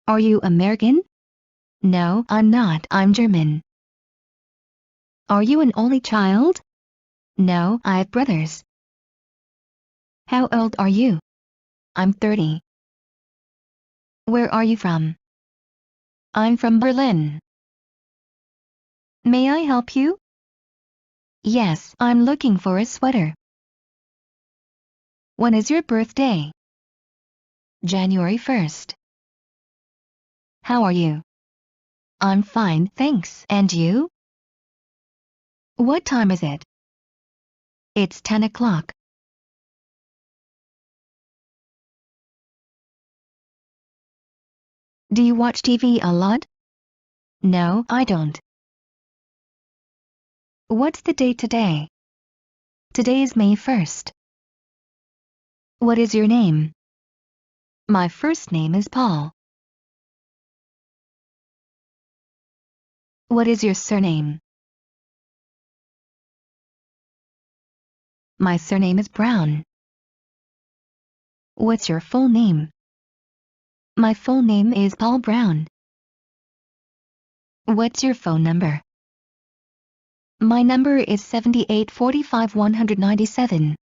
Are you American? No, I'm not. I'm German. Are you an only child? No, I have brothers. How old are you? I'm 30. Where are you from? I'm from Berlin. May I help you? Yes, I'm looking for a sweater. When is your birthday? January 1st. How are you? I'm fine, thanks. And you? What time is it? It's 10 o'clock. Do you watch TV a lot? No, I don't. What's the date today? Today is May 1st. What is your name? My first name is Paul. What is your surname? My surname is Brown. What's your full name? My full name is Paul Brown. What's your phone number? My number is 7845-197.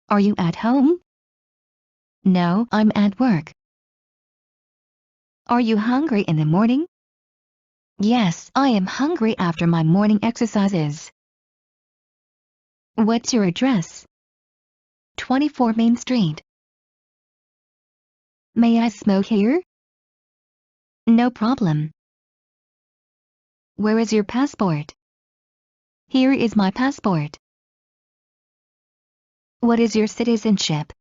Are you at home? No, I'm at work. Are you hungry in the morning? Yes, I am hungry after my morning exercises. What's your address? 24 Main Street. May I smoke here? No problem. Where is your passport? Here is my passport. What is your citizenship?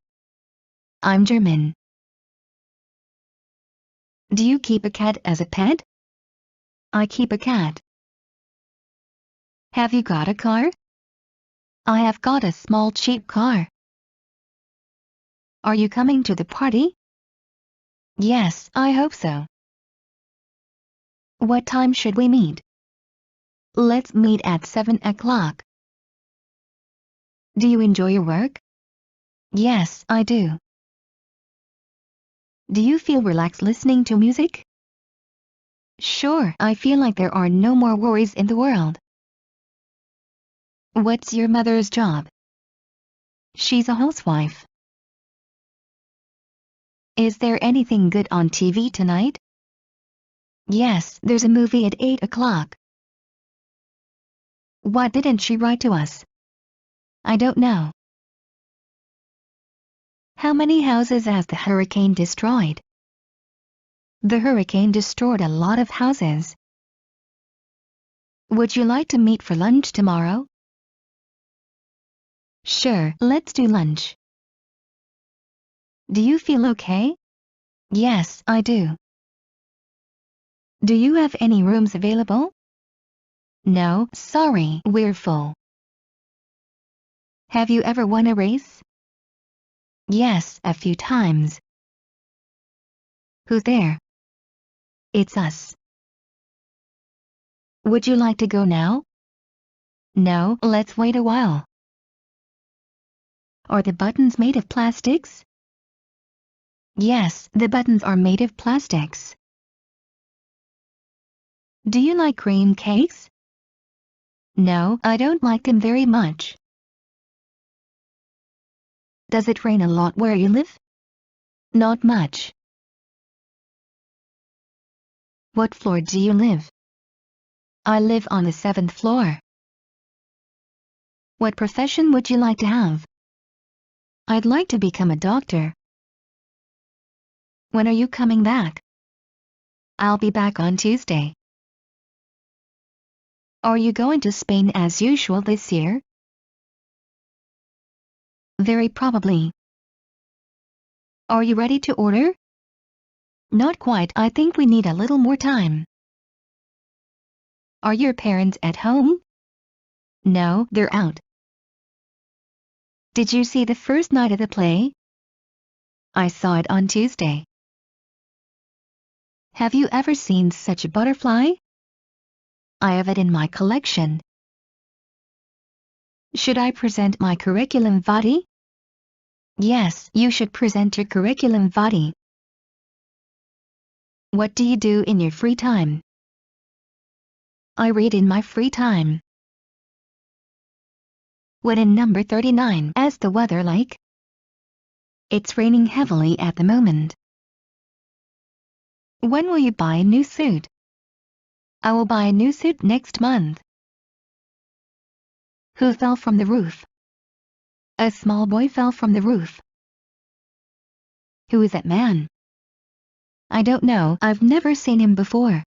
I'm German. Do you keep a cat as a pet? I keep a cat. Have you got a car? I have got a small cheap car. Are you coming to the party? Yes, I hope so. What time should we meet? Let's meet at 7 o'clock. Do you enjoy your work? Yes, I do. Do you feel relaxed listening to music? Sure, I feel like there are no more worries in the world. What's your mother's job? She's a housewife. Is there anything good on TV tonight? Yes, there's a movie at 8 o'clock. Why didn't she write to us? I don't know. How many houses has the hurricane destroyed? The hurricane destroyed a lot of houses. Would you like to meet for lunch tomorrow? Sure, let's do lunch. Do you feel okay? Yes, I do. Do you have any rooms available? No, sorry, we're full. Have you ever won a race? Yes, a few times. Who's there? It's us. Would you like to go now? No, let's wait a while. Are the buttons made of plastics? Yes, the buttons are made of plastics. Do you like cream cakes? No, I don't like them very much. Does it rain a lot where you live? Not much. What floor do you live? I live on the 7th floor. What profession would you like to have? I'd like to become a doctor. When are you coming back? I'll be back on Tuesday. Are you going to Spain as usual this year? Very probably. Are you ready to order? Not quite, I think we need a little more time. Are your parents at home? No, they're out. Did you see the first night of the play? I saw it on Tuesday. Have you ever seen such a butterfly? I have it in my collection. Should I present my curriculum vitae? Yes, you should present your curriculum vitae. What do you do in your free time? I read in my free time. What in number 39? Is the weather like? It's raining heavily at the moment. When will you buy a new suit? I will buy a new suit next month. Who fell from the roof? A small boy fell from the roof. Who is that man? I don't know. I've never seen him before.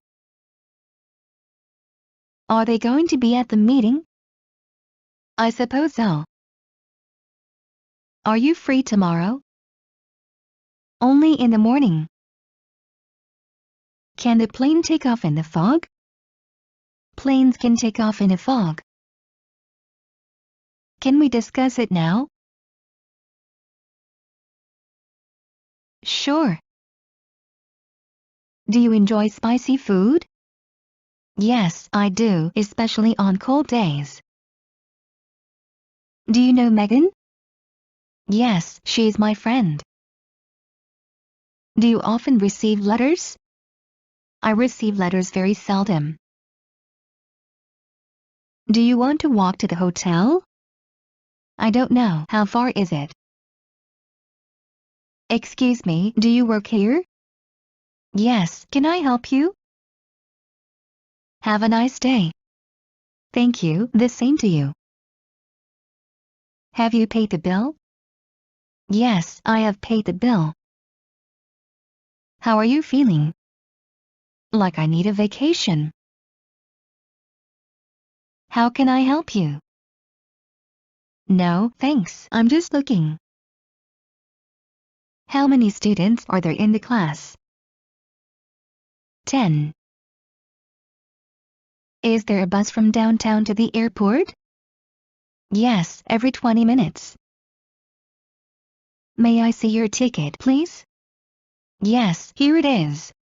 Are they going to be at the meeting? I suppose so. Are you free tomorrow? Only in the morning. Can the plane take off in the fog? Planes can take off in a fog. Can we discuss it now? Sure. Do you enjoy spicy food? Yes, I do, especially on cold days. Do you know Megan? Yes, she's my friend. Do you often receive letters? I receive letters very seldom. Do you want to walk to the hotel? I don't know. How far is it? Excuse me, do you work here? Yes, can I help you? Have a nice day. Thank you, the same to you. Have you paid the bill? Yes, I have paid the bill. How are you feeling? Like I need a vacation. How can I help you? No, thanks, I'm just looking. How many students are there in the class? 10. Is there a bus from downtown to the airport? Yes, every 20 minutes. May I see your ticket, please? Yes, here it is.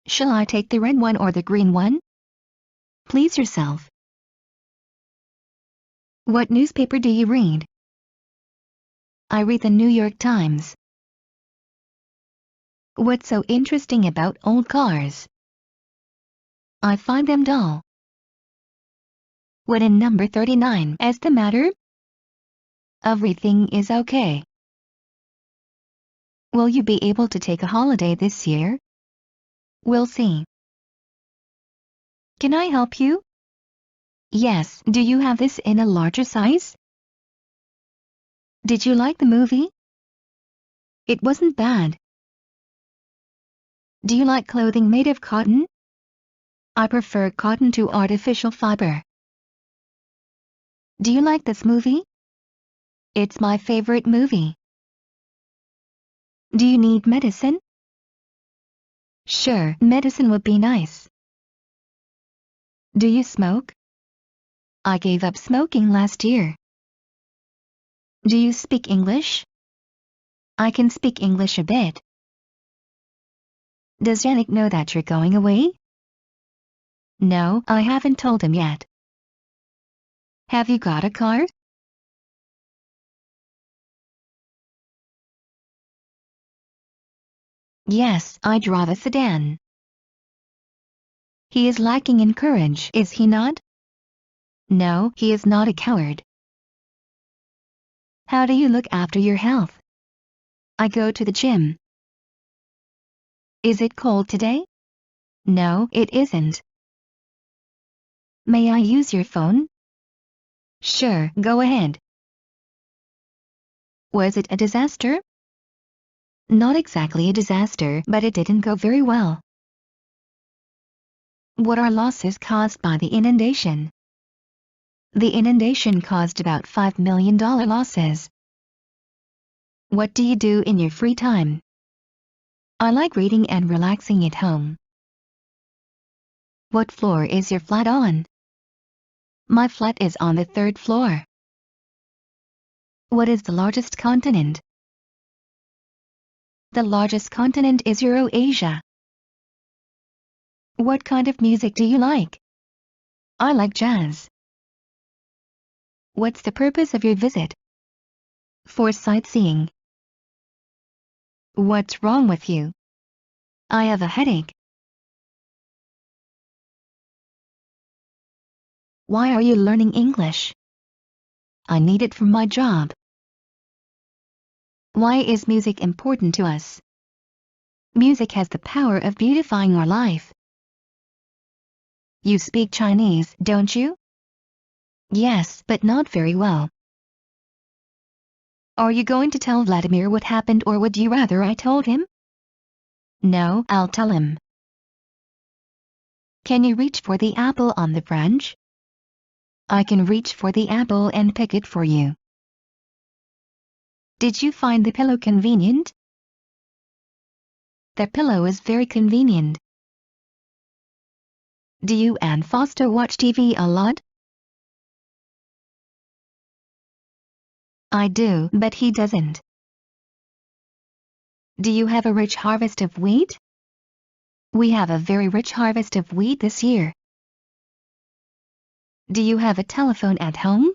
Shall I take the red one or the green one? Please yourself. What newspaper do you read? I read the New York Times. What's so interesting about old cars? I find them dull. What in number 39 is the matter? Everything is okay. Will you be able to take a holiday this year? We'll see. Can I help you? Yes, do you have this in a larger size? Did you like the movie? It wasn't bad. Do you like clothing made of cotton? I prefer cotton to artificial fiber. Do you like this movie? It's my favorite movie. Do you need medicine? Sure, medicine would be nice. Do you smoke? I gave up smoking last year. Do you speak English? I can speak English a bit. Does Yannick know that you're going away? No, I haven't told him yet. Have you got a car? Yes, I drive a sedan. He is lacking in courage, is he not? No, he is not a coward. How do you look after your health? I go to the gym. Is it cold today? No, it isn't. May I use your phone? Sure, go ahead. Was it a disaster? Not exactly a disaster, but it didn't go very well. What are losses caused by the inundation? The inundation caused about $5 million losses. What do you do in your free time? I like reading and relaxing at home. What floor is your flat on? My flat is on the 3rd floor. What is the largest continent? The largest continent is Eurasia. What kind of music do you like? I like jazz. What's the purpose of your visit? For sightseeing. What's wrong with you? I have a headache. Why are you learning English? I need it for my job. Why is music important to us? Music has the power of beautifying our life. You speak Chinese, don't you? Yes, but not very well. Are you going to tell Vladimir what happened, or would you rather I told him? No, I'll tell him. Can you reach for the apple on the branch? I can reach for the apple and pick it for you. Did you find the pillow convenient? The pillow is very convenient. Do you and Foster watch TV a lot? I do, but he doesn't. Do you have a rich harvest of wheat? We have a very rich harvest of wheat this year. Do you have a telephone at home?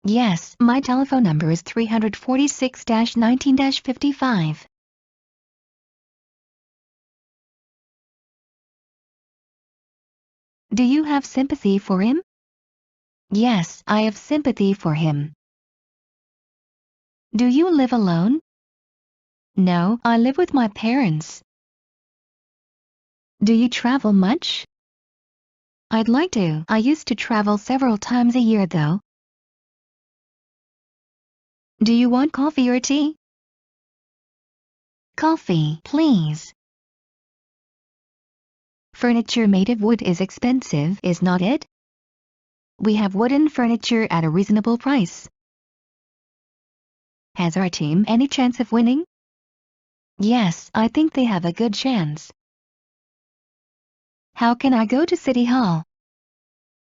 Yes, my telephone number is 346-19-55. Do you have sympathy for him? Yes, I have sympathy for him. Do you live alone? No, I live with my parents. Do you travel much? I'd like to. I used to travel several times a year though. Do you want coffee or tea? Coffee, please. Furniture made of wood is expensive, is not it? We have wooden furniture at a reasonable price. Has our team any chance of winning? Yes, I think they have a good chance. How can I go to City Hall?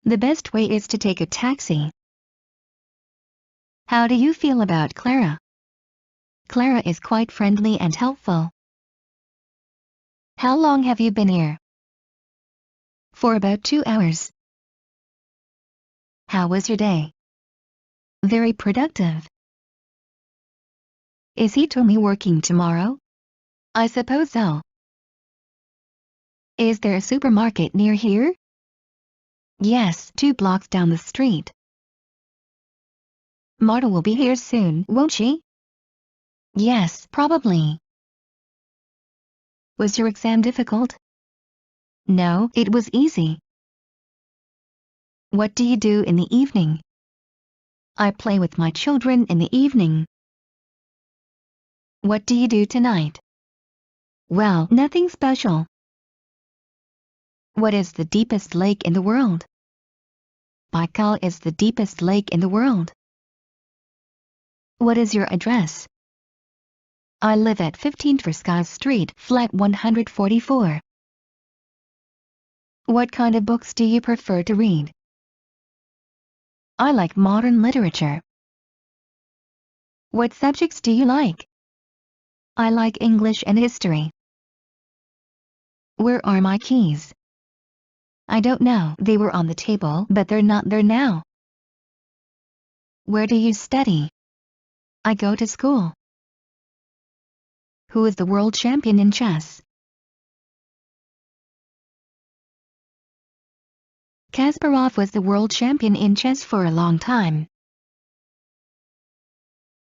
The best way is to take a taxi. How do you feel about Clara? Clara is quite friendly and helpful. How long have you been here? For about 2 hours. How was your day? Very productive. Is he Tommy working tomorrow? I suppose so. Is there a supermarket near here? Yes, 2 blocks down the street. Marta will be here soon, won't she? Yes, probably. Was your exam difficult? No, it was easy. What do you do in the evening? I play with my children in the evening. What do you do tonight? Well, nothing special. What is the deepest lake in the world? Baikal is the deepest lake in the world. What is your address? I live at 15 Tverskaya Street, flat 144. What kind of books do you prefer to read? I like modern literature. What subjects do you like? I like English and history. Where are my keys? I don't know. They were on the table, but they're not there now. Where do you study? I go to school. Who is the world champion in chess? Kasparov was the world champion in chess for a long time.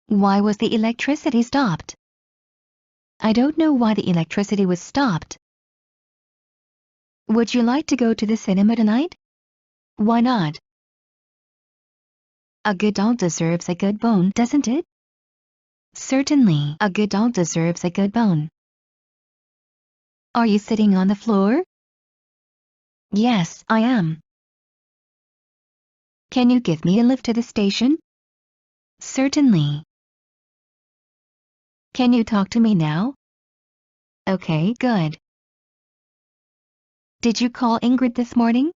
Why was the electricity stopped? I don't know why the electricity was stopped. Would you like to go to the cinema tonight? Why not? A good dog deserves a good bone, doesn't it? Certainly, a good dog deserves a good bone. Are you sitting on the floor? Yes, I am. Can you give me a lift to the station? Certainly. Can you talk to me now? Okay, good. Did you call Ingrid this morning?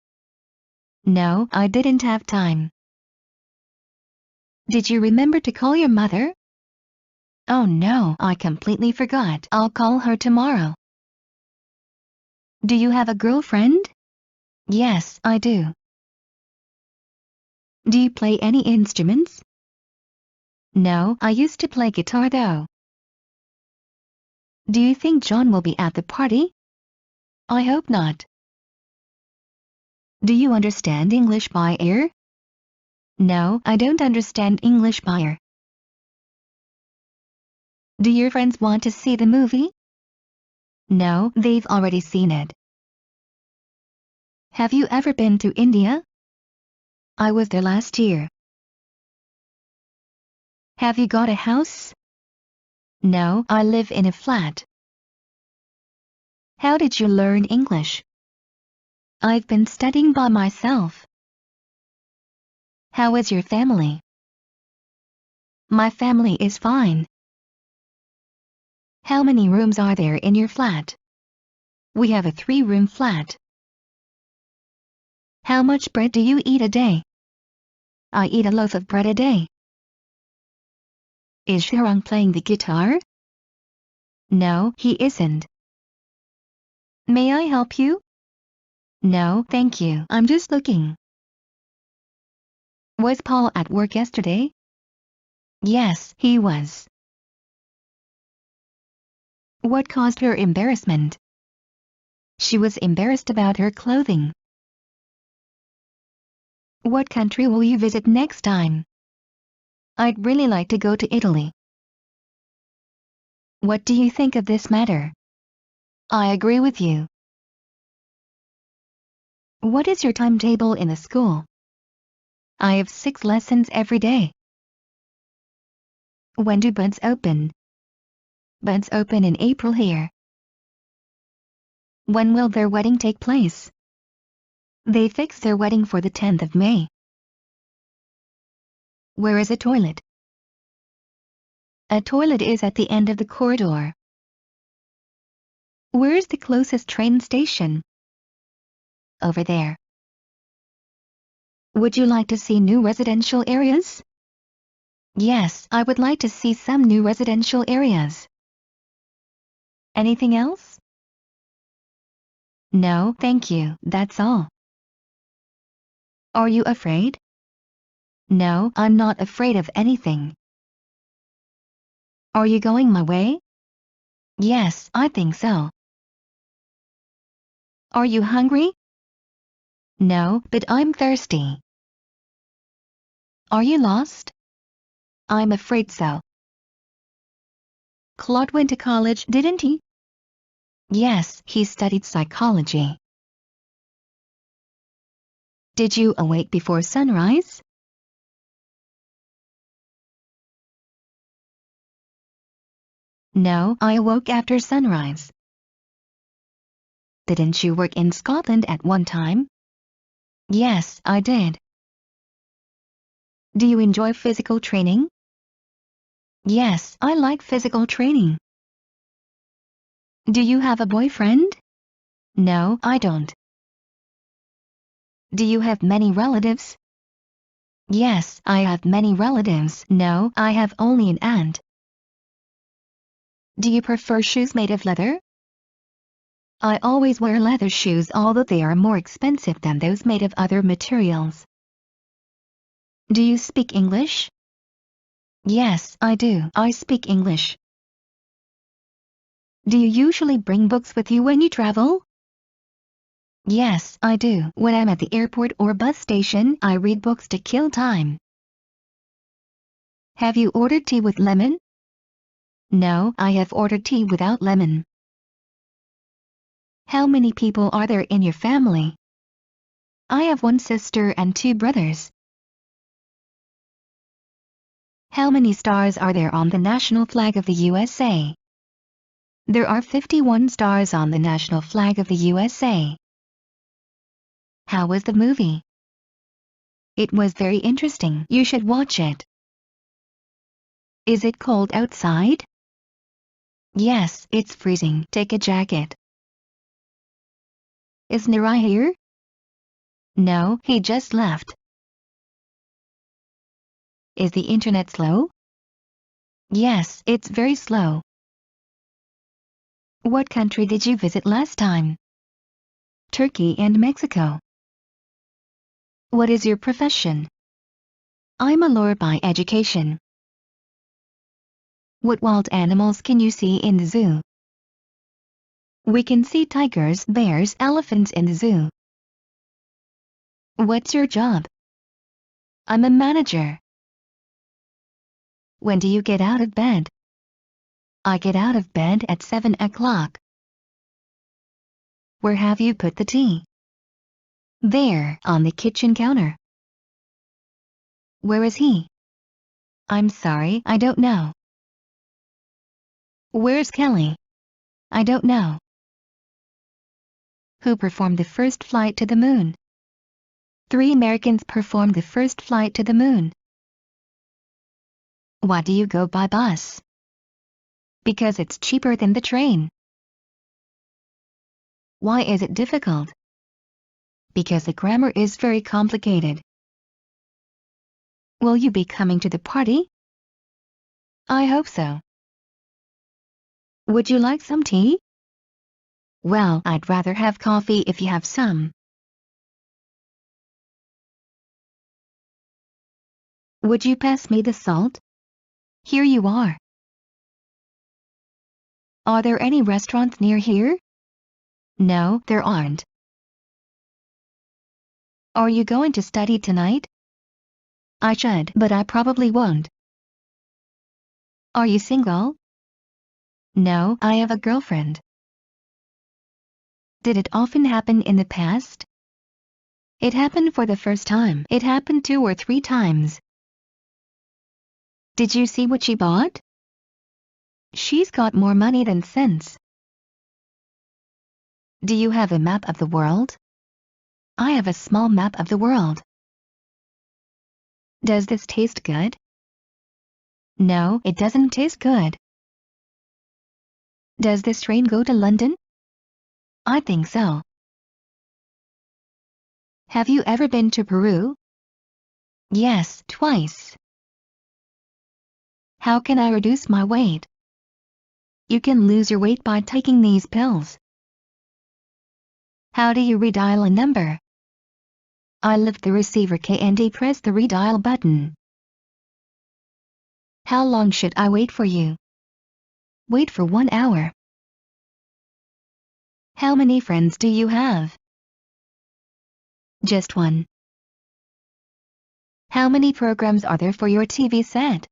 No, I didn't have time. Did you remember to call your mother? Oh no, I completely forgot. I'll call her tomorrow. Do you have a girlfriend? Yes, I do. Do you play any instruments? No, I used to play guitar though. Do you think John will be at the party? I hope not. Do you understand English by ear? No, I don't understand English by ear. Do your friends want to see the movie? No, they've already seen it. Have you ever been to India? I was there last year. Have you got a house? No, I live in a flat. How did you learn English? I've been studying by myself. How is your family? My family is fine. How many rooms are there in your flat? We have a 3-room flat. How much bread do you eat a day? I eat a loaf of bread a day. Is Shirang playing the guitar? No, he isn't. May I help you? No, thank you. I'm just looking. Was Paul at work yesterday? Yes, he was. What caused her embarrassment? She was embarrassed about her clothing. What country will you visit next time? I'd really like to go to Italy. What do you think of this matter? I agree with you. What is your timetable in the school? I have 6 lessons every day. When do buds open? Buds open in April here. When will their wedding take place? They fixed their wedding for the 10th of May. Where is a toilet? A toilet is at the end of the corridor. Where is the closest train station? Over there. Would you like to see new residential areas? Yes, I would like to see some new residential areas. Anything else? No, thank you, that's all. Are you afraid? No, I'm not afraid of anything. Are you going my way? Yes, I think so. Are you hungry? No, but I'm thirsty. Are you lost? I'm afraid so. Claude went to college, didn't he? Yes, he studied psychology. Did you awake before sunrise? No, I awoke after sunrise. Didn't you work in Scotland at one time? Yes, I did. Do you enjoy physical training? Yes, I like physical training. Do you have a boyfriend? No, I don't. Do you have many relatives? Yes, I have many relatives. No, I have only an aunt. Do you prefer shoes made of leather? I always wear leather shoes, although they are more expensive than those made of other materials. Do you speak English? Yes, I do. I speak English. Do you usually bring books with you when you travel? Yes, I do. When I'm at the airport or bus station, I read books to kill time. Have you ordered tea with lemon? No, I have ordered tea without lemon. How many people are there in your family? I have 1 sister and 2 brothers. How many stars are there on the national flag of the USA? There are 51 stars on the national flag of the USA. How was the movie? It was very interesting. You should watch it. Is it cold outside? Yes, it's freezing. Take a jacket. Is Nirai here? No, he just left. Is the internet slow? Yes, it's very slow. What country did you visit last time? Turkey and Mexico. What is your profession? I'm a lawyer by education. What wild animals can you see in the zoo? We can see tigers, bears, elephants in the zoo. What's your job? I'm a manager. When do you get out of bed? I get out of bed at 7 o'clock. Where have you put the tea? There, on the kitchen counter. Where is he? I'm sorry, I don't know. Where's Kelly? I don't know. Who performed the first flight to the moon? 3 Americans performed the first flight to the moon. Why do you go by bus? Because it's cheaper than the train. Why is it difficult? Because the grammar is very complicated. Will you be coming to the party? I hope so. Would you like some tea? Well, I'd rather have coffee if you have some. Would you pass me the salt? Here you are. Are there any restaurants near here? No, there aren't. Are you going to study tonight? I should, but I probably won't. Are you single? No, I have a girlfriend. Did it often happen in the past? It happened for the first time. It happened 2 or 3 times. Did you see what she bought? She's got more money than sense. Do you have a map of the world? I have a small map of the world. Does this taste good? No, it doesn't taste good. Does this train go to London? I think so. Have you ever been to Peru? Yes, twice. How can I reduce my weight? You can lose your weight by taking these pills. How do you redial a number? I lift the receiver key and press the redial button. How long should I wait for you? Wait for 1 hour. How many friends do you have? Just one. How many programs are there for your TV set?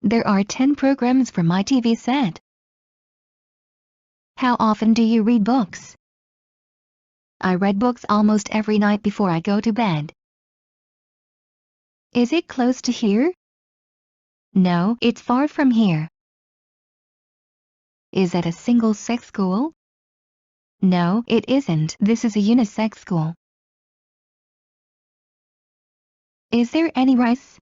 There are 10 programs for my TV set. How often do you read books? I read books almost every night before I go to bed. Is it close to here? No, it's far from here. Is it a single-sex school? No, it isn't. This is a unisex school. Is there any rice?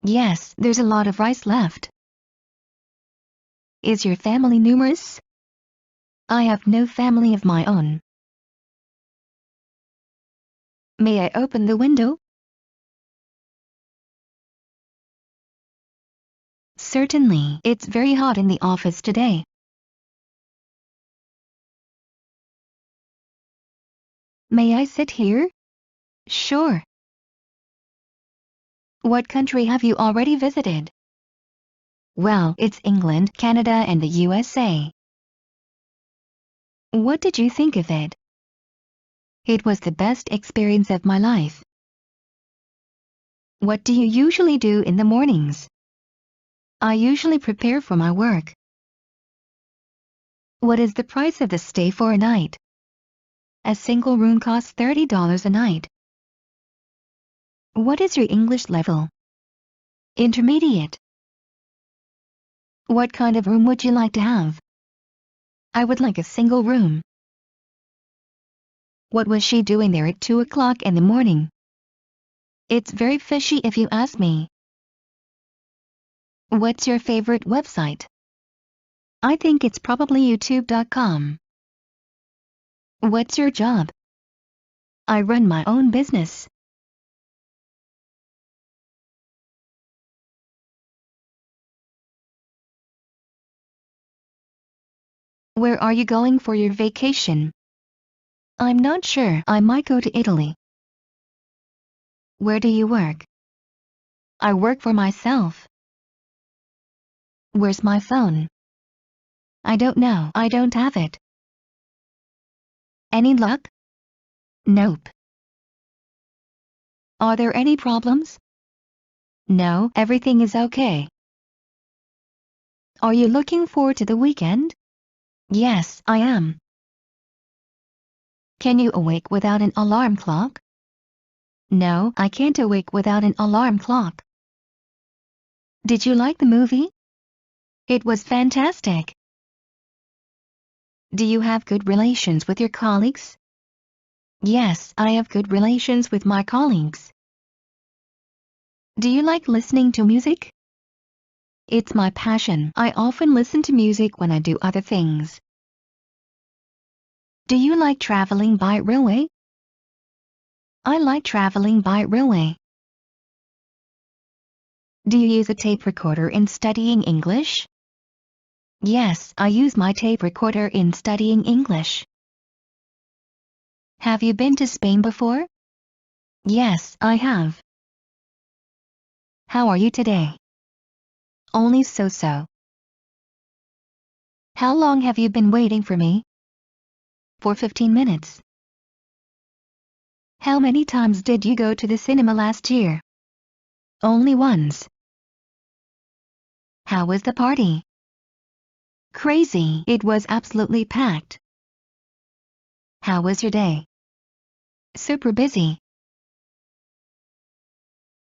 Yes, there's a lot of rice left. Is your family numerous? I have no family of my own. May I open the window? Certainly, it's very hot in the office today. May I sit here? Sure. What country have you already visited? Well, it's England, Canada, and the USA. What did you think of it? It was the best experience of my life. What do you usually do in the mornings? I usually prepare for my work. What is the price of the stay for a night? A single room costs $30 a night. What is your English level? Intermediate. What kind of room would you like to have? I would like a single room. What was she doing there at 2 o'clock in the morning? It's very fishy if you ask me. What's your favorite website? I think it's probably youtube.com. What's your job? I run my own business. Where are you going for your vacation? I'm not sure. I might go to Italy. Where do you work? I work for myself. Where's my phone? I don't know. I don't have it. Any luck? Nope. Are there any problems? No, everything is okay. Are you looking forward to the weekend? Yes, I am. Can you awake without an alarm clock? No, I can't awake without an alarm clock. Did you like the movie? It was fantastic. Do you have good relations with your colleagues? Yes, I have good relations with my colleagues. Do you like listening to music? It's my passion. I often listen to music when I do other things. Do you like traveling by railway? I like traveling by railway. Do you use a tape recorder in studying English? Yes, I use my tape recorder in studying English. Have you been to Spain before? Yes, I have. How are you today? Only so-so. How long have you been waiting for me? For 15 minutes. How many times did you go to the cinema last year? Only once. How was the party? Crazy. It was absolutely packed. How was your day? Super busy.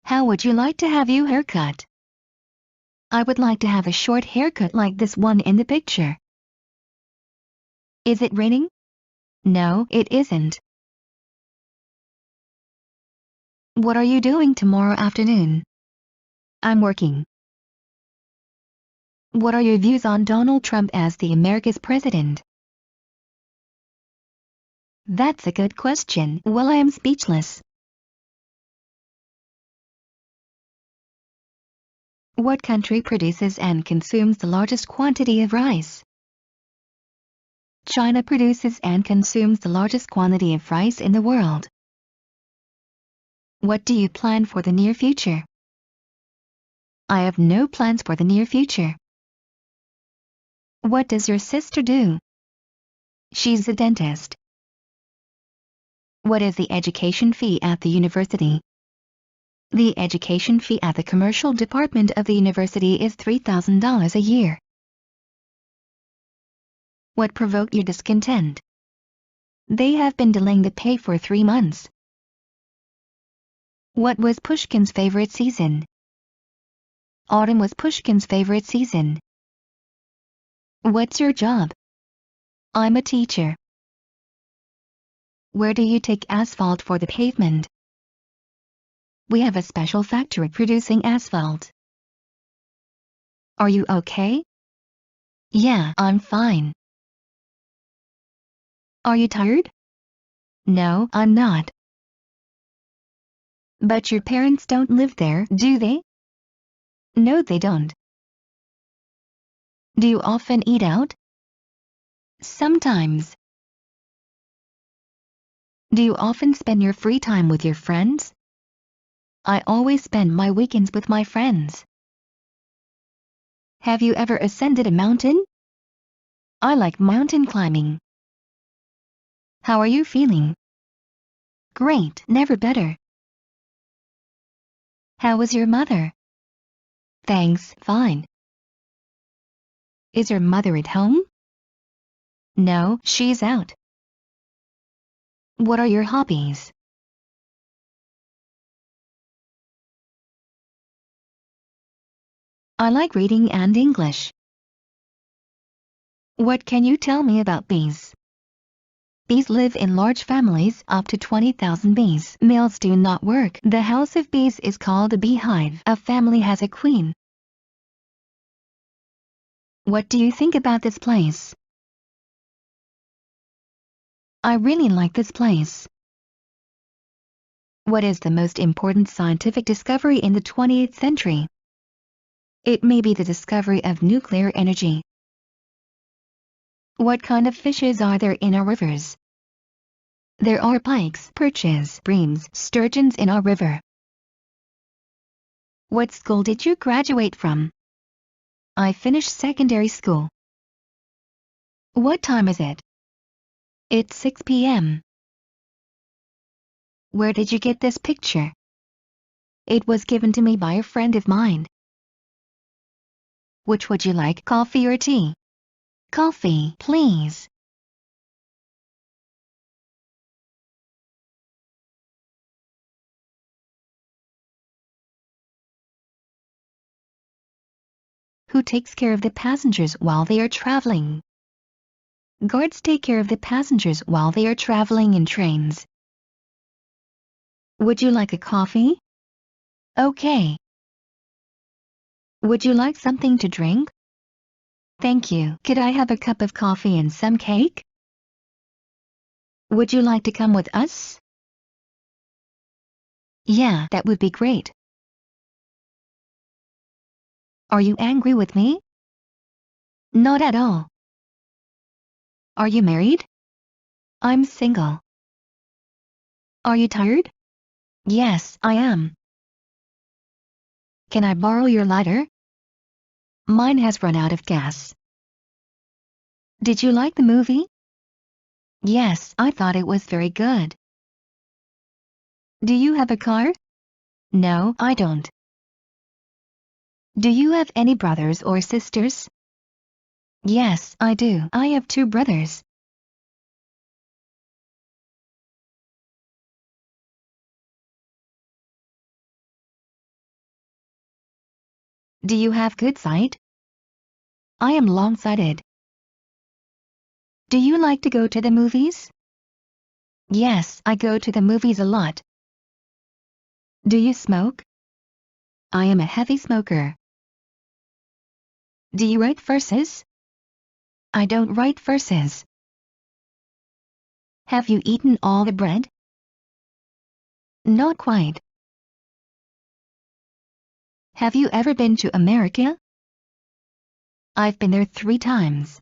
How would you like to have your haircut? I would like to have a short haircut like this one in the picture. Is it raining? No, it isn't. What are you doing tomorrow afternoon? I'm working. What are your views on Donald Trump as the America's president? That's a good question. Well, I am speechless. What country produces and consumes the largest quantity of rice? China produces and consumes the largest quantity of rice in the world. What do you plan for the near future? I have no plans for the near future. What does your sister do? She's a dentist. What is the education fee at the university? The education fee at the commercial department of the university is $3,000 a year. What provoked your discontent? They have been delaying the pay for 3 months. What was Pushkin's favorite season? Autumn was Pushkin's favorite season. What's your job? I'm a teacher. Where do you take asphalt for the pavement? We have a special factory producing asphalt. Are you okay? Yeah, I'm fine. Are you tired? No, I'm not. But your parents don't live there, do they? No, they don't. Do you often eat out? Sometimes. Do you often spend your free time with your friends? I always spend my weekends with my friends. Have you ever ascended a mountain? I like mountain climbing. How are you feeling? Great, never better. How was your mother? Thanks, fine. Is your mother at home? No, she's out. What are your hobbies? I like reading and English. What can you tell me about bees? Bees live in large families, up to 20,000 bees. Males do not work. The house of bees is called a beehive. A family has a queen. What do you think about this place? I really like this place. What is the most important scientific discovery in the 20th century? It may be the discovery of nuclear energy. What kind of fishes are there in our rivers? There are pikes, perches, breams, sturgeons in our river. What school did you graduate from? I finished secondary school. What time is it? It's 6 p.m. Where did you get this picture? It was given to me by a friend of mine. Which would you like, coffee or tea? Coffee, please. Who takes care of the passengers while they are traveling? Guards take care of the passengers while they are traveling in trains. Would you like a coffee? Okay. Would you like something to drink? Thank you. Could I have a cup of coffee and some cake? Would you like to come with us? Yeah, that would be great. Are you angry with me? Not at all. Are you married? I'm single. Are you tired? Yes, I am. Can I borrow your lighter? Mine has run out of gas. Did you like the movie? Yes, I thought it was very good. Do you have a car? No, I don't. Do you have any brothers or sisters? Yes, I do. I have 2 brothers. Do you have good sight? I am long-sighted. Do you like to go to the movies? Yes, I go to the movies a lot. Do you smoke? I am a heavy smoker. Do you write verses? I don't write verses. Have you eaten all the bread? Not quite. Have you ever been to America? I've been there 3 times.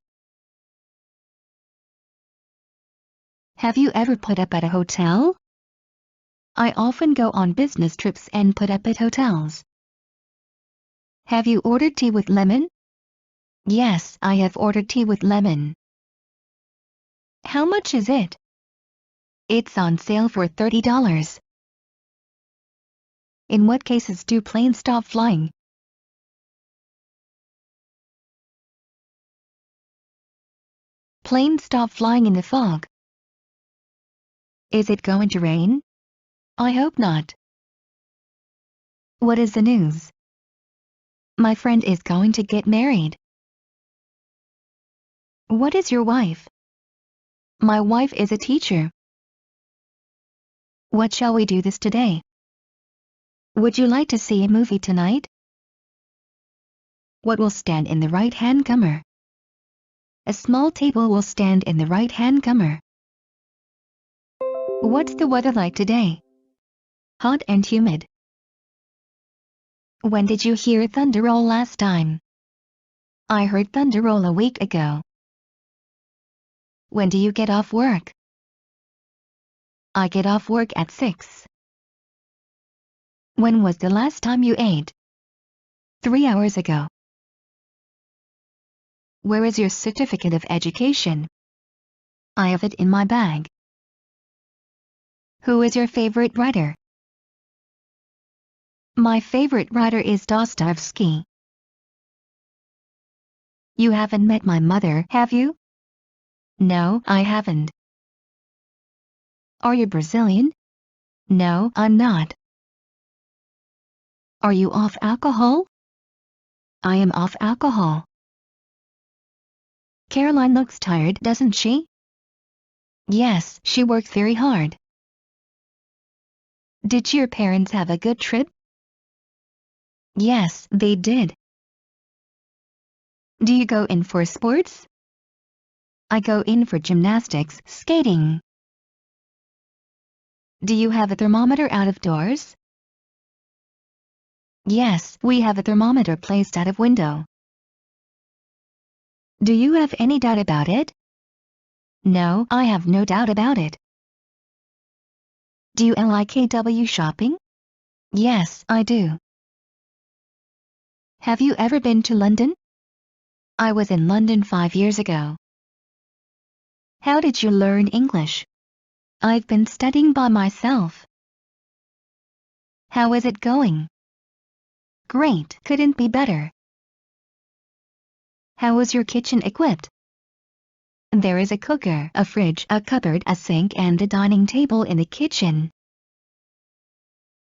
Have you ever put up at a hotel? I often go on business trips and put up at hotels. Have you ordered tea with lemon? Yes, I have ordered tea with lemon. How much is it? It's on sale for $30. In what cases do planes stop flying? Planes stop flying in the fog. Is it going to rain? I hope not. What is the news? My friend is going to get married. What is your wife? My wife is a teacher. What shall we do this today? Would you like to see a movie tonight? What will stand in the right-hand corner? A small table will stand in the right-hand corner. What's the weather like today? Hot and humid. When did you hear thunder roll last time? I heard thunder roll a week ago. When do you get off work? I get off work at 6. When was the last time you ate? 3 hours ago. Where is your certificate of education? I have it in my bag. Who is your favorite writer? My favorite writer is Dostoevsky. You haven't met my mother, have you? No, I haven't. Are you Brazilian? No, I'm not. Are you off alcohol? I am off alcohol. Caroline looks tired, doesn't she? Yes, she works very hard. Did your parents have a good trip? Yes, they did. Do you go in for sports? I go in for gymnastics, skating. Do you have a thermometer out of doors? Yes, we have a thermometer placed out of window. Do you have any doubt about it? No, I have no doubt about it. Do you like shopping? Yes, I do. Have you ever been to London? I was in London 5 years ago. How did you learn English? I've been studying by myself. How is it going? Great, couldn't be better. How is your kitchen equipped? There is a cooker, a fridge, a cupboard, a sink and a dining table in the kitchen.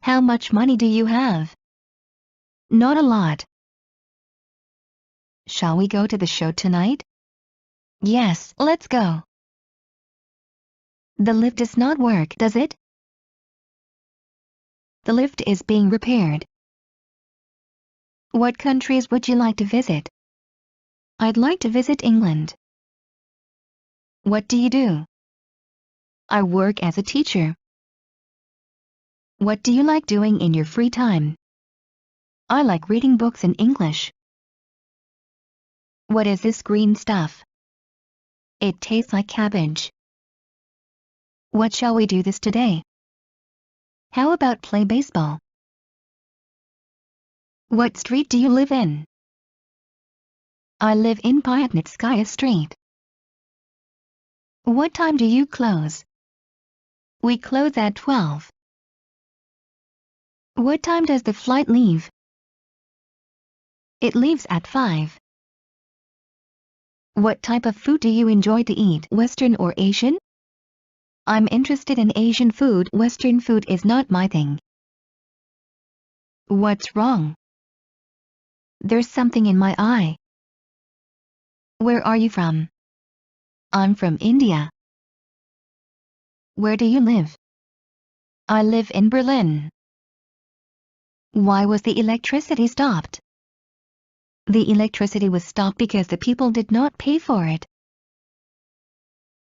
How much money do you have? Not a lot. Shall we go to the show tonight? Yes, let's go. The lift does not work, does it? The lift is being repaired. What countries would you like to visit? I'd like to visit England. What do you do? I work as a teacher. What do you like doing in your free time? I like reading books in English. What is this green stuff? It tastes like cabbage. What shall we do this today? How about play baseball? What street do you live in? I live in Pyatnitskaya Street. What time do you close? We close at 12. What time does the flight leave? It leaves at 5. What type of food do you enjoy to eat, Western or Asian? I'm interested in Asian food. Western food is not my thing. What's wrong? There's something in my eye. Where are you from? I'm from India. Where do you live? I live in Berlin. Why was the electricity stopped? The electricity was stopped because the people did not pay for it.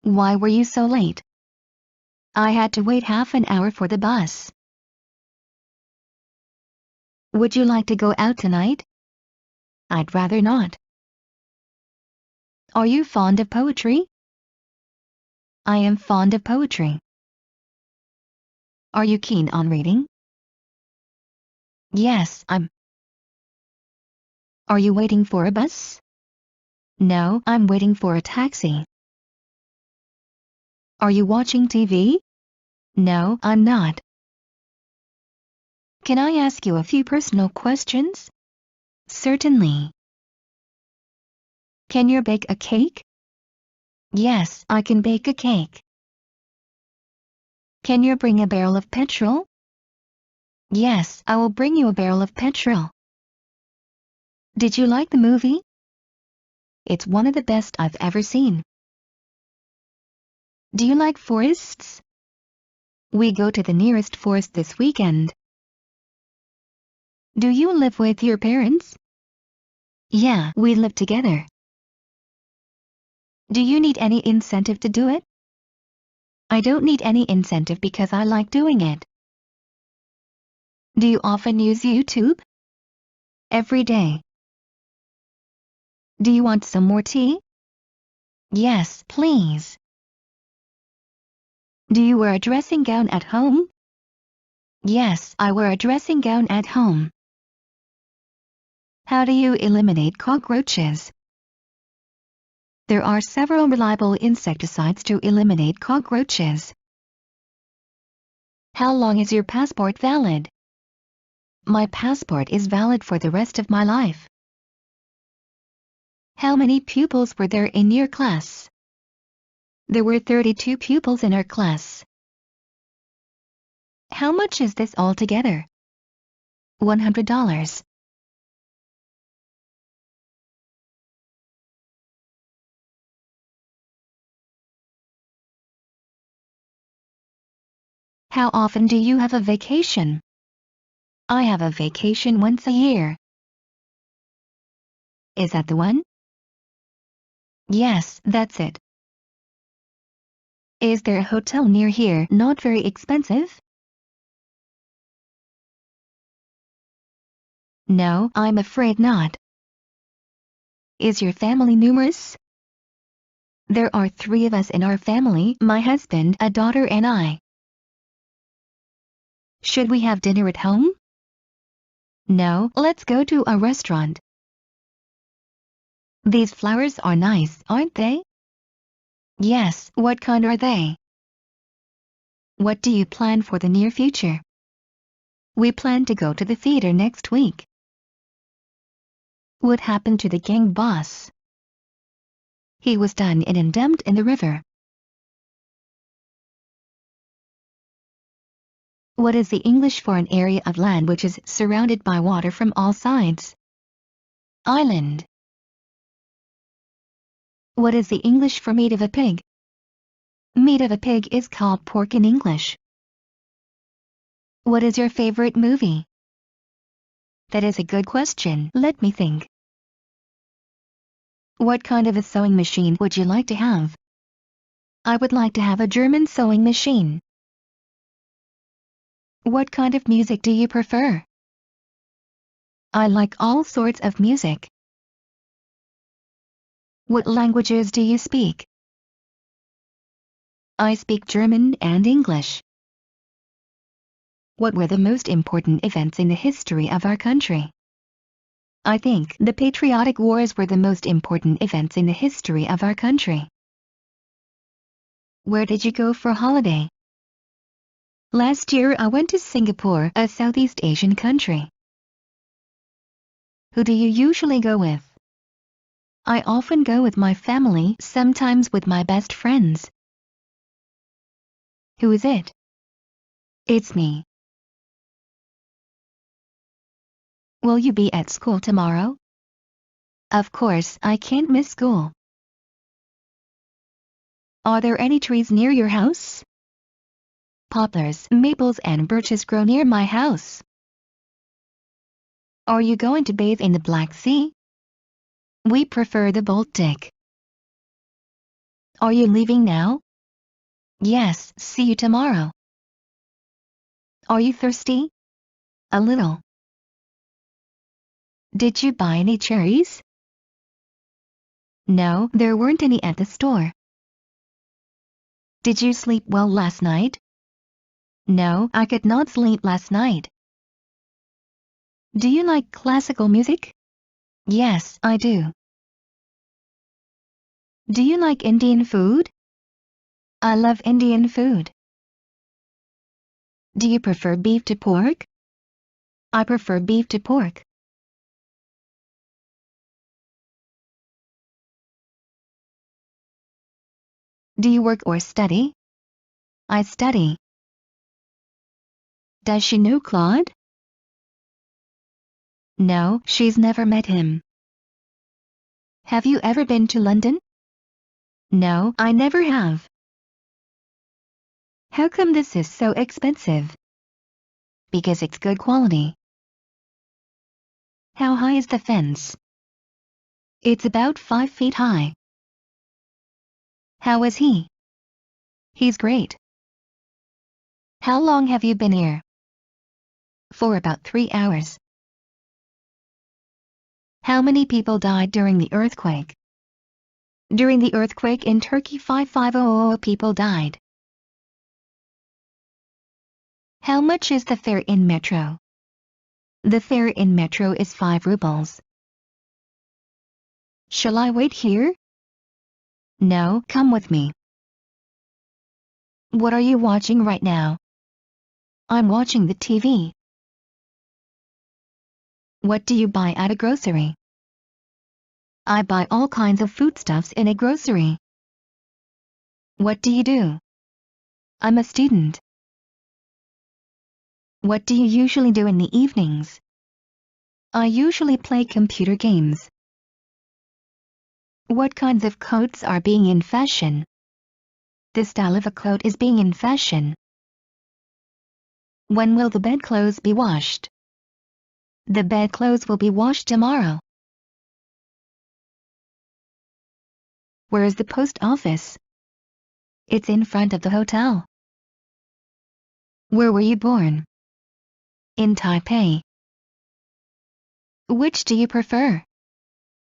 Why were you so late? I had to wait half an hour for the bus. Would you like to go out tonight? I'd rather not. Are you fond of poetry? I am fond of poetry. Are you keen on reading? Yes, I'm. Are you waiting for a bus? No, I'm waiting for a taxi. Are you watching TV? No, I'm not. Can I ask you a few personal questions? Certainly. Can you bake a cake? Yes, I can bake a cake. Can you bring a barrel of petrol? Yes, I will bring you a barrel of petrol. Did you like the movie? It's one of the best I've ever seen. Do you like forests? We go to the nearest forest this weekend. Do you live with your parents? Yeah, we live together. Do you need any incentive to do it? I don't need any incentive because I like doing it. Do you often use YouTube? Every day. Do you want some more tea? Yes, please. Do you wear a dressing gown at home? Yes, I wear a dressing gown at home. How do you eliminate cockroaches? There are several reliable insecticides to eliminate cockroaches. How long is your passport valid? My passport is valid for the rest of my life. How many pupils were there in your class? There were 32 pupils in our class. How much is this altogether? $100. How often do you have a vacation? I have a vacation once a year. Is that the one? Yes, that's it. Is there a hotel near here, not very expensive? No, I'm afraid not. Is your family numerous? There are 3 of us in our family, my husband, a daughter and I. Should we have dinner at home? No, let's go to a restaurant. These flowers are nice, aren't they? Yes, what kind are they? What do you plan for the near future? We plan to go to the theater next week. What happened to the gang boss? He was done and dumped in the river. What is the English for an area of land which is surrounded by water from all sides? Island. What is the English for meat of a pig? Meat of a pig is called pork in English. What is your favorite movie? That is a good question. Let me think. What kind of a sewing machine would you like to have? I would like to have a German sewing machine. What kind of music do you prefer? I like all sorts of music. What languages do you speak? I speak German and English. What were the most important events in the history of our country? I think the patriotic wars were the most important events in the history of our country. Where did you go for holiday? Last year I went to Singapore, a Southeast Asian country. Who do you usually go with? I often go with my family, sometimes with my best friends. Who is it? It's me. Will you be at school tomorrow? Of course, I can't miss school. Are there any trees near your house? Poplars, maples and birches grow near my house. Are you going to bathe in the Black Sea? We prefer the Baltic. Are you leaving now? Yes, see you tomorrow. Are you thirsty? A little. Did you buy any cherries? No, there weren't any at the store. Did you sleep well last night? No, I could not sleep last night. Do you like classical music? Yes, I do. Do you like Indian food? I love Indian food. Do you prefer beef to pork? I prefer beef to pork. Do you work or study? I study. Does she know Claude? No, she's never met him. Have you ever been to London? No, I never have. How come this is so expensive? Because it's good quality. How high is the fence? It's about 5 feet high. How is he? He's great. How long have you been here? For about 3 hours. How many people died during the earthquake? During the earthquake in Turkey 5500 people died. How much is the fare in metro? The fare in metro is 5 rubles. Shall I wait here? No, come with me. What are you watching right now? I'm watching the TV. What do you buy at a grocery? I buy all kinds of foodstuffs in a grocery. What do you do? I'm a student. What do you usually do in the evenings? I usually play computer games. What kinds of coats are being in fashion? This style of a coat is being in fashion. When will the bedclothes be washed? The bedclothes will be washed tomorrow. Where is the post office? It's in front of the hotel. Where were you born? In Taipei. Which do you prefer?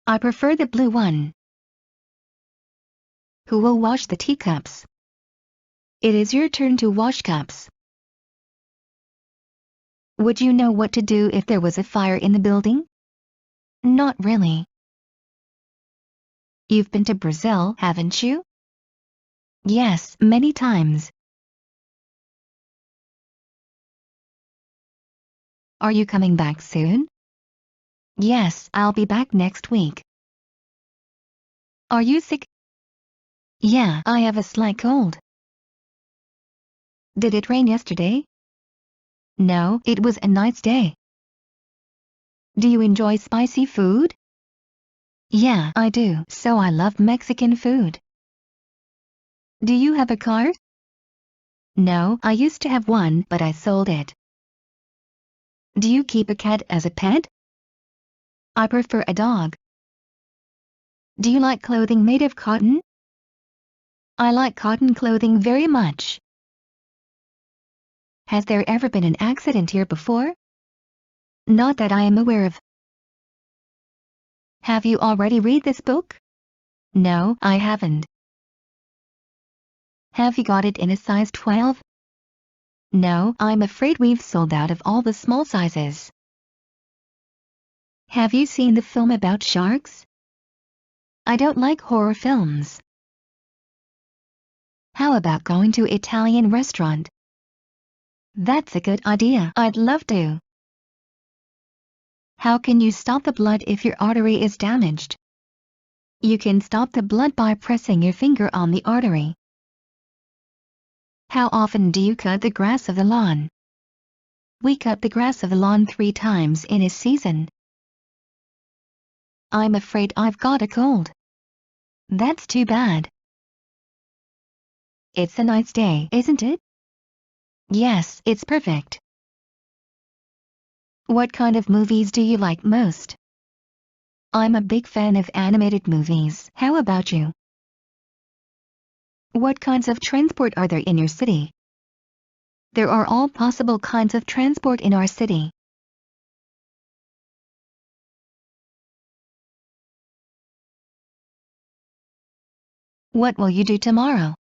I prefer the blue one. Who will wash the teacups? It is your turn to wash cups. Would you know what to do if there was a fire in the building? Not really. You've been to Brazil, haven't you? Yes, many times. Are you coming back soon? Yes, I'll be back next week. Are you sick? Yeah, I have a slight cold. Did it rain yesterday? No, it was a nice day. Do you enjoy spicy food? Yeah, I do, so I love Mexican food. Do you have a car? No, I used to have one, but I sold it. Do you keep a cat as a pet? I prefer a dog. Do you like clothing made of cotton? I like cotton clothing very much. Has there ever been an accident here before? Not that I am aware of. Have you already read this book? No, I haven't. Have you got it in a size 12? No, I'm afraid we've sold out of all the small sizes. Have you seen the film about sharks? I don't like horror films. How about going to Italian restaurant? That's a good idea. I'd love to. How can you stop the blood if your artery is damaged? You can stop the blood by pressing your finger on the artery. How often do you cut the grass of the lawn? We cut the grass of the lawn 3 times in a season. I'm afraid I've got a cold. That's too bad. It's a nice day, isn't it? Yes, it's perfect. What kind of movies do you like most? I'm a big fan of animated movies. How about you? What kinds of transport are there in your city? There are all possible kinds of transport in our city. What will you do tomorrow?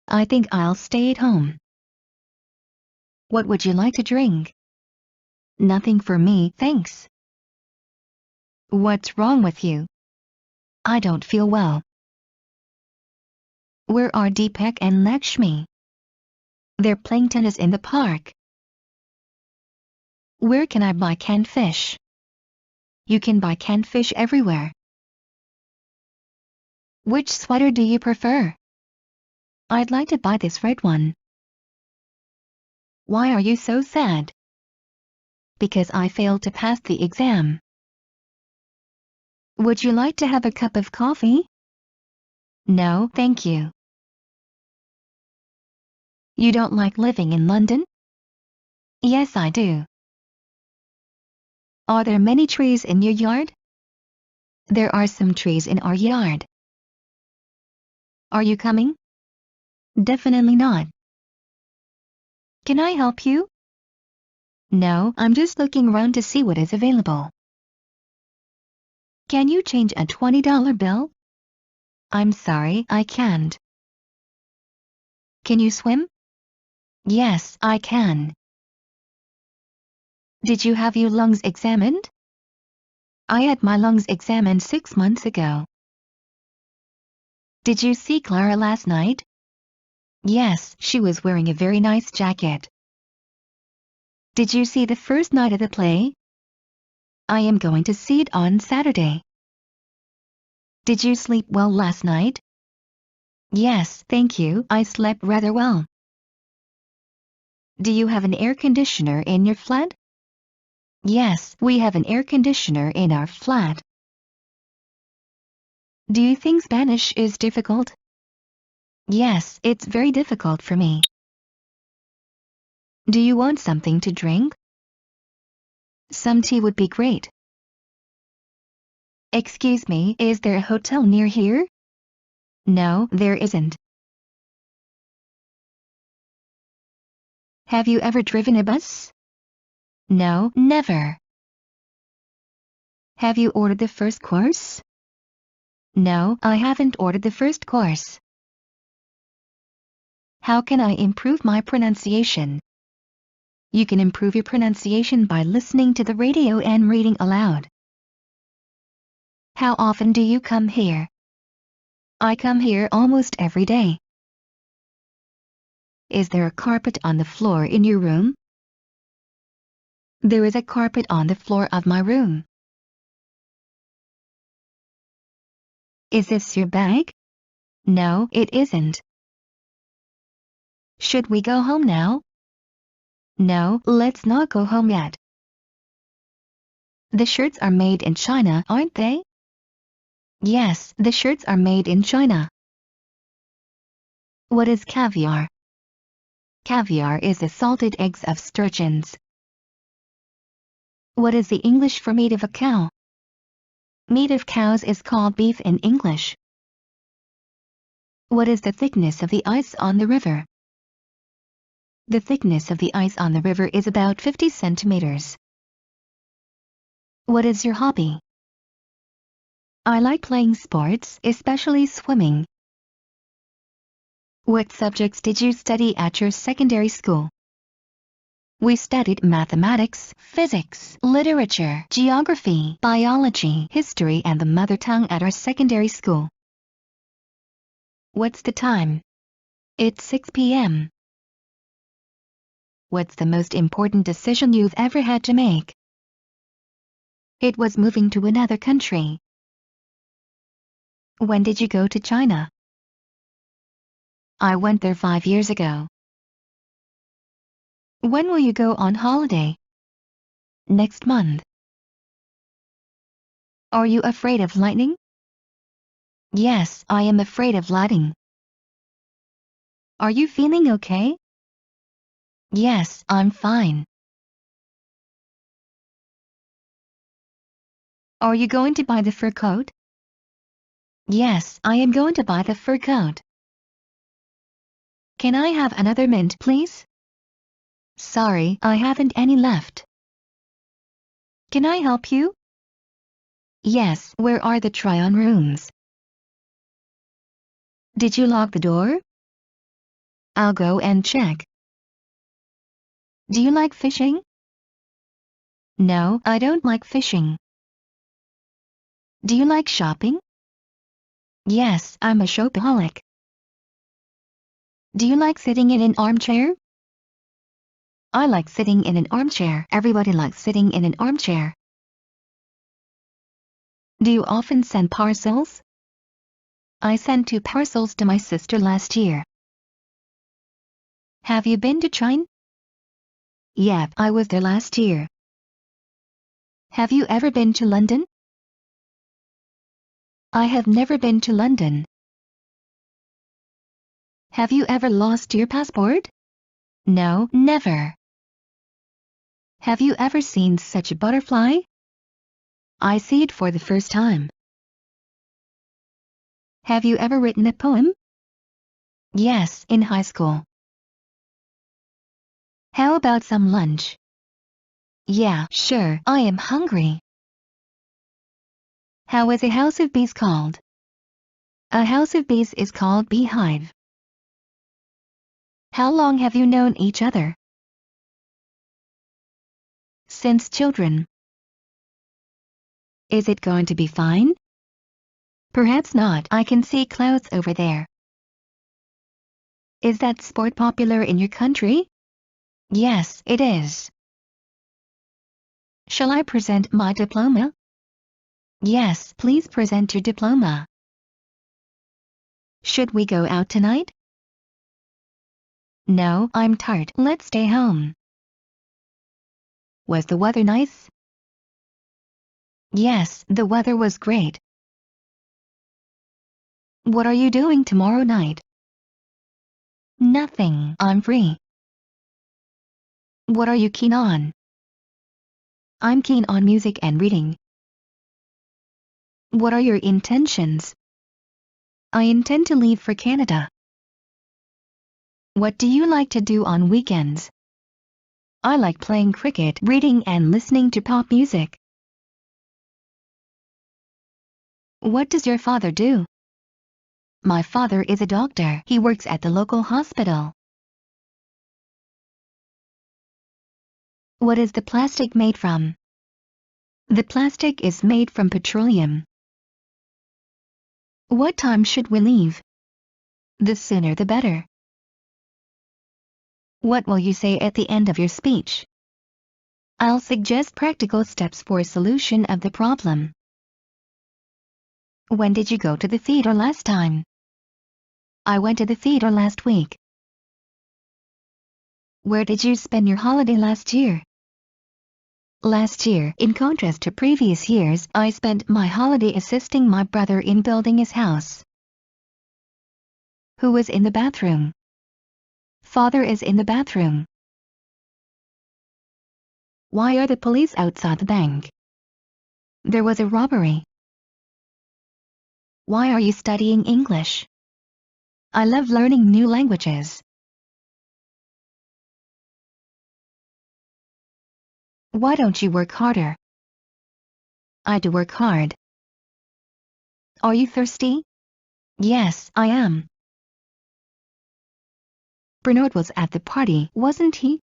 I think I'll stay at home. What would you like to drink? Nothing for me, thanks. What's wrong with you? I don't feel well. Where are Deepak and Lakshmi? They're playing tennis in the park. Where can I buy canned fish? You can buy canned fish everywhere. Which sweater do you prefer? I'd like to buy this red one. Why are you so sad? Because I failed to pass the exam. Would you like to have a cup of coffee? No, thank you. You don't like living in London? Yes, I do. Are there many trees in your yard? There are some trees in our yard. Are you coming? Definitely not. Can I help you? No, I'm just looking around to see what is available. Can you change a $20 bill? I'm sorry, I can't. Can you swim? Yes, I can. Did you have your lungs examined? I had my lungs examined 6 months ago. Did you see Clara last night? Yes, she was wearing a very nice jacket. Did you see the first night of the play? I am going to see it on Saturday. Did you sleep well last night? Yes, thank you, I slept rather well. Do you have an air conditioner in your flat? Yes, we have an air conditioner in our flat. Do you think Spanish is difficult? Yes, it's very difficult for me. Do you want something to drink? Some tea would be great. Excuse me, is there a hotel near here? No, there isn't. Have you ever driven a bus? No, never. Have you ordered the first course? No, I haven't ordered the first course. How can I improve my pronunciation? You can improve your pronunciation by listening to the radio and reading aloud. How often do you come here? I come here almost every day. Is there a carpet on the floor in your room? There is a carpet on the floor of my room. Is this your bag? No, it isn't. Should we go home now? No, let's not go home yet. The shirts are made in China, aren't they? Yes, the shirts are made in China. What is caviar? Caviar is the salted eggs of sturgeons. What is the English for meat of a cow? Meat of cows is called beef in English. What is the thickness of the ice on the river? The thickness of the ice on the river is about 50 centimeters. What is your hobby? I like playing sports, especially swimming. What subjects did you study at your secondary school? We studied mathematics, physics, literature, geography, biology, history and the mother tongue at our secondary school. What's the time? It's 6 p.m. What's the most important decision you've ever had to make? It was moving to another country. When did you go to China? I went there 5 years ago. When will you go on holiday? Next month. Are you afraid of lightning? Yes, I am afraid of lightning. Are you feeling okay? Yes, I'm fine. Are you going to buy the fur coat? Yes, I am going to buy the fur coat. Can I have another mint, please? Sorry, I haven't any left. Can I help you? Yes, where are the try-on rooms? Did you lock the door? I'll go and check. Do you like fishing? No, I don't like fishing. Do you like shopping? Yes, I'm a shopaholic. Do you like sitting in an armchair? I like sitting in an armchair. Everybody likes sitting in an armchair. Do you often send parcels? I sent 2 parcels to my sister last year. Have you been to China? Yep, I was there last year. Have you ever been to London? I have never been to London. Have you ever lost your passport? No, never. Have you ever seen such a butterfly? I see it for the first time. Have you ever written a poem? Yes, in high school. How about some lunch? Yeah, sure, I am hungry. How is a house of bees called? A house of bees is called beehive. How long have you known each other? Since children. Is it going to be fine? Perhaps not. I can see clouds over there. Is that sport popular in your country? Yes, it is. Shall I present my diploma? Yes, please present your diploma. Should we go out tonight? No, I'm tired. Let's stay home. Was the weather nice? Yes, the weather was great. What are you doing tomorrow night? Nothing, I'm free. What are you keen on? I'm keen on music and reading. What are your intentions? I intend to leave for Canada. What do you like to do on weekends? I like playing cricket, reading and listening to pop music. What does your father do? My father is a doctor. He works at the local hospital. What is the plastic made from? The plastic is made from petroleum. What time should we leave? The sooner the better. What will you say at the end of your speech? I'll suggest practical steps for a solution of the problem. When did you go to the theater last time? I went to the theater last week. Where did you spend your holiday last year? Last year, in contrast to previous years, I spent my holiday assisting my brother in building his house. Who was in the bathroom? Father is in the bathroom. Why are the police outside the bank? There was a robbery. Why are you studying English? I love learning new languages. Why don't you work harder? I do work hard. Are you thirsty? Yes, I am. Bernard was at the party, wasn't he?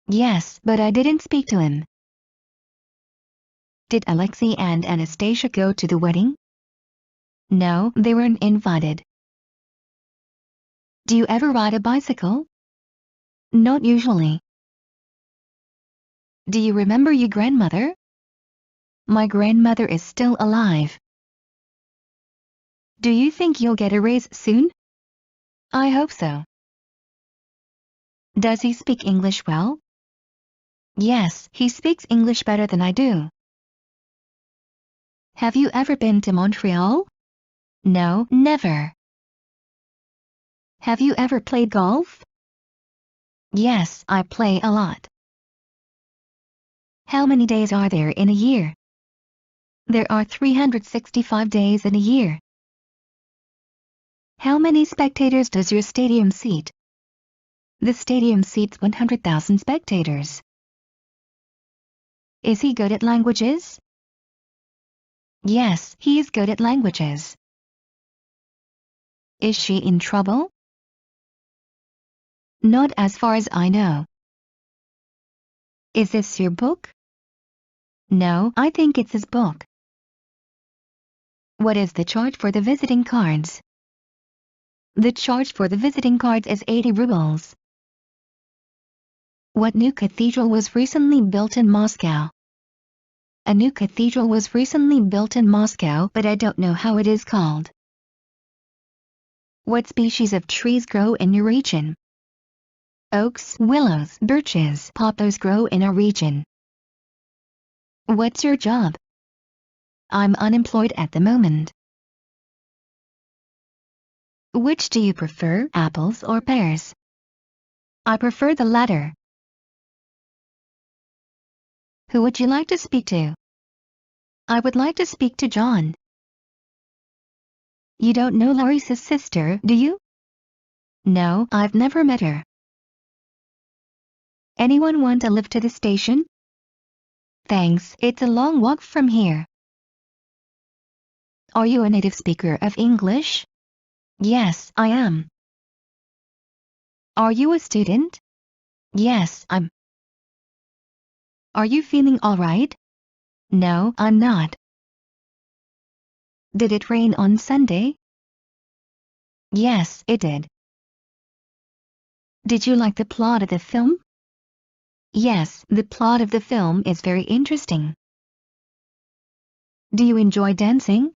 Yes, but I didn't speak to him. Did Alexei and Anastasia go to the wedding? No, they weren't invited. Do you ever ride a bicycle? Not usually. Do you remember your grandmother? My grandmother is still alive. Do you think you'll get a raise soon? I hope so. Does he speak English well? Yes, he speaks English better than I do. Have you ever been to Montreal? No, never. Have you ever played golf? Yes, I play a lot. How many days are there in a year? There are 365 days in a year. How many spectators does your stadium seat? The stadium seats 100,000 spectators. Is he good at languages? Yes, he is good at languages. Is she in trouble? Not as far as I know. Is this your book? No, I think it's his book. What is the charge for the visiting cards? The charge for the visiting cards is 80 rubles. What new cathedral was recently built in Moscow? A new cathedral was recently built in Moscow, but I don't know how it is called. What species of trees grow in your region? Oaks, willows, birches, poplars grow in our region. What's your job? I'm unemployed at the moment. Which do you prefer, apples or pears? I prefer the latter. Who would you like to speak to? I would like to speak to John. You don't know Larissa's sister, do you? No, I've never met her. Anyone want a lift to the station? Thanks, it's a long walk from here. Are you a native speaker of English? Yes, I am. Are you a student? Yes, I'm. Are you feeling all right? No, I'm not. Did it rain on Sunday? Yes, it did. Did you like the plot of the film? Yes, the plot of the film is very interesting. Do you enjoy dancing?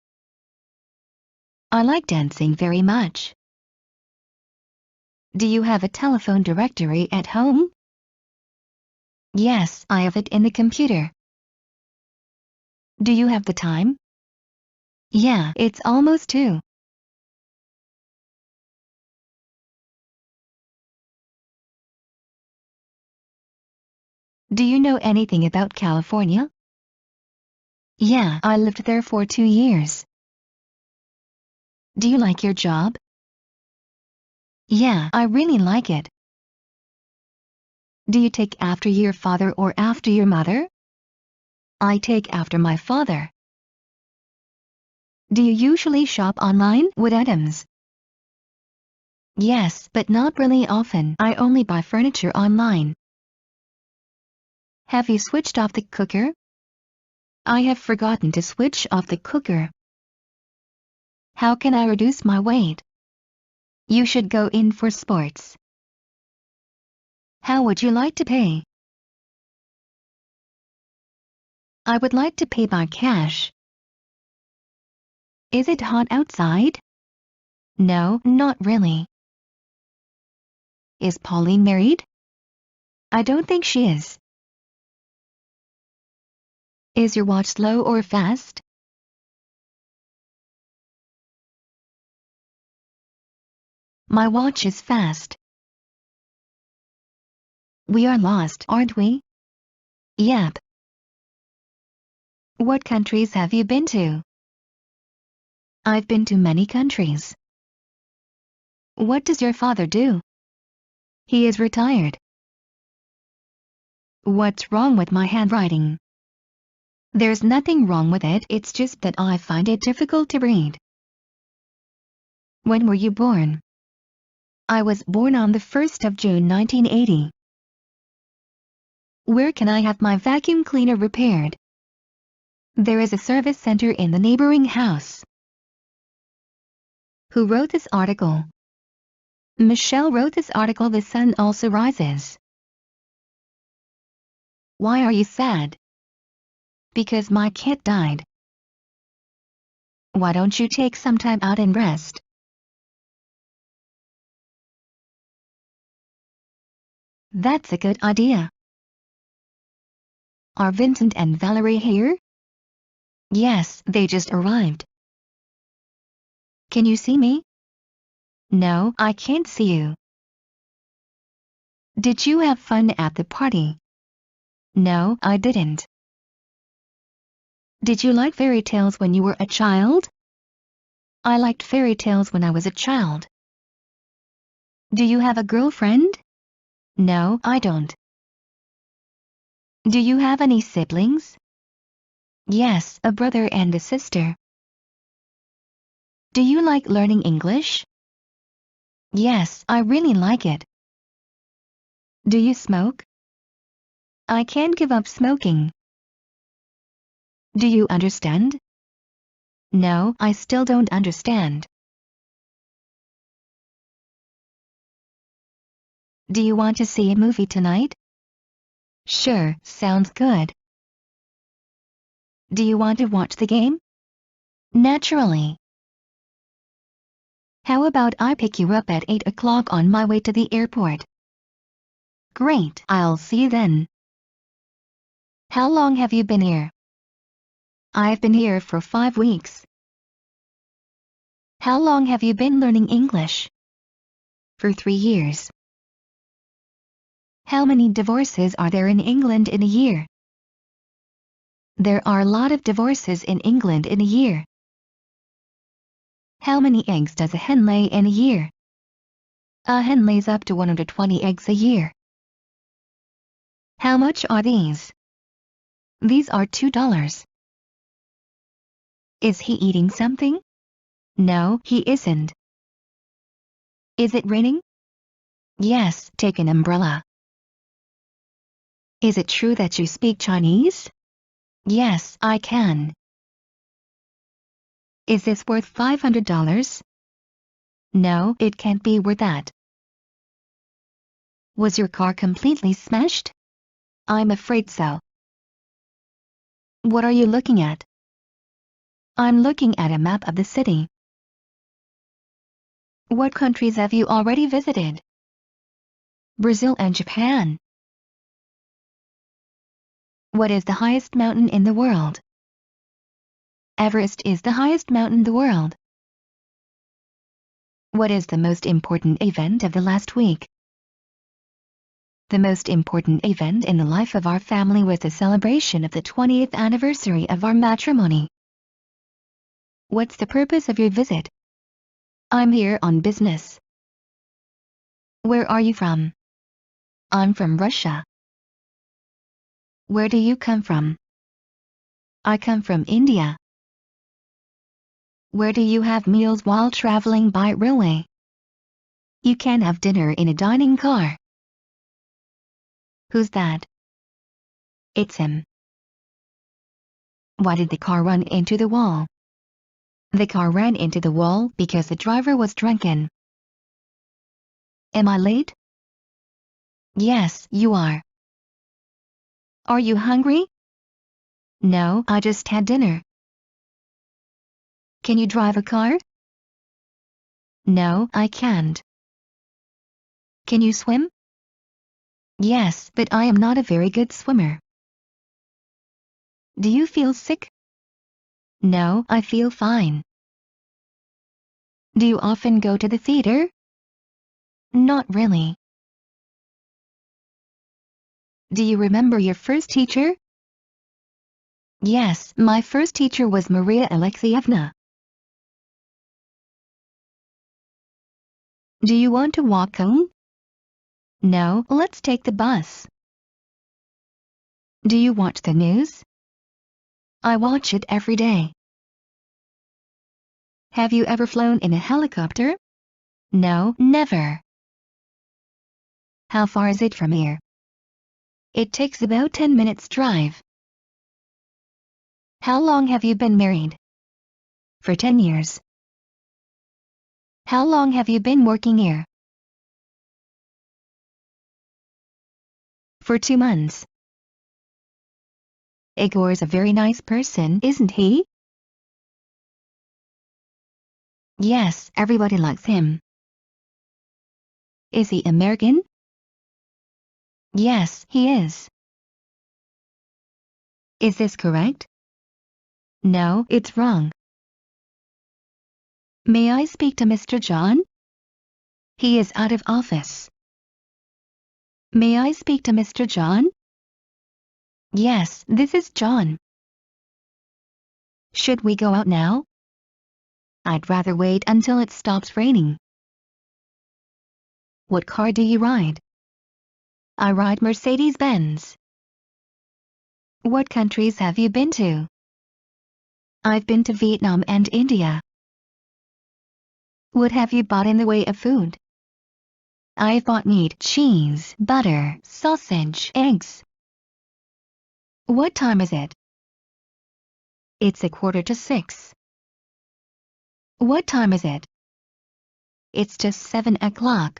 I like dancing very much. Do you have a telephone directory at home? Yes, I have it in the computer. Do you have the time? Yeah, it's almost 2. Do you know anything about California? Yeah, I lived there for 2 years. Do you like your job? Yeah, I really like it. Do you take after your father or after your mother? I take after my father. Do you usually shop online with items? Yes, but not really often. I only buy furniture online. Have you switched off the cooker? I have forgotten to switch off the cooker. How can I reduce my weight? You should go in for sports. How would you like to pay? I would like to pay by cash. Is it hot outside? No, not really. Is Pauline married? I don't think she is. Is your watch slow or fast? My watch is fast. We are lost, aren't we? Yep. What countries have you been to? I've been to many countries. What does your father do? He is retired. What's wrong with my handwriting? There's nothing wrong with it, it's just that I find it difficult to read. When were you born? I was born on the 1st of June 1980. Where can I have my vacuum cleaner repaired? There is a service center in the neighboring house. Who wrote this article? Michelle wrote this article. The sun also rises. Why are you sad? Because my cat died. Why don't you take some time out and rest? That's a good idea. Are Vincent and Valerie here? Yes, they just arrived. Can you see me? No, I can't see you. Did you have fun at the party? No, I didn't. Did you like fairy tales when you were a child? I liked fairy tales when I was a child. Do you have a girlfriend? No, I don't. Do you have any siblings? Yes, a brother and a sister. Do you like learning English? Yes, I really like it. Do you smoke? I can't give up smoking. Do you understand? No, I still don't understand. Do you want to see a movie tonight? Sure, sounds good. Do you want to watch the game? Naturally. How about I pick you up at 8 o'clock on my way to the airport? Great, I'll see you then. How long have you been here? I've been here for 5 weeks. How long have you been learning English? For 3 years. How many divorces are there in England in a year? There are a lot of divorces in England in a year. How many eggs does a hen lay in a year? A hen lays up to 120 eggs a year. How much are these? These are $2. Is he eating something? No, he isn't. Is it raining? Yes, take an umbrella. Is it true that you speak Chinese? Yes, I can. Is this worth $500? No, it can't be worth that. Was your car completely smashed? I'm afraid so. What are you looking at? I'm looking at a map of the city. What countries have you already visited? Brazil and Japan. What is the highest mountain in the world? Everest is the highest mountain in the world. What is the most important event of the last week? The most important event in the life of our family was the celebration of the 20th anniversary of our matrimony. What's the purpose of your visit? I'm here on business. Where are you from? I'm from Russia. Where do you come from? I come from India. Where do you have meals while traveling by railway? You can have dinner in a dining car. Who's that? It's him. Why did the car run into the wall? The car ran into the wall because the driver was drunken. Am I late? Yes, you are. Are you hungry? No, I just had dinner. Can you drive a car? No, I can't. Can you swim? Yes, but I am not a very good swimmer. Do you feel sick? No, I feel fine. Do you often go to the theater? Not really. Do you remember your first teacher? Yes, my first teacher was Maria Alexeyevna. Do you want to walk home? No, let's take the bus. Do you watch the news? I watch it every day. Have you ever flown in a helicopter? No, never. How far is it from here? It takes about 10 minutes drive. How long have you been married? For 10 years. How long have you been working here? For 2 months. Igor's a very nice person, isn't he? Yes, everybody likes him. Is he American? Yes, he is. Is this correct? No, it's wrong. May I speak to Mr. John? He is out of office. May I speak to Mr. John? Yes, this is John. Should we go out now? I'd rather wait until it stops raining. What car do you ride? I ride Mercedes-Benz. What countries have you been to? I've been to Vietnam and India. What have you bought in the way of food? I've bought meat, cheese, butter, sausage, eggs. What time is it? It's 5:45. What time is it? It's just 7 o'clock.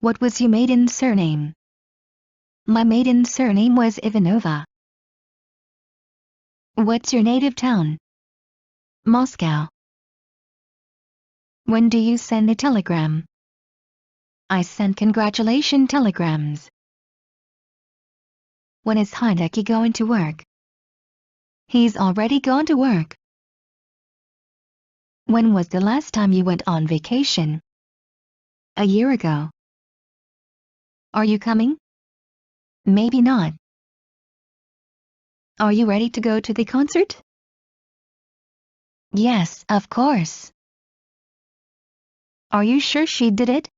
What was your maiden surname? My maiden surname was Ivanova. What's your native town? Moscow. When do you send a telegram? I send congratulation telegrams. When is Hideki going to work? He's already gone to work. When was the last time you went on vacation? A year ago. Are you coming? Maybe not. Are you ready to go to the concert? Yes, of course. Are you sure she did it?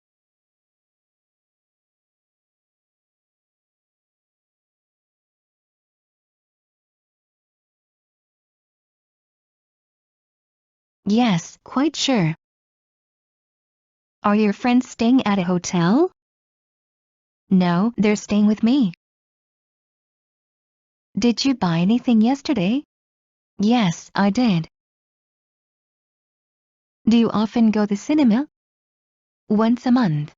Yes, quite sure. Are your friends staying at a hotel? No, they're staying with me. Did you buy anything yesterday? Yes, I did. Do you often go to the cinema? Once a month.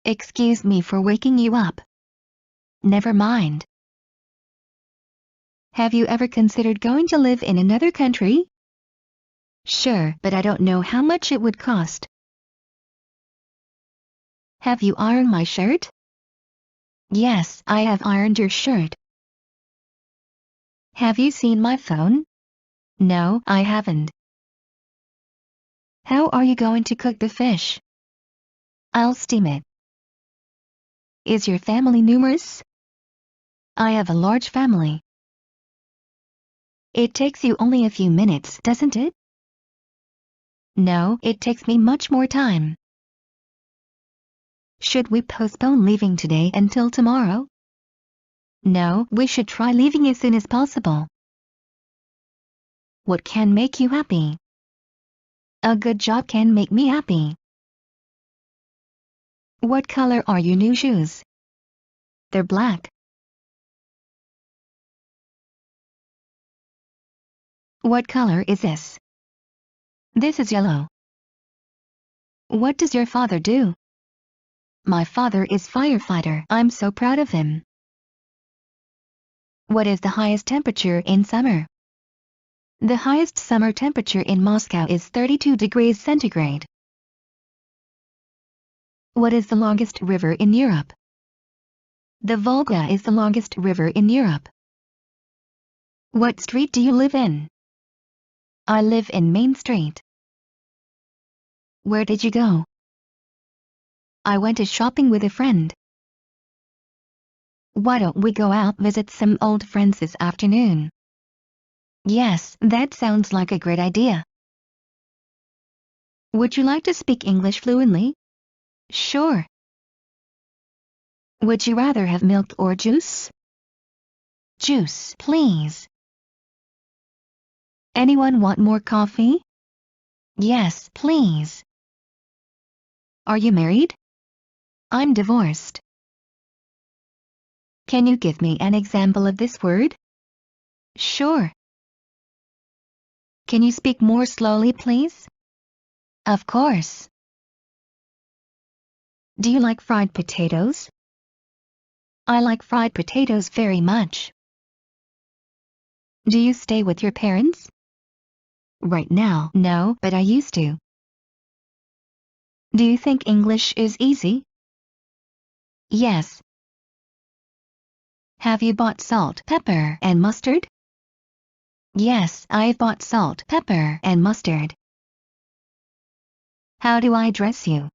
Excuse me for waking you up. Never mind. Have you ever considered going to live in another country? Sure, but I don't know how much it would cost. Have you ironed my shirt? Yes, I have ironed your shirt. Have you seen my phone? No, I haven't. How are you going to cook the fish? I'll steam it. Is your family numerous? I have a large family. It takes you only a few minutes, doesn't it? No, it takes me much more time. Should we postpone leaving today until tomorrow? No, we should try leaving as soon as possible. What can make you happy? A good job can make me happy. What color are your new shoes? They're black. What color is this? This is yellow. What does your father do? My father is firefighter. I'm so proud of him. What is the highest temperature in summer? The highest summer temperature in Moscow is 32 degrees centigrade. What is the longest river in Europe? The Volga is the longest river in Europe. What street do you live in? I live in Main Street. Where did you go? I went to shopping with a friend. Why don't we go out visit some old friends this afternoon? Yes, that sounds like a great idea. Would you like to speak English fluently? Sure. Would you rather have milk or juice? Juice, please. Anyone want more coffee? Yes, please. Are you married? I'm divorced. Can you give me an example of this word? Sure. Can you speak more slowly, please? Of course. Do you like fried potatoes? I like fried potatoes very much. Do you stay with your parents? Right now, no, but I used to. Do you think English is easy? Yes. Have you bought salt, pepper, and mustard? Yes, I've bought salt, pepper, and mustard. How do I address you?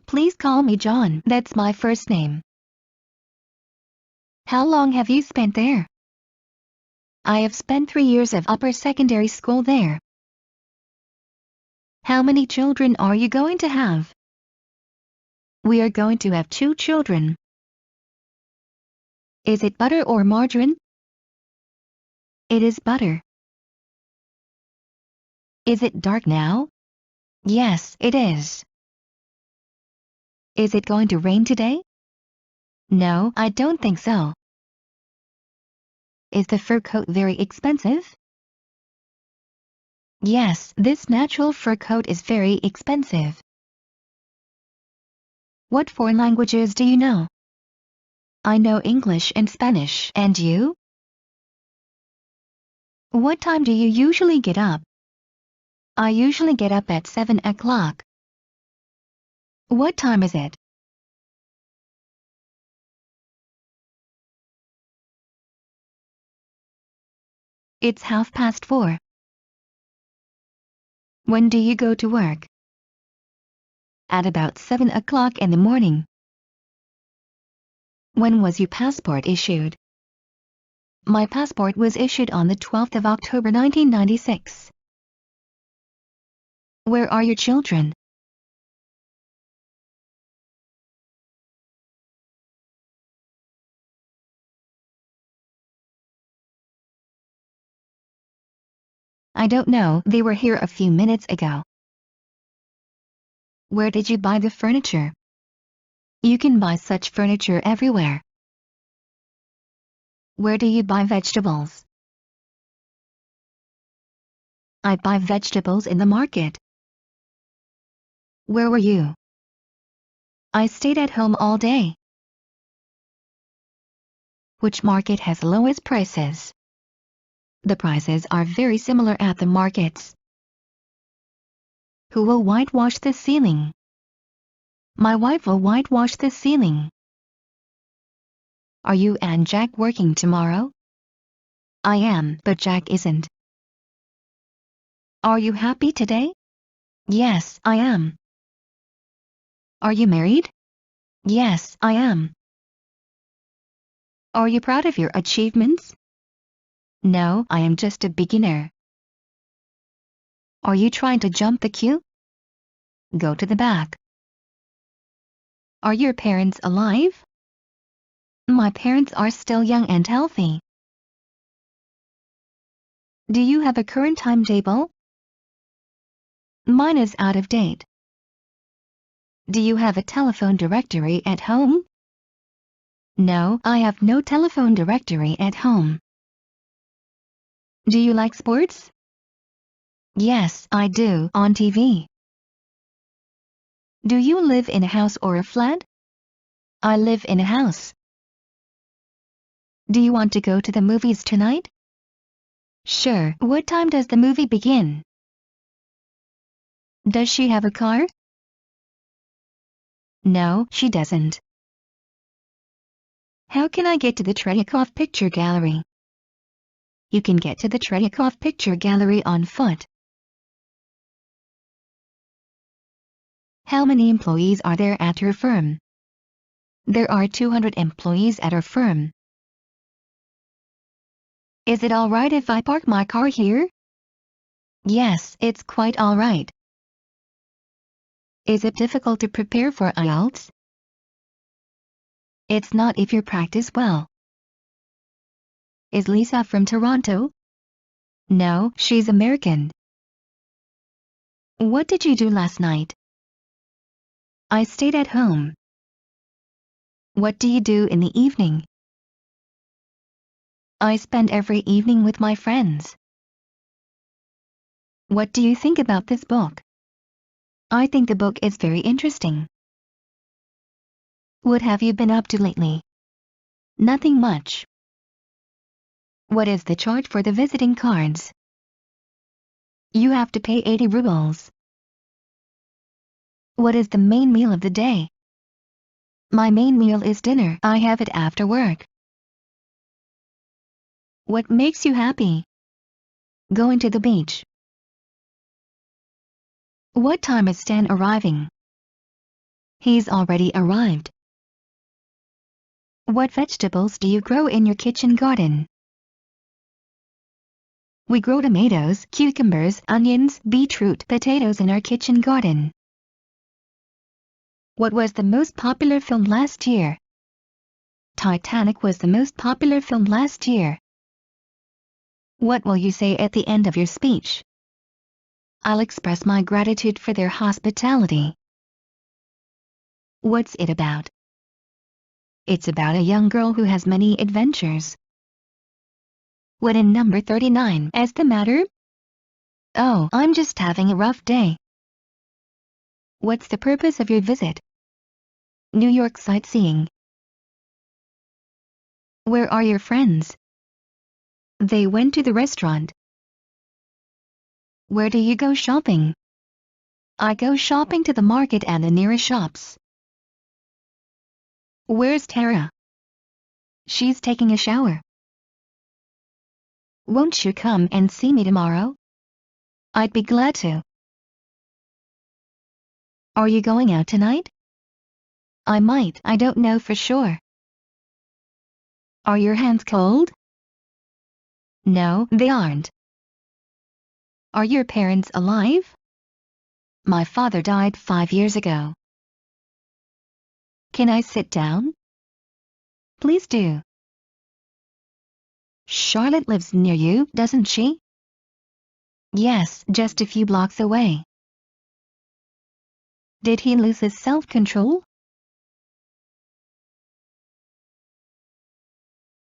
Please call me John, that's my first name. How long have you spent there? I have spent 3 years of upper secondary school there. How many children are you going to have? We are going to have 2 children. Is it butter or margarine? It is butter. Is it dark now? Yes, it is. Is it going to rain today? No, I don't think so. Is the fur coat very expensive? Yes, this natural fur coat is very expensive. What 4 languages do you know? I know English and Spanish, and you? What time do you usually get up? I usually get up at 7 o'clock. What time is it? It's 4:30. When do you go to work? At about 7 o'clock in the morning. When was your passport issued? My passport was issued on the 12th of October 1996. Where are your children? I don't know, they were here a few minutes ago. Where did you buy the furniture? You can buy such furniture everywhere. Where do you buy vegetables? I buy vegetables in the market. Where were you? I stayed at home all day. Which market has lowest prices? The prices are very similar at the markets. Who will whitewash the ceiling? My wife will whitewash the ceiling. Are you and Jack working tomorrow? I am, but Jack isn't. Are you happy today? Yes, I am. Are you married? Yes, I am. Are you proud of your achievements? No, I am just a beginner. Are you trying to jump the queue? Go to the back. Are your parents alive? My parents are still young and healthy. Do you have a current timetable? Mine is out of date. Do you have a telephone directory at home? No, I have no telephone directory at home. Do you like sports? Yes, I do, on TV. Do you live in a house or a flat? I live in a house. Do you want to go to the movies tonight? Sure. What time does the movie begin? Does she have a car? No, she doesn't. How can I get to the Tretyakov Picture Gallery? You can get to the Tretyakov Picture Gallery on foot. How many employees are there at your firm? There are 200 employees at our firm. Is it all right if I park my car here? Yes, it's quite all right. Is it difficult to prepare for IELTS? It's not if you practice well. Is Lisa from Toronto? No, she's American. What did you do last night? I stayed at home. What do you do in the evening? I spend every evening with my friends. What do you think about this book? I think the book is very interesting. What have you been up to lately? Nothing much. What is the charge for the visiting cards? You have to pay 80 rubles. What is the main meal of the day? My main meal is dinner. I have it after work. What makes you happy? Going to the beach. What time is Stan arriving? He's already arrived. What vegetables do you grow in your kitchen garden? We grow tomatoes, cucumbers, onions, beetroot, potatoes in our kitchen garden. What was the most popular film last year? Titanic was the most popular film last year. What will you say at the end of your speech? I'll express my gratitude for their hospitality. What's it about? It's about a young girl who has many adventures. What in number 39 is the matter? Oh, I'm just having a rough day. What's the purpose of your visit? New York sightseeing. Where are your friends? They went to the restaurant. Where do you go shopping? I go shopping to the market and the nearest shops. Where's Tara? She's taking a shower. Won't you come and see me tomorrow? I'd be glad to. Are you going out tonight? I might, I don't know for sure. Are your hands cold? No, they aren't. Are your parents alive? My father died 5 years ago. Can I sit down? Please do. Charlotte lives near you, doesn't she? Yes, just a few blocks away. Did he lose his self-control?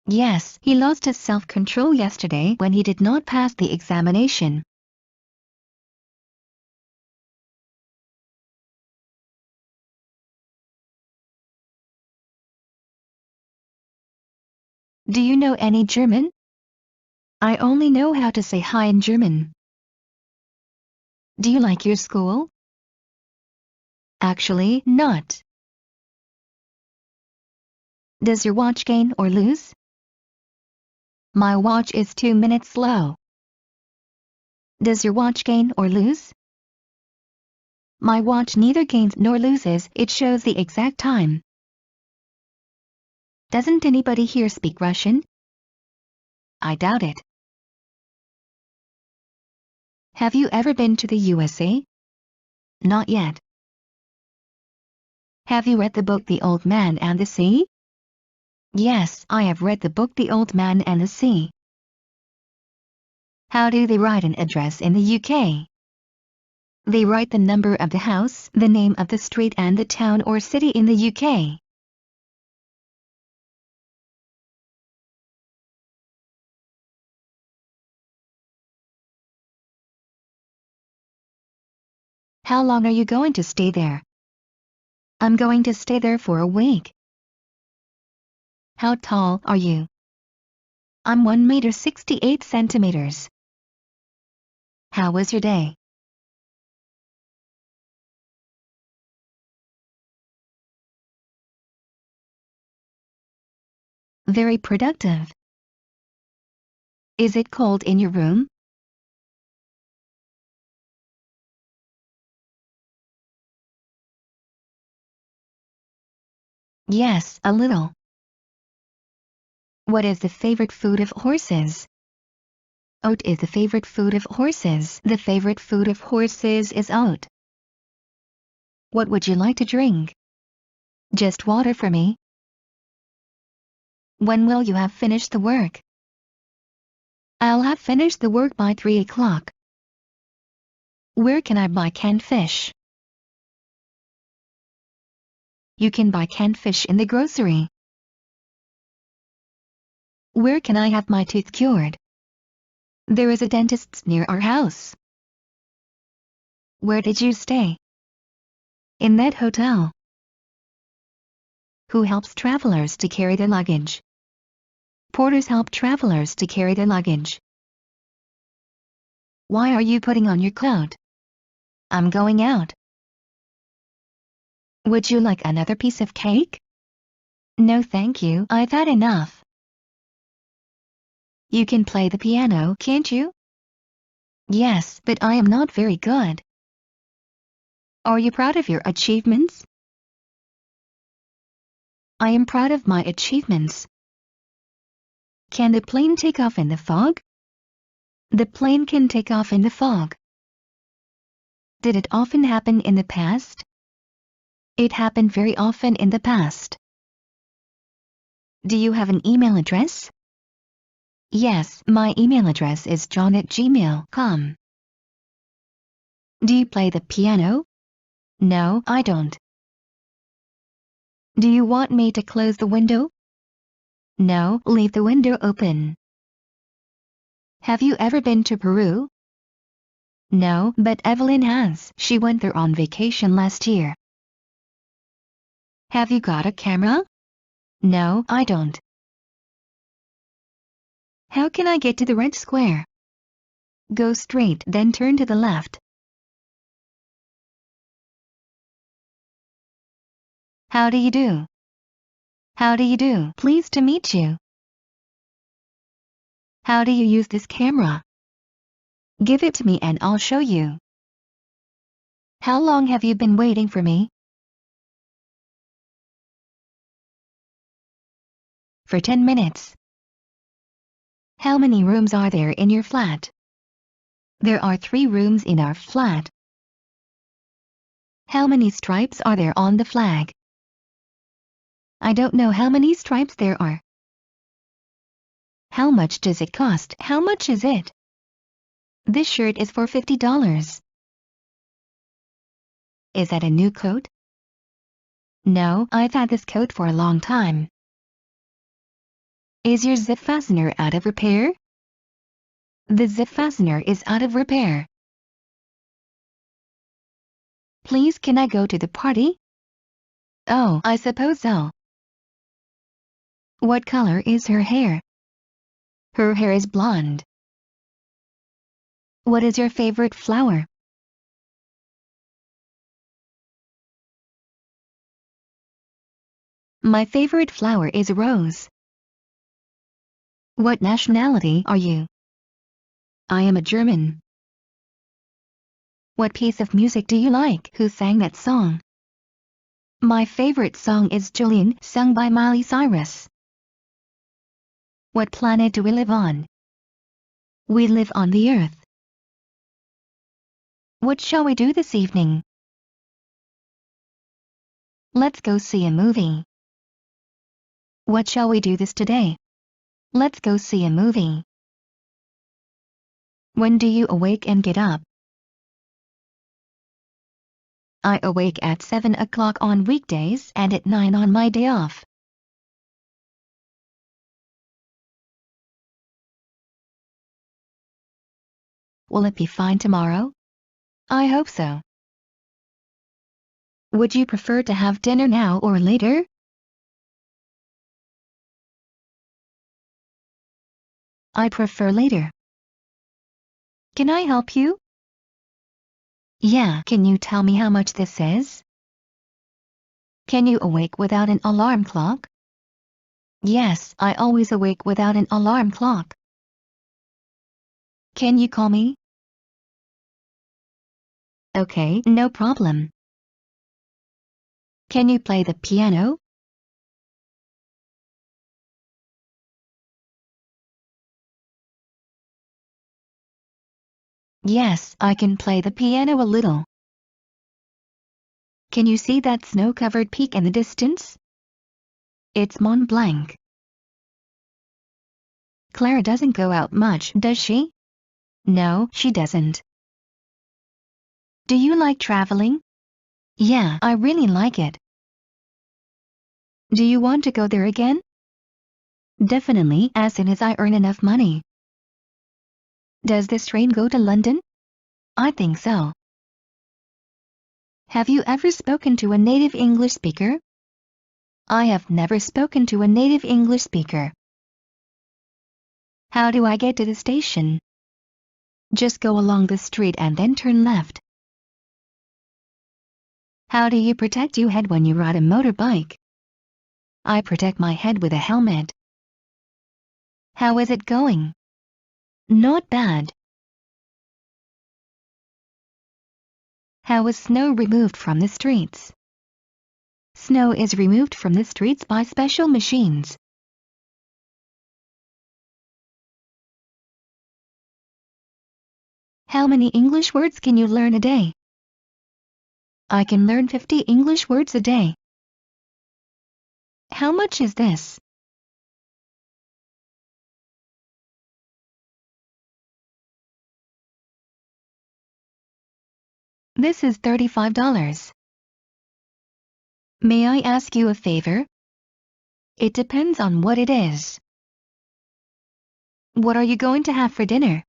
Yes, he lost his self-control yesterday when he did not pass the examination. Do you know any German? I only know how to say hi in German. Do you like your school? Actually, not. Does your watch gain or lose? My watch is 2 minutes slow. Does your watch gain or lose? My watch neither gains nor loses, it shows the exact time. Doesn't anybody here speak Russian? I doubt it. Have you ever been to the USA? Not yet. Have you read the book The Old Man and the Sea? Yes, I have read the book The Old Man and the Sea. How do they write an address in the UK? They write the number of the house, the name of the street and the town or city in the UK. How long are you going to stay there? I'm going to stay there for a week. How tall are you? I'm 1 meter 68 centimeters. How was your day? Very productive. Is it cold in your room? Yes, a little. What is the favorite food of horses? Oat is the favorite food of horses. The favorite food of horses is oat. What would you like to drink? Just water for me. When will you have finished the work? I'll have finished the work by 3 o'clock. Where can I buy canned fish? You can buy canned fish in the grocery. Where can I have my tooth cured? There is a dentist near our house. Where did you stay? In that hotel. Who helps travelers to carry their luggage? Porters help travelers to carry their luggage. Why are you putting on your coat? I'm going out. Would you like another piece of cake? No thank you, I've had enough. You can play the piano, can't you? Yes, but I am not very good. Are you proud of your achievements? I am proud of my achievements. Can the plane take off in the fog? The plane can take off in the fog. Did it often happen in the past? It happened very often in the past. Do you have an email address? Yes, my email address is john@gmail.com. Do you play the piano? No, I don't. Do you want me to close the window? No, leave the window open. Have you ever been to Peru? No, but Evelyn has. She went there on vacation last year. Have you got a camera? No, I don't. How can I get to the Red Square? Go straight, then turn to the left. How do you do? How do you do? Pleased to meet you. How do you use this camera? Give it to me and I'll show you. How long have you been waiting for me? For 10 minutes. How many rooms are there in your flat? There are 3 rooms in our flat. How many stripes are there on the flag? I don't know how many stripes there are. How much does it cost? How much is it? This shirt is for $50. Is that a new coat? No, I've had this coat for a long time. Is your zip fastener out of repair? The zip fastener is out of repair. Please, can I go to the party? Oh, I suppose so. What color is her hair? Her hair is blonde. What is your favorite flower? My favorite flower is a rose. What nationality are you? I am a German. What piece of music do you like? Who sang that song? My favorite song is Julian, sung by Miley Cyrus. What planet do we live on? We live on the Earth. What shall we do this evening? Let's go see a movie. What shall we do this today? Let's go see a movie. When do you awake and get up? I awake at 7 o'clock on weekdays and at 9 on my day off. Will it be fine tomorrow? I hope so. Would you prefer to have dinner now or later? I prefer later. Can I help you? Yeah, can you tell me how much this is? Can you awake without an alarm clock? Yes, I always awake without an alarm clock. Can you call me? Okay, no problem. Can you play the piano? Yes, I can play the piano a little. Can you see that snow-covered peak in the distance? It's Mont Blanc. Clara doesn't go out much, does she? No, she doesn't. Do you like traveling? Yeah, I really like it. Do you want to go there again? Definitely, as soon as I earn enough money. Does this train go to London? I think so. Have you ever spoken to a native English speaker? I have never spoken to a native English speaker. How do I get to the station? Just go along the street and then turn left. How do you protect your head when you ride a motorbike? I protect my head with a helmet. How is it going? Not bad. How is snow removed from the streets? Snow is removed from the streets by special machines. How many English words can you learn a day? I can learn 50 English words a day. How much is this? This is $35. May I ask you a favor? It depends on what it is. What are you going to have for dinner?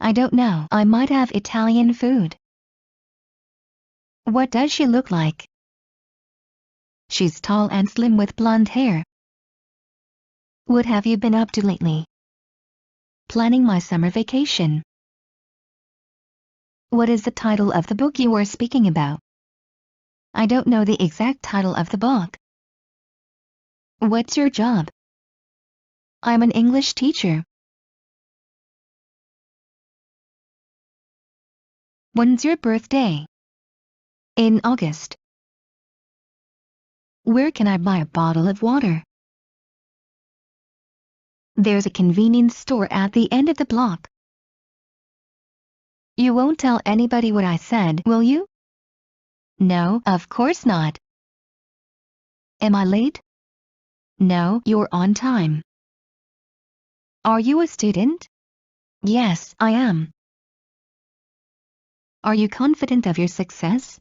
I don't know. I might have Italian food. What does she look like? She's tall and slim with blonde hair. What have you been up to lately? Planning my summer vacation. What is the title of the book you are speaking about? I don't know the exact title of the book. What's your job? I'm an English teacher. When's your birthday? In August. Where can I buy a bottle of water? There's a convenience store at the end of the block. You won't tell anybody what I said, will you? No, of course not. Am I late? No, you're on time. Are you a student? Yes, I am. Are you confident of your success?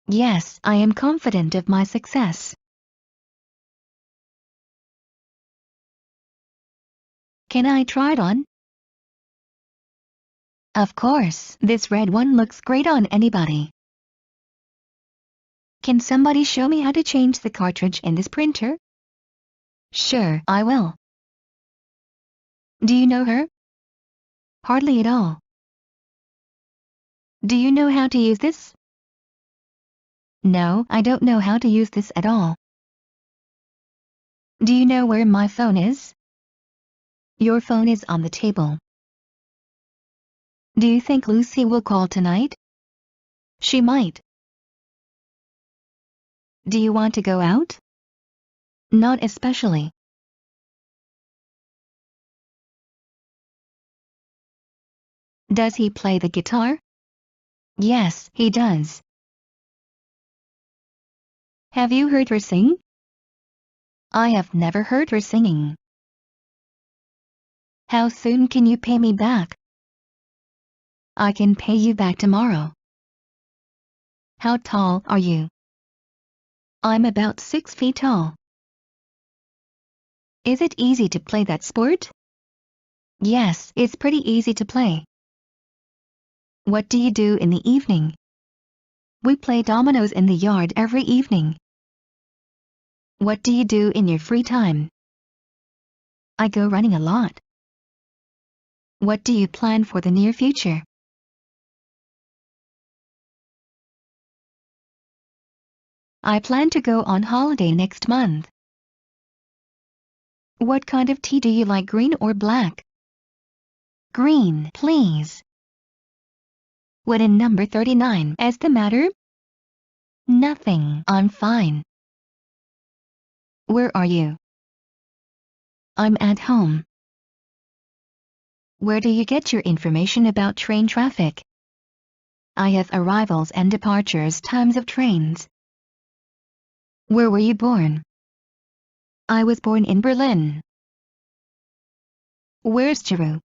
Yes, I am confident of my success. Can I try it on? Of course, this red one looks great on anybody. Can somebody show me how to change the cartridge in this printer? Sure, I will. Do you know her? Hardly at all. Do you know how to use this? No, I don't know how to use this at all. Do you know where my phone is? Your phone is on the table. Do you think Lucy will call tonight? She might. Do you want to go out? Not especially. Does he play the guitar? Yes, he does. Have you heard her sing? I have never heard her singing. How soon can you pay me back? I can pay you back tomorrow. How tall are you? I'm about 6 feet tall. Is it easy to play that sport? Yes, it's pretty easy to play. What do you do in the evening? We play dominoes in the yard every evening. What do you do in your free time? I go running a lot. What do you plan for the near future? I plan to go on holiday next month. What kind of tea do you like, green or black? Green, please. What in number 39 is the matter? Nothing, I'm fine. Where are you? I'm at home. Where do you get your information about train traffic? I have arrivals and departures times of trains. Where were you born? I was born in Berlin. Where's Jeru?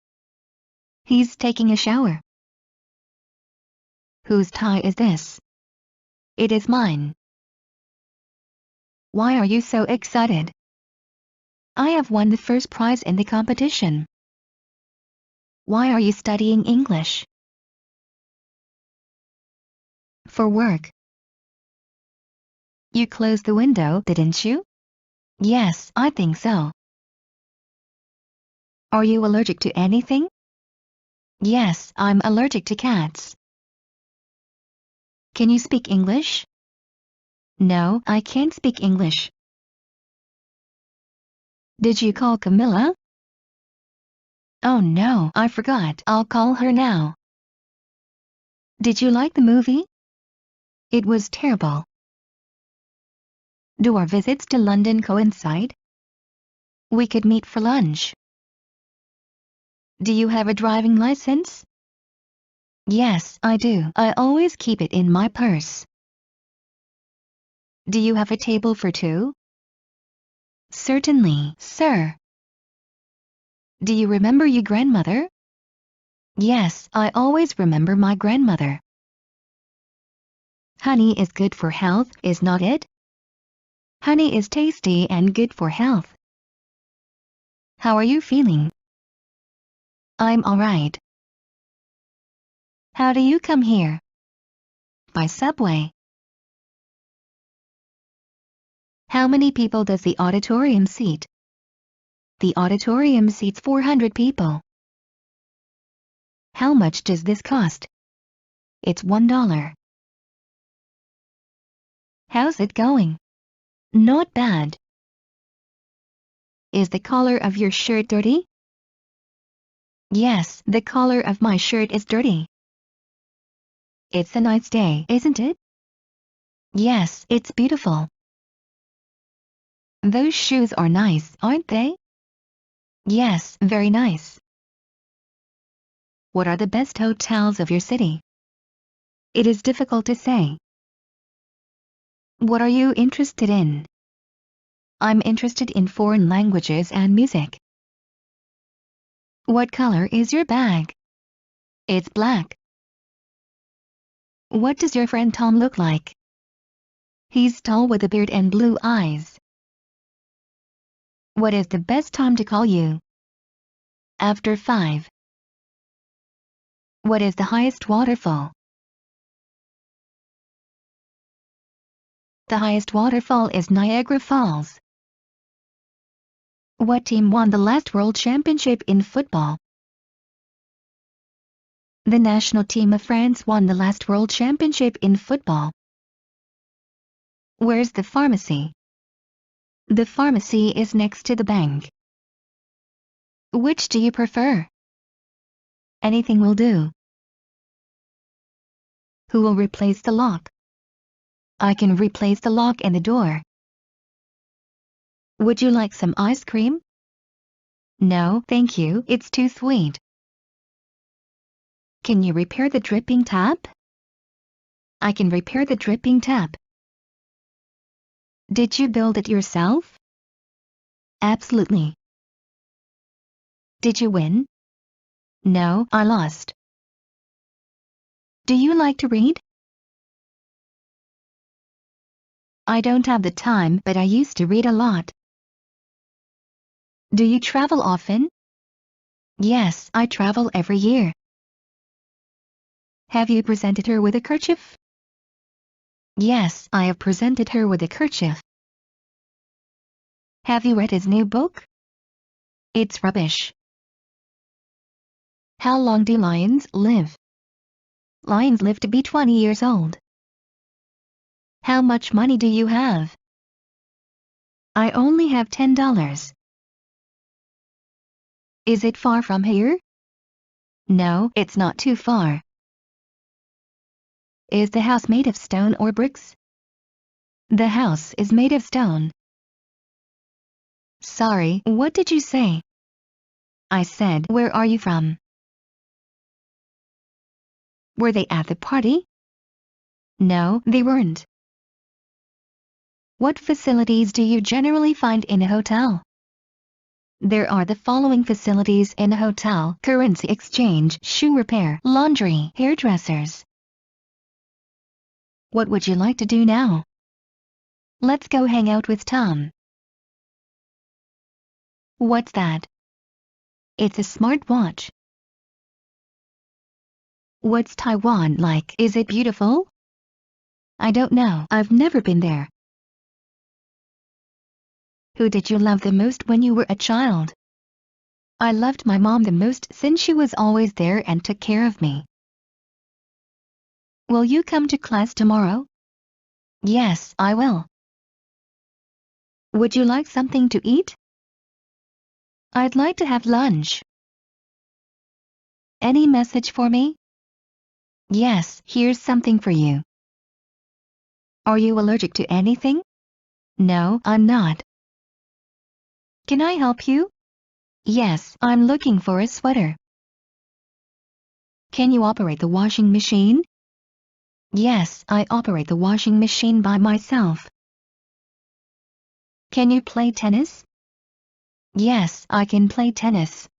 He's taking a shower. Whose tie is this? It is mine. Why are you so excited? I have won the first prize in the competition. Why are you studying English? For work. You closed the window, didn't you? Yes, I think so. Are you allergic to anything? Yes, I'm allergic to cats. Can you speak English? No, I can't speak English. Did you call Camilla? Oh no, I forgot. I'll call her now. Did you like the movie? It was terrible. Do our visits to London coincide? We could meet for lunch. Do you have a driving license? Yes, I do. I always keep it in my purse. Do you have a table for two? Certainly, sir. Do you remember your grandmother? Yes, I always remember my grandmother. Honey is good for health, is not it? Honey is tasty and good for health. How are you feeling? I'm alright. How do you come here? By subway. How many people does the auditorium seat? The auditorium seats 400 people. How much does this cost? It's $1. How's it going? Not bad. Is the collar of your shirt dirty? Yes, the collar of my shirt is dirty. It's a nice day, isn't it? Yes, it's beautiful. Those shoes are nice, aren't they? Yes, very nice. What are the best hotels of your city? It is difficult to say. What are you interested in? I'm interested in foreign languages and music. What color is your bag? It's black. What does your friend Tom look like? He's tall with a beard and blue eyes. What is the best time to call you? After 5. What is the highest waterfall? The highest waterfall is Niagara Falls. What team won the last World Championship in football? The national team of France won the last World Championship in football. Where's the pharmacy? The pharmacy is next to the bank. Which do you prefer? Anything will do. Who will replace the lock? I can replace the lock in the door. Would you like some ice cream? No, thank you, it's too sweet. Can you repair the dripping tap? I can repair the dripping tap. Did you build it yourself? Absolutely. Did you win? No, I lost. Do you like to read? I don't have the time, but I used to read a lot. Do you travel often? Yes, I travel every year. Have you presented her with a kerchief? Yes, I have presented her with a kerchief. Have you read his new book? It's rubbish. How long do lions live? Lions live to be 20 years old. How much money do you have? I only have $10. Is it far from here? No, it's not too far. Is the house made of stone or bricks? The house is made of stone. Sorry, what did you say? I said, where are you from? Were they at the party? No, they weren't. What facilities do you generally find in a hotel? There are the following facilities in a hotel: currency exchange, shoe repair, laundry, hairdressers. What would you like to do now? Let's go hang out with Tom. What's that? It's a smartwatch. What's Taiwan like? Is it beautiful? I don't know. I've never been there. Who did you love the most when you were a child? I loved my mom the most since she was always there and took care of me. Will you come to class tomorrow? Yes, I will. Would you like something to eat? I'd like to have lunch. Any message for me? Yes, here's something for you. Are you allergic to anything? No, I'm not. Can I help you? Yes, I'm looking for a sweater. Can you operate the washing machine? Yes, I operate the washing machine by myself. Can you play tennis? Yes, I can play tennis.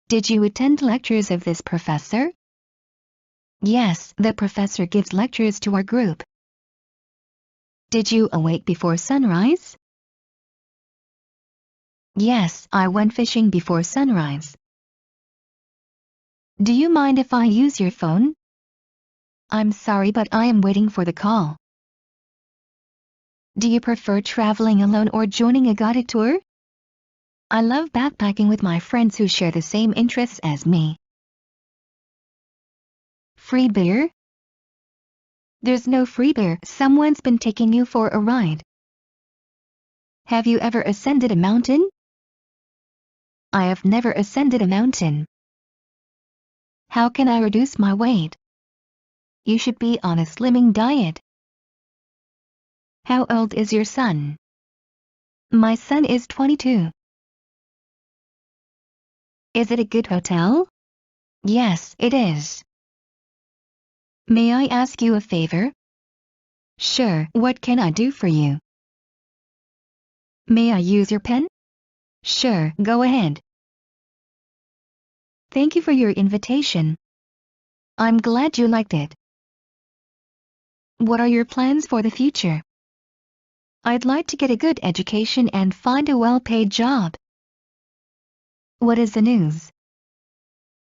Did you attend lectures of this professor? Yes, the professor gives lectures to our group. Did you awake before sunrise? Yes, I went fishing before sunrise. Do you mind if I use your phone? I'm sorry, but I am waiting for the call. Do you prefer traveling alone or joining a guided tour? I love backpacking with my friends who share the same interests as me. Free beer? There's no free beer. Someone's been taking you for a ride. Have you ever ascended a mountain? I have never ascended a mountain. How can I reduce my weight? You should be on a slimming diet. How old is your son? My son is 22. Is it a good hotel? Yes, it is. May I ask you a favor? Sure, what can I do for you? May I use your pen? Sure, go ahead. Thank you for your invitation. I'm glad you liked it. What are your plans for the future? I'd like to get a good education and find a well-paid job. What is the news?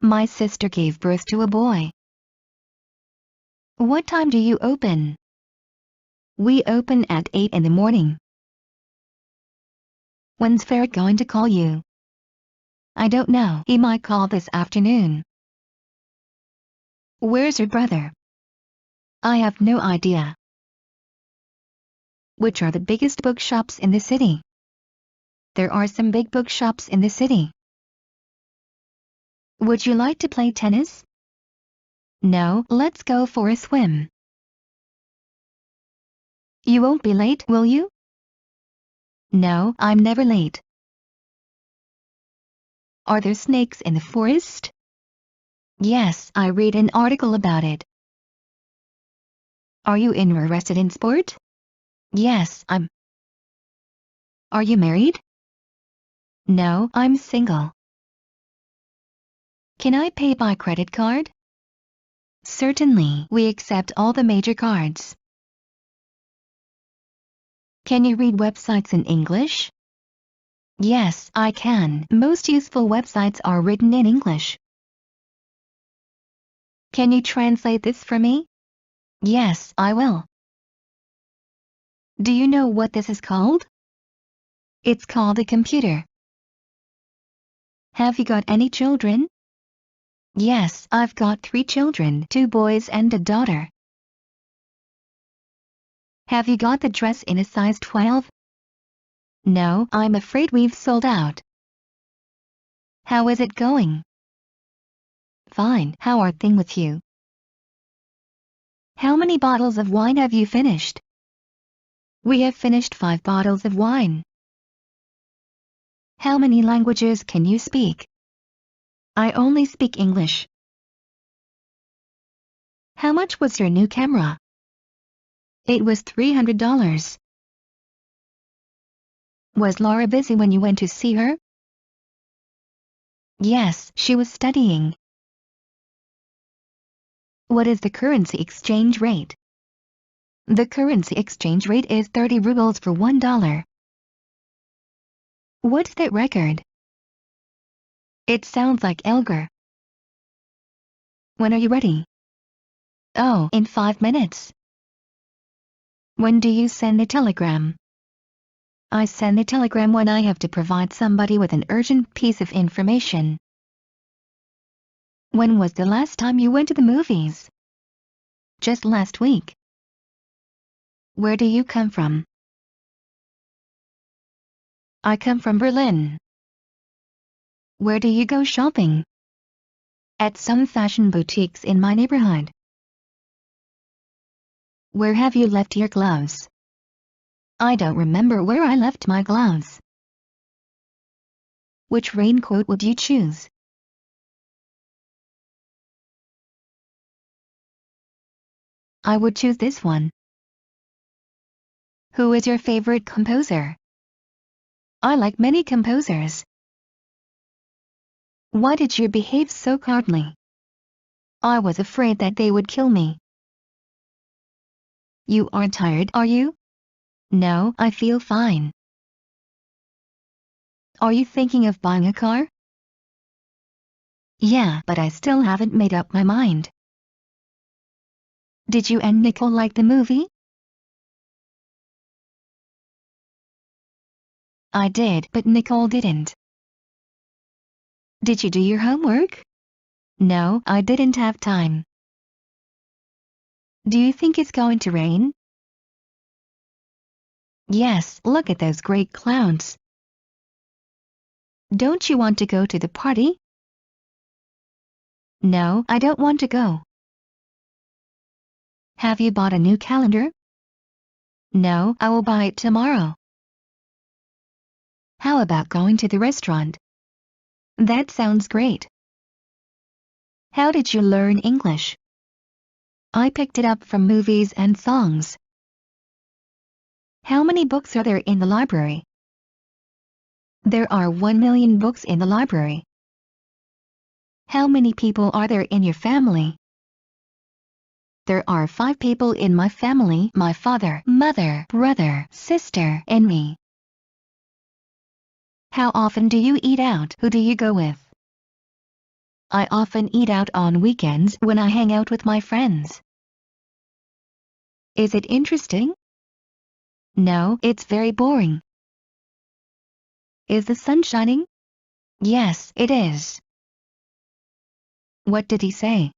My sister gave birth to a boy. What time do you open? We open at 8 in the morning. When's Ferret going to call you? I don't know. He might call this afternoon. Where's your brother? I have no idea. Which are the biggest bookshops in the city? There are some big bookshops in the city. Would you like to play tennis? No, let's go for a swim. You won't be late, will you? No, I'm never late. Are there snakes in the forest? Yes, I read an article about it. Are you interested in sport? Yes, I'm. Are you married? No, I'm single. Can I pay by credit card? Certainly, we accept all the major cards. Can you read websites in English? Yes, I can. Most useful websites are written in English. Can you translate this for me? Yes, I will. Do you know what this is called? It's called a computer. Have you got any children? Yes, I've got 3 children, 2 boys and a daughter. Have you got the dress in a size 12? No, I'm afraid we've sold out. How is it going? Fine, how are things with you? How many bottles of wine have you finished? We have finished 5 bottles of wine. How many languages can you speak? I only speak English. How much was your new camera? It was $300. Was Laura busy when you went to see her? Yes, she was studying. What is the currency exchange rate? The currency exchange rate is 30 rubles for $1. What's that record? It sounds like Elgar. When are you ready? Oh, in 5 minutes. When do you send the telegram? I send the telegram when I have to provide somebody with an urgent piece of information. When was the last time you went to the movies? Just last week. Where do you come from? I come from Berlin. Where do you go shopping? At some fashion boutiques in my neighborhood. Where have you left your gloves? I don't remember where I left my gloves. Which raincoat would you choose? I would choose this one. Who is your favorite composer? I like many composers. Why did you behave so cowardly? I was afraid that they would kill me. You aren't tired, are you? No, I feel fine. Are you thinking of buying a car? Yeah, but I still haven't made up my mind. Did you and Nicole like the movie? I did, but Nicole didn't. Did you do your homework? No, I didn't have time. Do you think it's going to rain? Yes, look at those great clouds. Don't you want to go to the party? No, I don't want to go. Have you bought a new calendar? No, I will buy it tomorrow. How about going to the restaurant? That sounds great. How did you learn English? I picked it up from movies and songs. How many books are there in the library? There are 1 million books in the library. How many people are there in your family? There are 5 people in my family: my father, mother, brother, sister, and me. How often do you eat out? Who do you go with? I often eat out on weekends when I hang out with my friends. Is it interesting? No, it's very boring. Is the sun shining? Yes, it is. What did he say?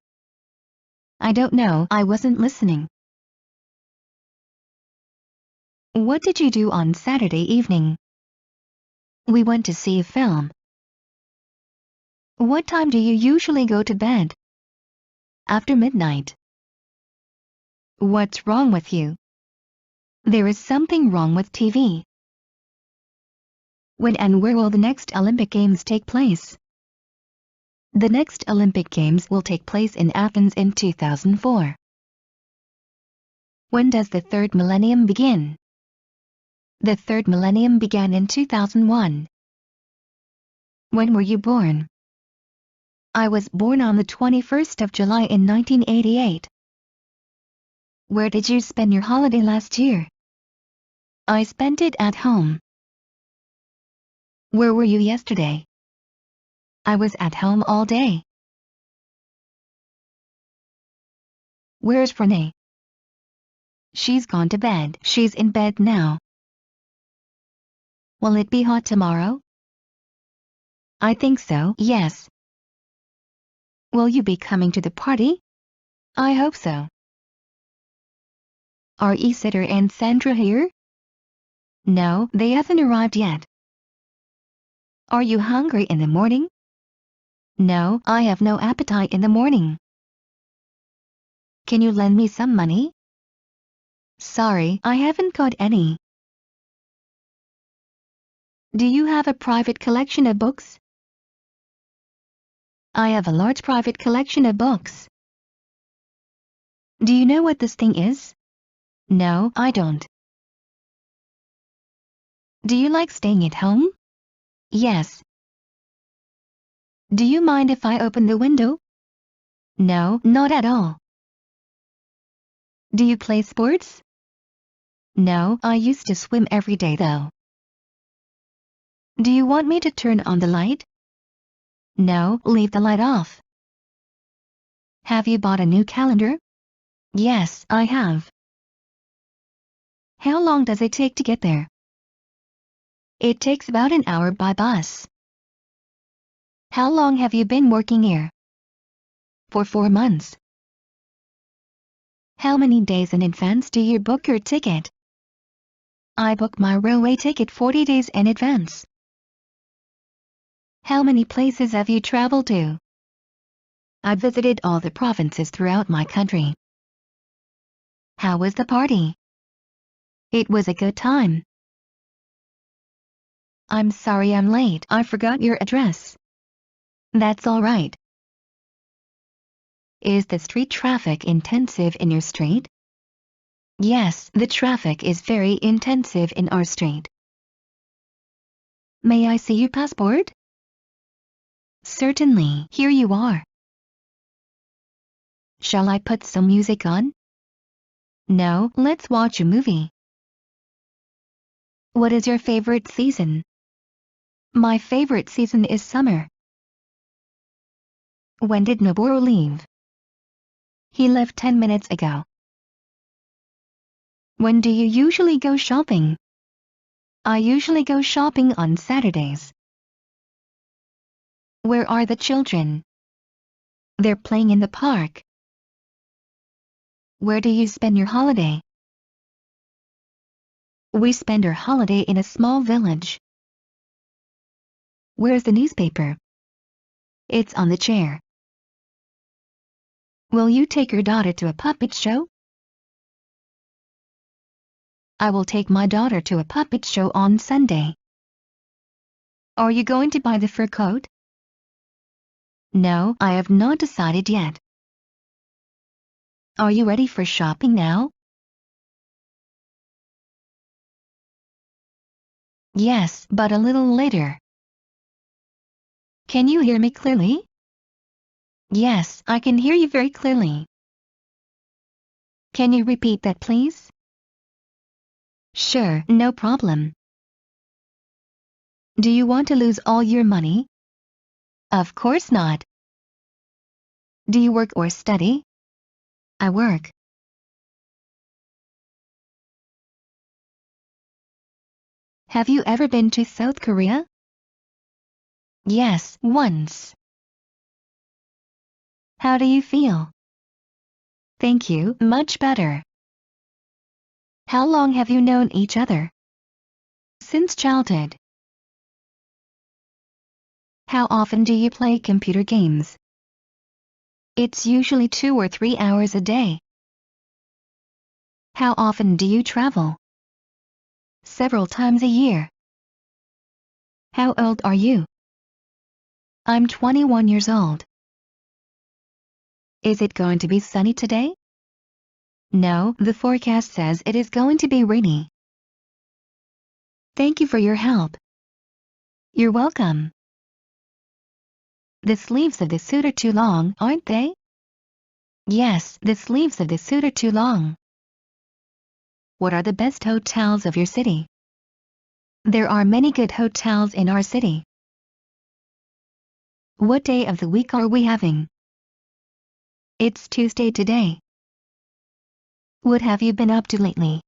I don't know, I wasn't listening. What did you do on Saturday evening? We went to see a film. What time do you usually go to bed? After midnight. What's wrong with you? There is something wrong with TV. When and where will the next Olympic Games take place? The next Olympic Games will take place in Athens in 2004. When does the third millennium begin? The third millennium began in 2001. When were you born? I was born on the 21st of July in 1988. Where did you spend your holiday last year? I spent it at home. Where were you yesterday? I was at home all day. Where's Renee? She's gone to bed. She's in bed now. Will it be hot tomorrow? I think so, yes. Will you be coming to the party? I hope so. Are Isitor and Sandra here? No, they haven't arrived yet. Are you hungry in the morning? No, I have no appetite in the morning. Can you lend me some money? Sorry, I haven't got any. Do you have a private collection of books? I have a large private collection of books. Do you know what this thing is? No, I don't. Do you like staying at home? Yes. Do you mind if I open the window? No, not at all. Do you play sports? No, I used to swim every day though. Do you want me to turn on the light? No, leave the light off. Have you bought a new calendar? Yes, I have. How long does it take to get there? It takes about an hour by bus. How long have you been working here? For 4 months. How many days in advance do you book your ticket? I book my railway ticket 40 days in advance. How many places have you traveled to? I visited all the provinces throughout my country. How was the party? It was a good time. I'm sorry I'm late. I forgot your address. That's all right. Is the street traffic intensive in your street? Yes, the traffic is very intensive in our street. May I see your passport? Certainly, here you are. Shall I put some music on? No, let's watch a movie. What is your favorite season? My favorite season is summer. When did Noboru leave? He left 10 minutes ago. When do you usually go shopping? I usually go shopping on Saturdays. Where are the children? They're playing in the park. Where do you spend your holiday? We spend our holiday in a small village. Where's the newspaper? It's on the chair. Will you take your daughter to a puppet show? I will take my daughter to a puppet show on Sunday. Are you going to buy the fur coat? No, I have not decided yet. Are you ready for shopping now? Yes, but a little later. Can you hear me clearly? Yes, I can hear you very clearly. Can you repeat that, please? Sure, no problem. Do you want to lose all your money? Of course not. Do you work or study? I work. Have you ever been to South Korea? Yes, once. How do you feel? Thank you, much better. How long have you known each other? Since childhood. How often do you play computer games? It's usually 2 or 3 hours a day. How often do you travel? Several times a year. How old are you? I'm 21 years old. Is it going to be sunny today? No, the forecast says it is going to be rainy. Thank you for your help. You're welcome. The sleeves of the suit are too long, aren't they? Yes, the sleeves of the suit are too long. What are the best hotels of your city? There are many good hotels in our city. What day of the week are we having? It's Tuesday today. What have you been up to lately?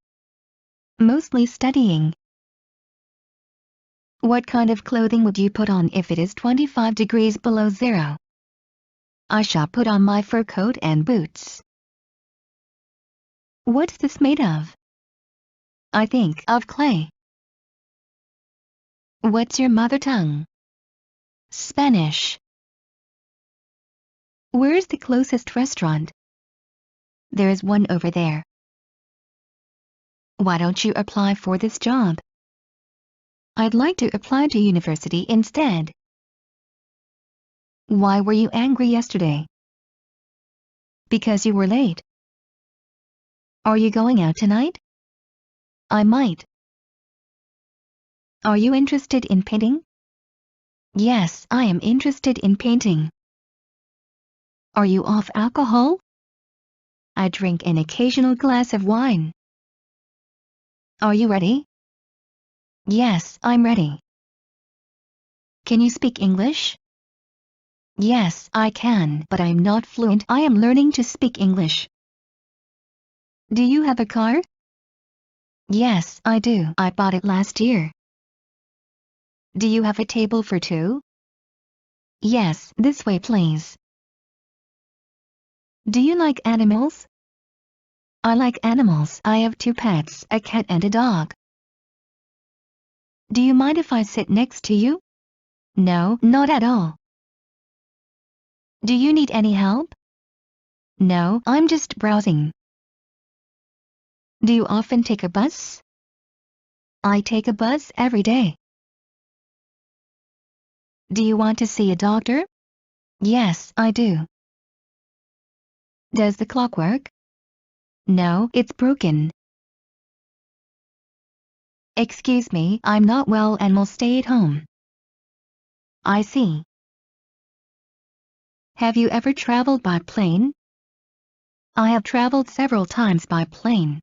Mostly studying. What kind of clothing would you put on if it is 25 degrees below zero? I shall put on my fur coat and boots. What's this made of? I think of clay. What's your mother tongue? Spanish. Where's the closest restaurant? There is one over there. Why don't you apply for this job? I'd like to apply to university instead. Why were you angry yesterday? Because you were late. Are you going out tonight? I might. Are you interested in painting? Yes, I am interested in painting. Are you off alcohol? I drink an occasional glass of wine. Are you ready? Yes, I'm ready. Can you speak English? Yes, I can, but I'm not fluent. I am learning to speak English. Do you have a car? Yes, I do. I bought it last year. Do you have a table for two? Yes, this way please. Do you like animals? I like animals. I have two pets, a cat and a dog. Do you mind if I sit next to you? No, not at all. Do you need any help? No, I'm just browsing. Do you often take a bus? I take a bus every day. Do you want to see a doctor? Yes, I do. Does the clock work? No, it's broken. Excuse me, I'm not well and will stay at home. I see. Have you ever traveled by plane? I have traveled several times by plane.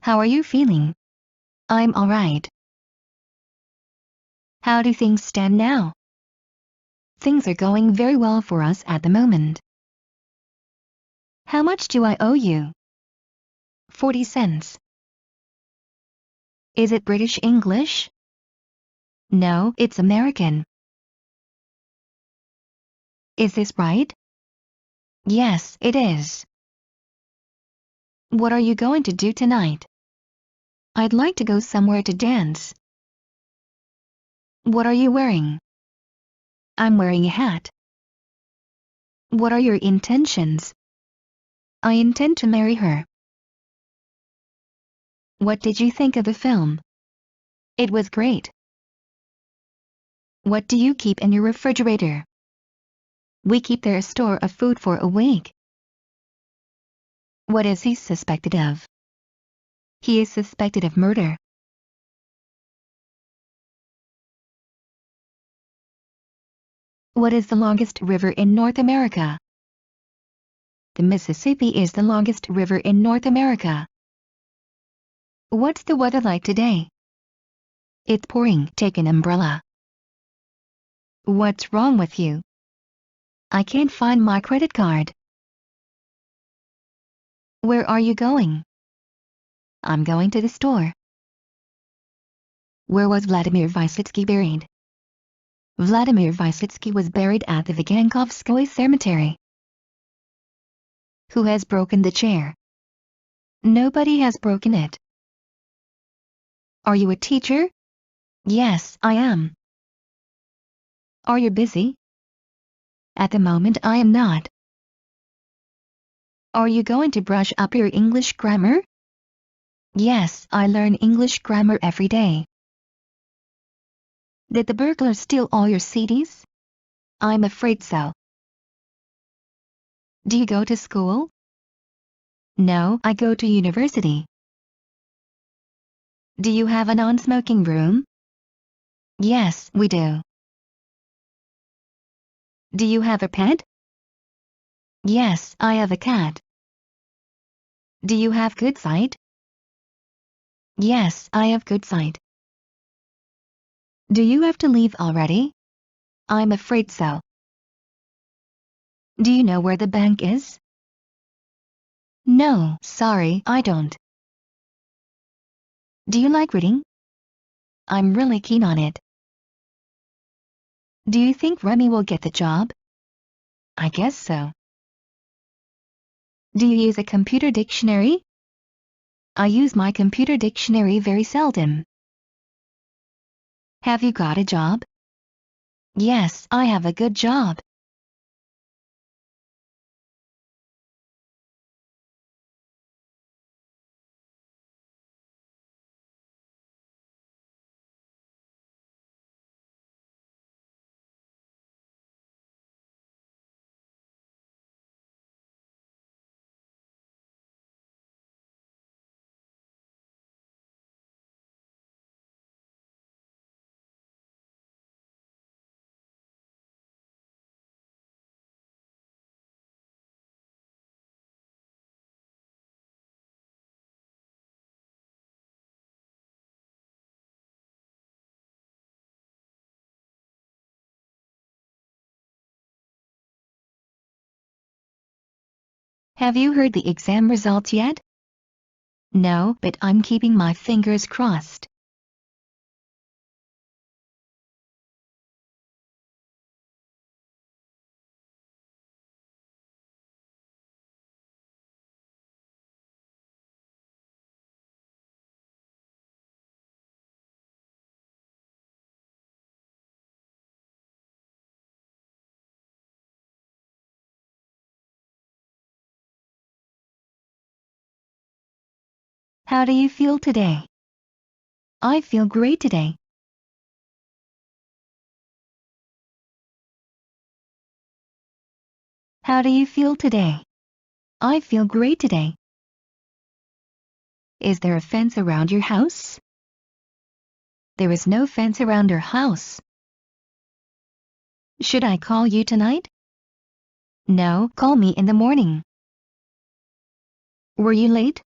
How are you feeling? I'm all right. How do things stand now? Things are going very well for us at the moment. How much do I owe you? 40 cents. Is it British English? No, it's American. Is this right? Yes, it is. What are you going to do tonight? I'd like to go somewhere to dance. What are you wearing? I'm wearing a hat. What are your intentions? I intend to marry her. What did you think of the film? It was great. What do you keep in your refrigerator? We keep there a store of food for a week. What is he suspected of? He is suspected of murder. What is the longest river in North America? The Mississippi is the longest river in North America. What's the weather like today? It's pouring. Take an umbrella. What's wrong with you? I can't find my credit card. Where are you going? I'm going to the store. Where was Vladimir Vysitsky buried? Vladimir Vysitsky was buried at the Vagankovskoye Cemetery. Who has broken the chair? Nobody has broken it. Are you a teacher? Yes, I am. Are you busy? At the moment I am not. Are you going to brush up your English grammar? Yes, I learn English grammar every day. Did the burglar steal all your CDs? I'm afraid so. Do you go to school? No, I go to university. Do you have a non-smoking room? Yes, we do. Do you have a pet? Yes, I have a cat. Do you have good sight? Yes, I have good sight. Do you have to leave already? I'm afraid so. Do you know where the bank is? No, sorry, I don't. Do you like reading? I'm really keen on it. Do you think Remy will get the job? I guess so. Do you use a computer dictionary? I use my computer dictionary very seldom. Have you got a job? Yes, I have a good job. Have you heard the exam results yet? No, but I'm keeping my fingers crossed. How do you feel today? I feel great today. How do you feel today? I feel great today. Is there a fence around your house? There is no fence around our house. Should I call you tonight? No, call me in the morning. Were you late?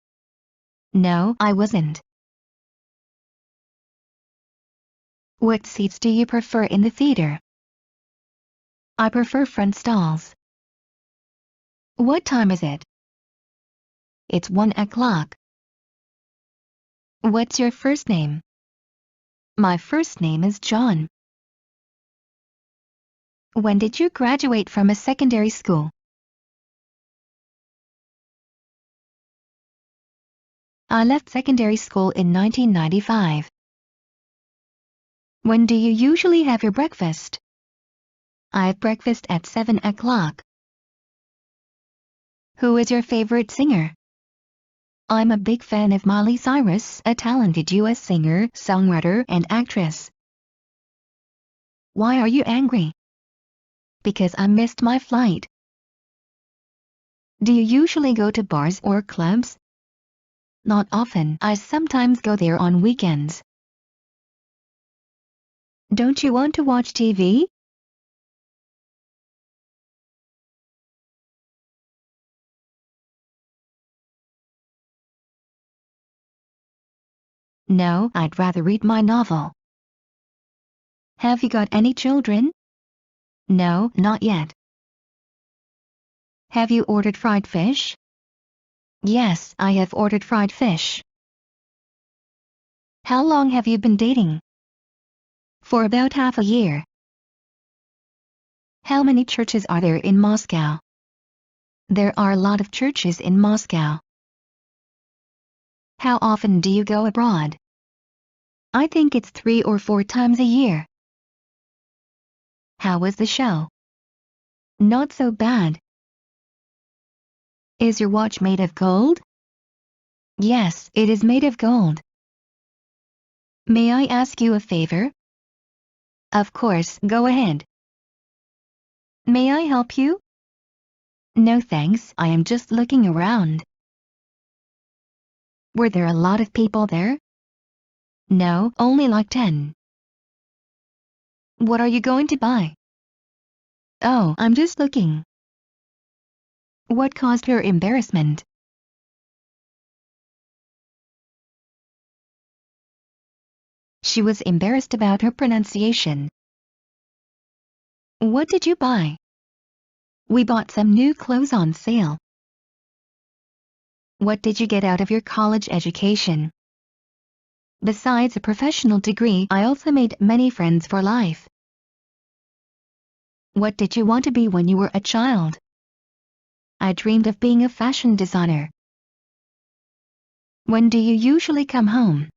No, I wasn't. What seats do you prefer in the theater? I prefer front stalls. What time is it? It's 1 o'clock. What's your first name? My first name is John. When did you graduate from a secondary school? I left secondary school in 1995. When do you usually have your breakfast? I have breakfast at 7 o'clock. Who is your favorite singer? I'm a big fan of Miley Cyrus, a talented US singer, songwriter, and actress. Why are you angry? Because I missed my flight. Do you usually go to bars or clubs? Not often. I sometimes go there on weekends. Don't you want to watch TV? No, I'd rather read my novel. Have you got any children? No, not yet. Have you ordered fried fish? Yes, I have ordered fried fish. How long have you been dating? For about half a year. How many churches are there in Moscow? There are a lot of churches in Moscow. How often do you go abroad? I think it's 3 or 4 times a year. How was the show? Not so bad. Is your watch made of gold? Yes, it is made of gold. May I ask you a favor? Of course, go ahead. May I help you? No thanks, I am just looking around. Were there a lot of people there? No, only like 10. What are you going to buy? Oh, I'm just looking. What caused her embarrassment? She was embarrassed about her pronunciation. What did you buy? We bought some new clothes on sale. What did you get out of your college education? Besides a professional degree, I also made many friends for life. What did you want to be when you were a child? I dreamed of being a fashion designer. When do you usually come home?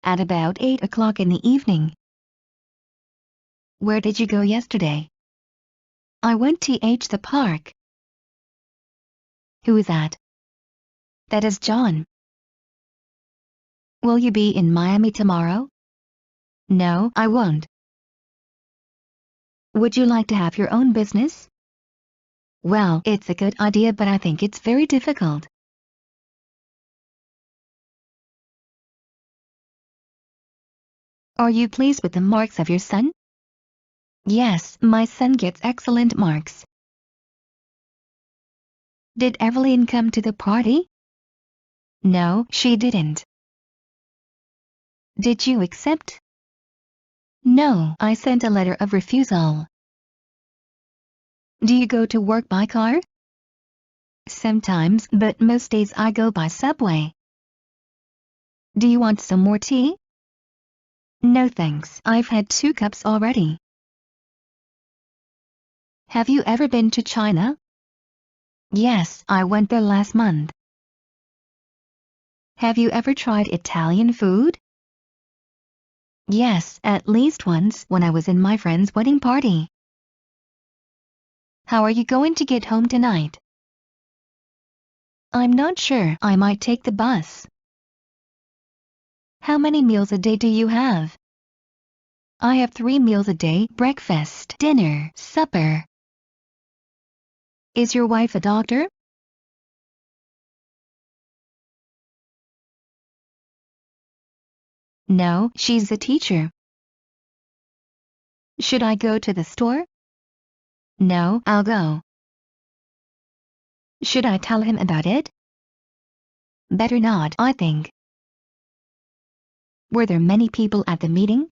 At about 8 o'clock in the evening. Where did you go yesterday? I went to the park. Who is that? That is John. Will you be in Miami tomorrow? No, I won't. Would you like to have your own business? Well, it's a good idea, but I think it's very difficult. Are you pleased with the marks of your son? Yes, my son gets excellent marks. Did Evelyn come to the party? No, she didn't. Did you accept? No, I sent a letter of refusal. Do you go to work by car? Sometimes, but most days I go by subway. Do you want some more tea? No thanks, I've had 2 cups already. Have you ever been to China? Yes, I went there last month. Have you ever tried Italian food? Yes, at least once when I was in my friend's wedding party. How are you going to get home tonight? I'm not sure, I might take the bus. How many meals a day do you have? I have 3 meals a day: breakfast, dinner, supper. Is your wife a doctor? No, she's a teacher. Should I go to the store? No, I'll go. Should I tell him about it? Better not, I think. Were there many people at the meeting?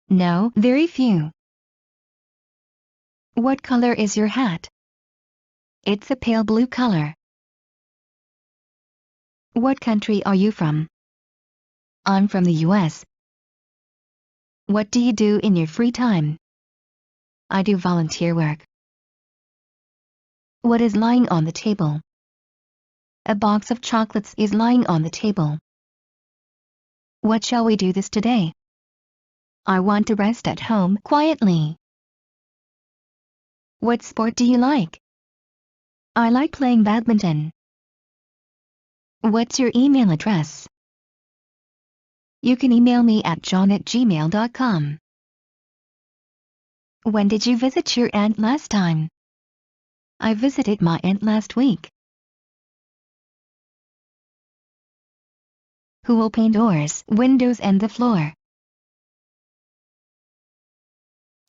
No, very few. What color is your hat? It's a pale blue color. What country are you from? I'm from the US. What do you do in your free time? I do volunteer work. What is lying on the table? A box of chocolates is lying on the table. What shall we do this today? I want to rest at home quietly. What sport do you like? I like playing badminton. What's your email address? You can email me at john@gmail.com. When did you visit your aunt last time? I visited my aunt last week. Who will paint doors, windows and the floor?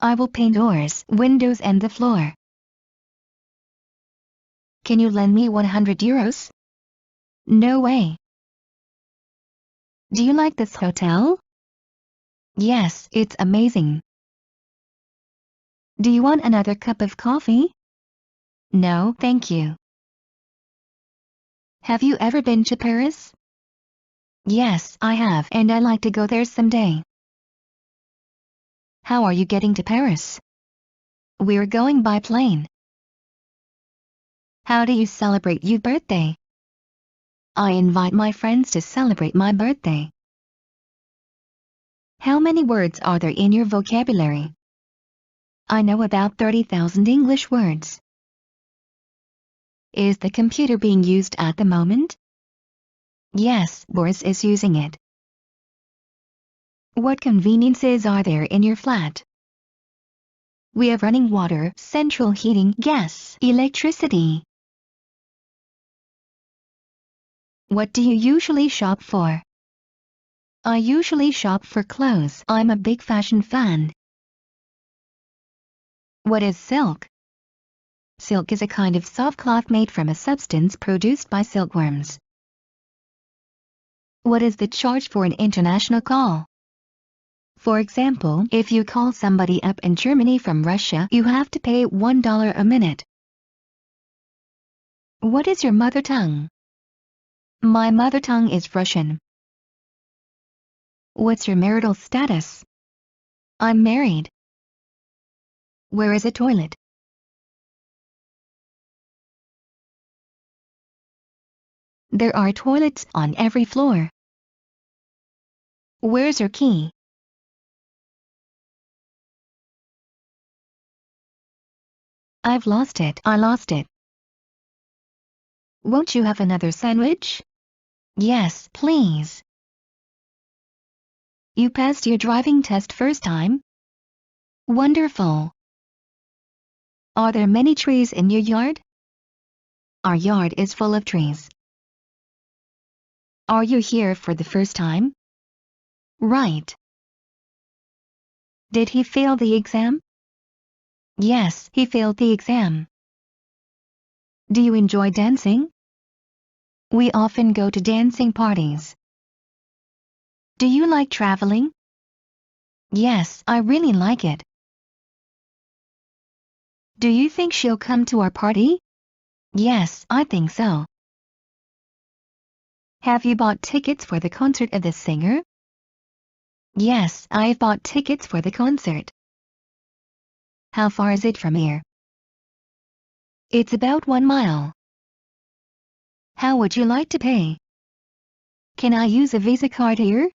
I will paint doors, windows and the floor. Can you lend me 100 euros? No way. Do you like this hotel? Yes, it's amazing. Do you want another cup of coffee? No, thank you. Have you ever been to Paris? Yes, I have, and I'd like to go there someday. How are you getting to Paris? We're going by plane. How do you celebrate your birthday? I invite my friends to celebrate my birthday. How many words are there in your vocabulary? I know about 30,000 English words. Is the computer being used at the moment? Yes, Boris is using it. What conveniences are there in your flat? We have running water, central heating, gas, electricity. What do you usually shop for? I usually shop for clothes. I'm a big fashion fan. What is silk? Silk is a kind of soft cloth made from a substance produced by silkworms. What is the charge for an international call? For example, if you call somebody up in Germany from Russia, you have to pay $1 a minute. What is your mother tongue? My mother tongue is Russian. What's your marital status? I'm married. Where is a toilet? There are toilets on every floor. Where's your key? I've lost it. I lost it. Won't you have another sandwich? Yes, please. You passed your driving test first time? Wonderful. Are there many trees in your yard? Our yard is full of trees. Are you here for the first time? Right. Did he fail the exam? Yes, he failed the exam. Do you enjoy dancing? We often go to dancing parties. Do you like traveling? Yes, I really like it. Do you think she'll come to our party? Yes, I think so. Have you bought tickets for the concert of the singer? Yes, I've bought tickets for the concert. How far is it from here? It's about 1 mile. How would you like to pay? Can I use a Visa card here?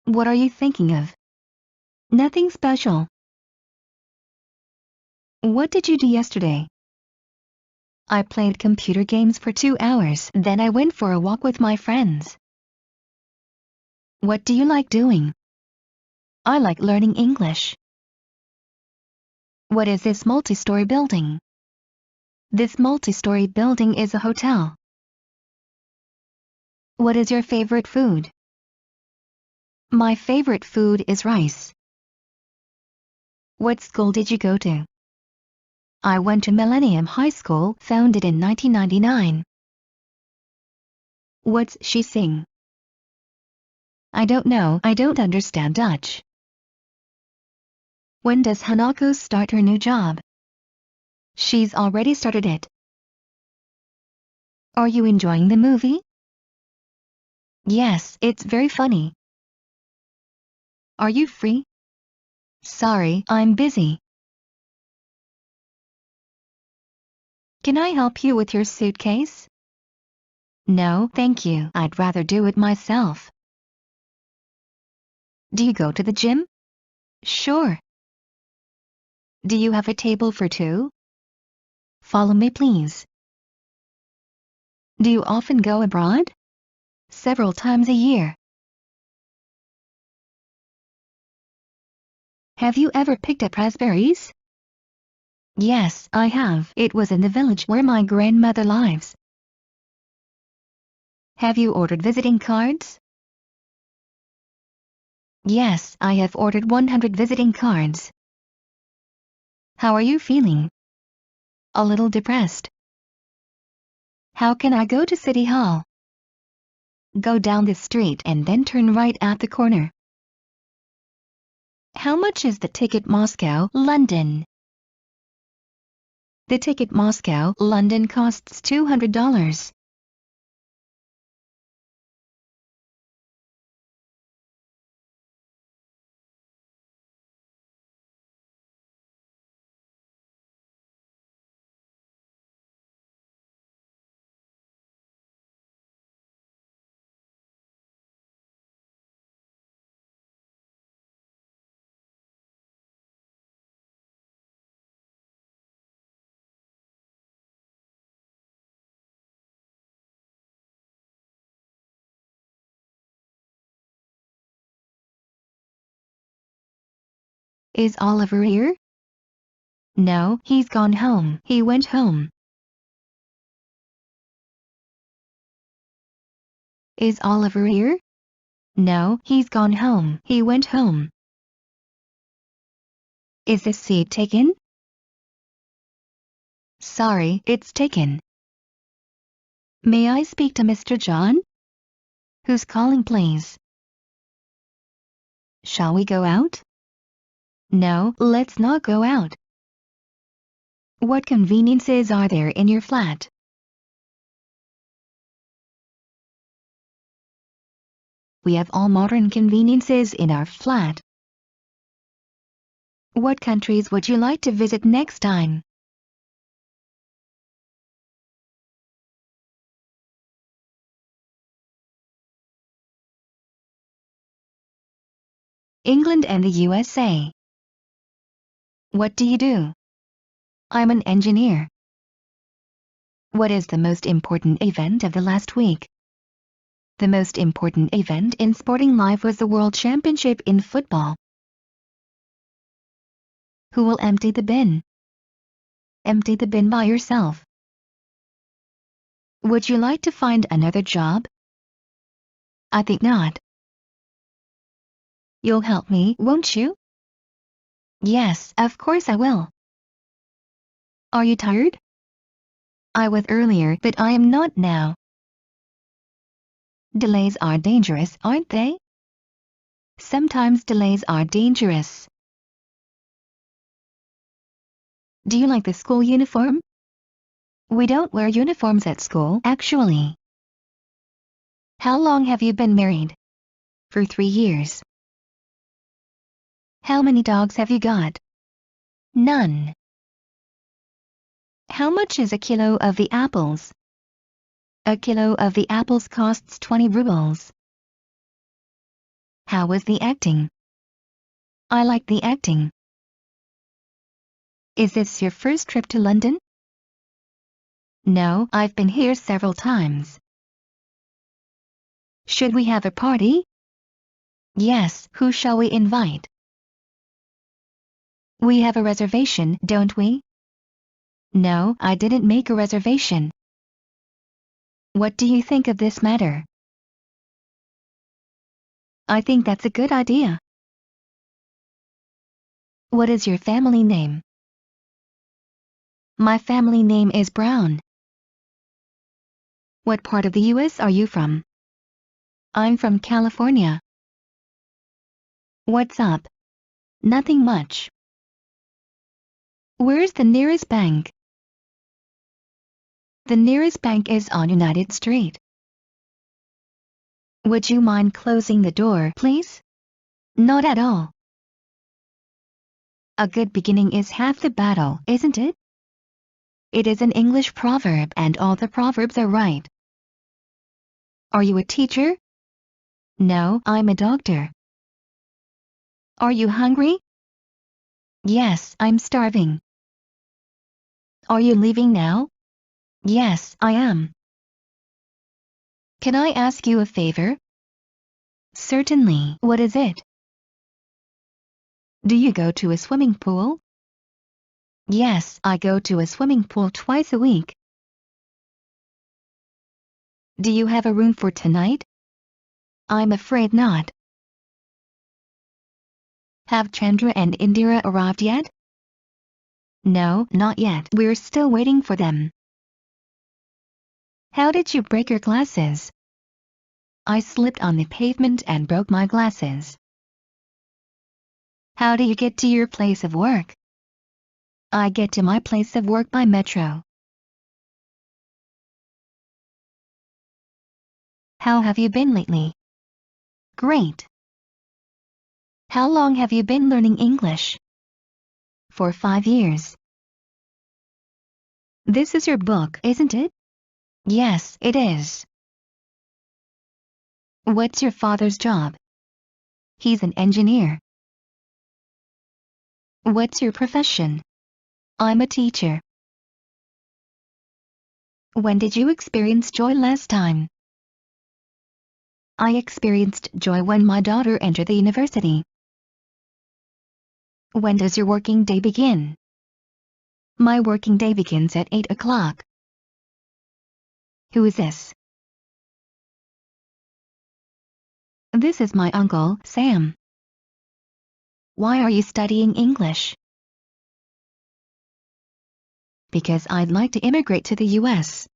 What are you thinking of? Nothing special. What did you do yesterday? I played computer games for 2 hours, then I went for a walk with my friends. What do you like doing? I like learning English. What is this multi-story building? This multi-story building is a hotel. What is your favorite food? My favorite food is rice. What school did you go to? I went to Millennium High School, founded in 1999. What's she sing? I don't know, I don't understand Dutch. When does Hanako start her new job? She's already started it. Are you enjoying the movie? Yes, it's very funny. Are you free? Sorry, I'm busy. Can I help you with your suitcase? No, thank you. I'd rather do it myself. Do you go to the gym? Sure. Do you have a table for 2? Follow me, please. Do you often go abroad? Several times a year. Have you ever picked up raspberries? Yes, I have. It was in the village where my grandmother lives. Have you ordered visiting cards? Yes, I have ordered 100 visiting cards. How are you feeling? A little depressed. How can I go to City Hall? Go down the street and then turn right at the corner. How much is the ticket Moscow, London? The ticket Moscow, London costs $200. Is Oliver here? No, he's gone home. He went home. Is Oliver here? No, he's gone home. He went home. Is this seat taken? Sorry, it's taken. May I speak to Mr. John? Who's calling, please? Shall we go out? No, let's not go out. What conveniences are there in your flat? We have all modern conveniences in our flat. What countries would you like to visit next time? England and the USA. What do you do? I'm an engineer. What is the most important event of the last week? The most important event in sporting life was the World Championship in football. Who will empty the bin? Empty the bin by yourself. Would you like to find another job? I think not. You'll help me, won't you? Yes, of course I will. Are you tired? I was earlier, but I am not now. Delays are dangerous, aren't they? Sometimes delays are dangerous. Do you like the school uniform? We don't wear uniforms at school, actually. How long have you been married? For 3 years. How many dogs have you got? None. How much is a kilo of the apples? A kilo of the apples costs 20 rubles. How was the acting? I like the acting. Is this your first trip to London? No, I've been here several times. Should we have a party? Yes, who shall we invite? We have a reservation, don't we? No, I didn't make a reservation. What do you think of this matter? I think that's a good idea. What is your family name? My family name is Brown. What part of the US are you from? I'm from California. What's up? Nothing much. Where's the nearest bank? The nearest bank is on United Street. Would you mind closing the door, please? Not at all. A good beginning is half the battle, isn't it? It is an English proverb and all the proverbs are right. Are you a teacher? No, I'm a doctor. Are you hungry? Yes, I'm starving. Are you leaving now? Yes, I am. Can I ask you a favor? Certainly. What is it? Do you go to a swimming pool? Yes, I go to a swimming pool twice a week. Do you have a room for tonight? I'm afraid not. Have Chandra and Indira arrived yet? No, not yet. We're still waiting for them. How did you break your glasses? I slipped on the pavement and broke my glasses. How do you get to your place of work? I get to my place of work by metro. How have you been lately? Great. How long have you been learning English? For 5 years. This is your book, isn't it? Yes, it is. What's your father's job? He's an engineer. What's your profession? I'm a teacher. When did you experience joy last time? I experienced joy when my daughter entered the university. When does your working day begin? My working day begins at 8 o'clock. Who is this? This is my uncle, Sam. Why are you studying English? Because I'd like to immigrate to the US.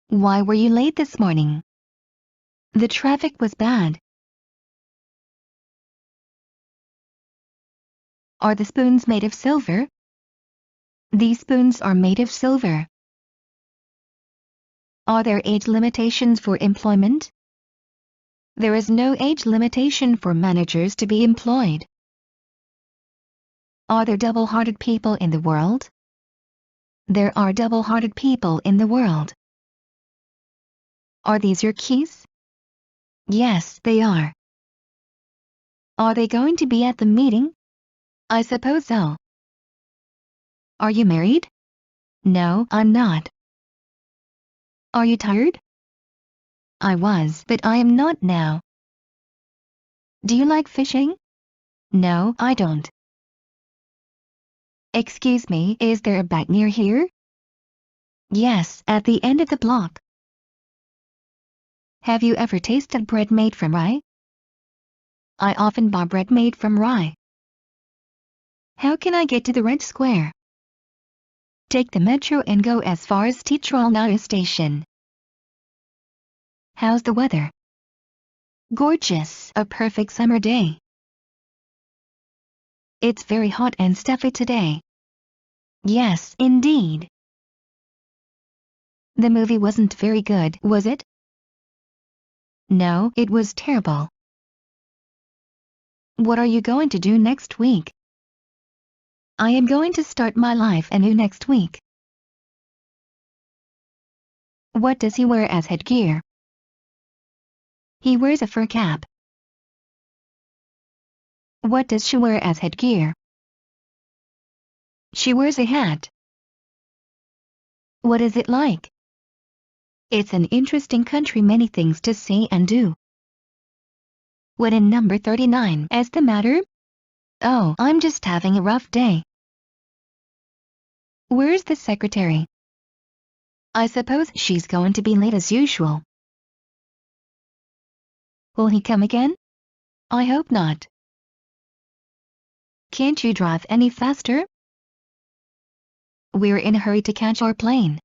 Why were you late this morning? The traffic was bad. Are the spoons made of silver? These spoons are made of silver. Are there age limitations for employment? There is no age limitation for managers to be employed. Are there double-hearted people in the world? There are double-hearted people in the world. Are these your keys? Yes, they are. Are they going to be at the meeting? I suppose so. Are you married? No, I'm not. Are you tired? I was, but I am not now. Do you like fishing? No, I don't. Excuse me, is there a bank near here? Yes, at the end of the block. Have you ever tasted bread made from rye? I often buy bread made from rye. How can I get to the Red Square? Take the metro and go as far as Teatralnaya station. How's the weather? Gorgeous, a perfect summer day. It's very hot and stuffy today. Yes, indeed. The movie wasn't very good, was it? No, it was terrible. What are you going to do next week? I am going to start my life anew next week. What does he wear as headgear? He wears a fur cap. What does she wear as headgear? She wears a hat. What is it like? It's an interesting country, many things to see and do. What in number 39 is the matter? Oh, I'm just having a rough day. Where's the secretary? I suppose she's going to be late as usual. Will he come again? I hope not. Can't you drive any faster? We're in a hurry to catch our plane.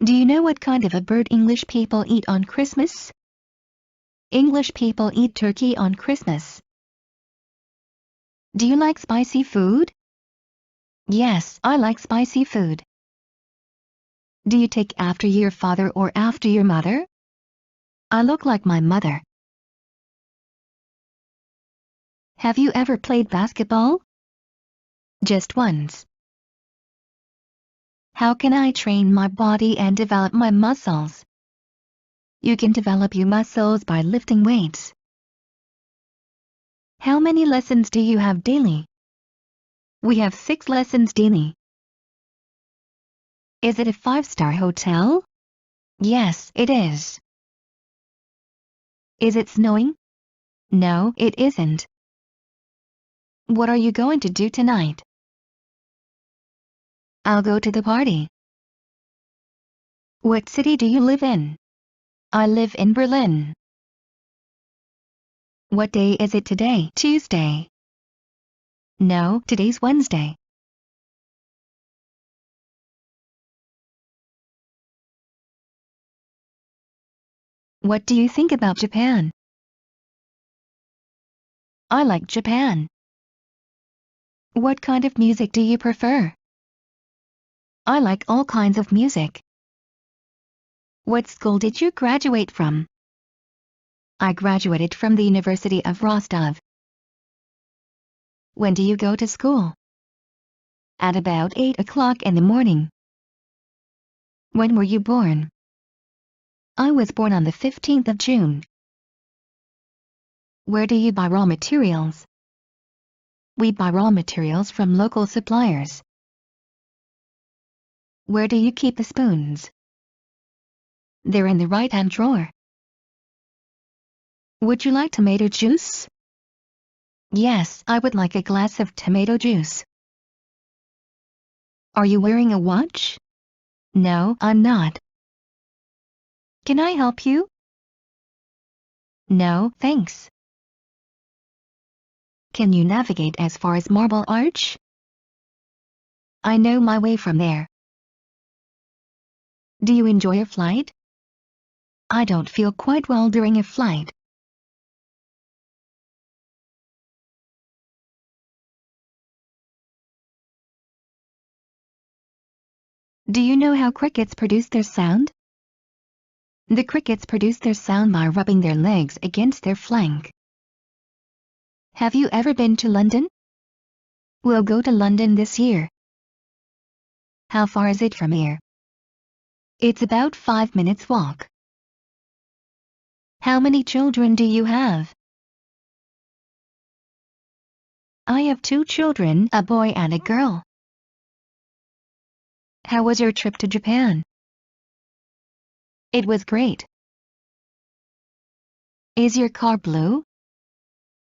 Do you know what kind of a bird English people eat on Christmas? English people eat turkey on Christmas. Do you like spicy food? Yes, I like spicy food. Do you take after your father or after your mother? I look like my mother. Have you ever played basketball? Just once. How can I train my body and develop my muscles? You can develop your muscles by lifting weights. How many lessons do you have daily? We have 6 lessons daily. Is it a 5-star hotel? Yes, it is. Is it snowing? No, it isn't. What are you going to do tonight? I'll go to the party. What city do you live in? I live in Berlin. What day is it today? Tuesday. No, today's Wednesday. What do you think about Japan? I like Japan. What kind of music do you prefer? I like all kinds of music. What school did you graduate from? I graduated from the University of Rostov. When do you go to school? At about 8 o'clock in the morning. When were you born? I was born on the 15th of June. Where do you buy raw materials? We buy raw materials from local suppliers. Where do you keep the spoons? They're in the right-hand drawer. Would you like tomato juice? Yes, I would like a glass of tomato juice. Are you wearing a watch? No, I'm not. Can I help you? No, thanks. Can you navigate as far as Marble Arch? I know my way from there. Do you enjoy a flight? I don't feel quite well during a flight. Do you know how crickets produce their sound? The crickets produce their sound by rubbing their legs against their flank. Have you ever been to London? We'll go to London this year. How far is it from here? It's about 5 minutes walk. How many children do you have? I have 2 children, a boy and a girl. How was your trip to Japan? It was great. Is your car blue?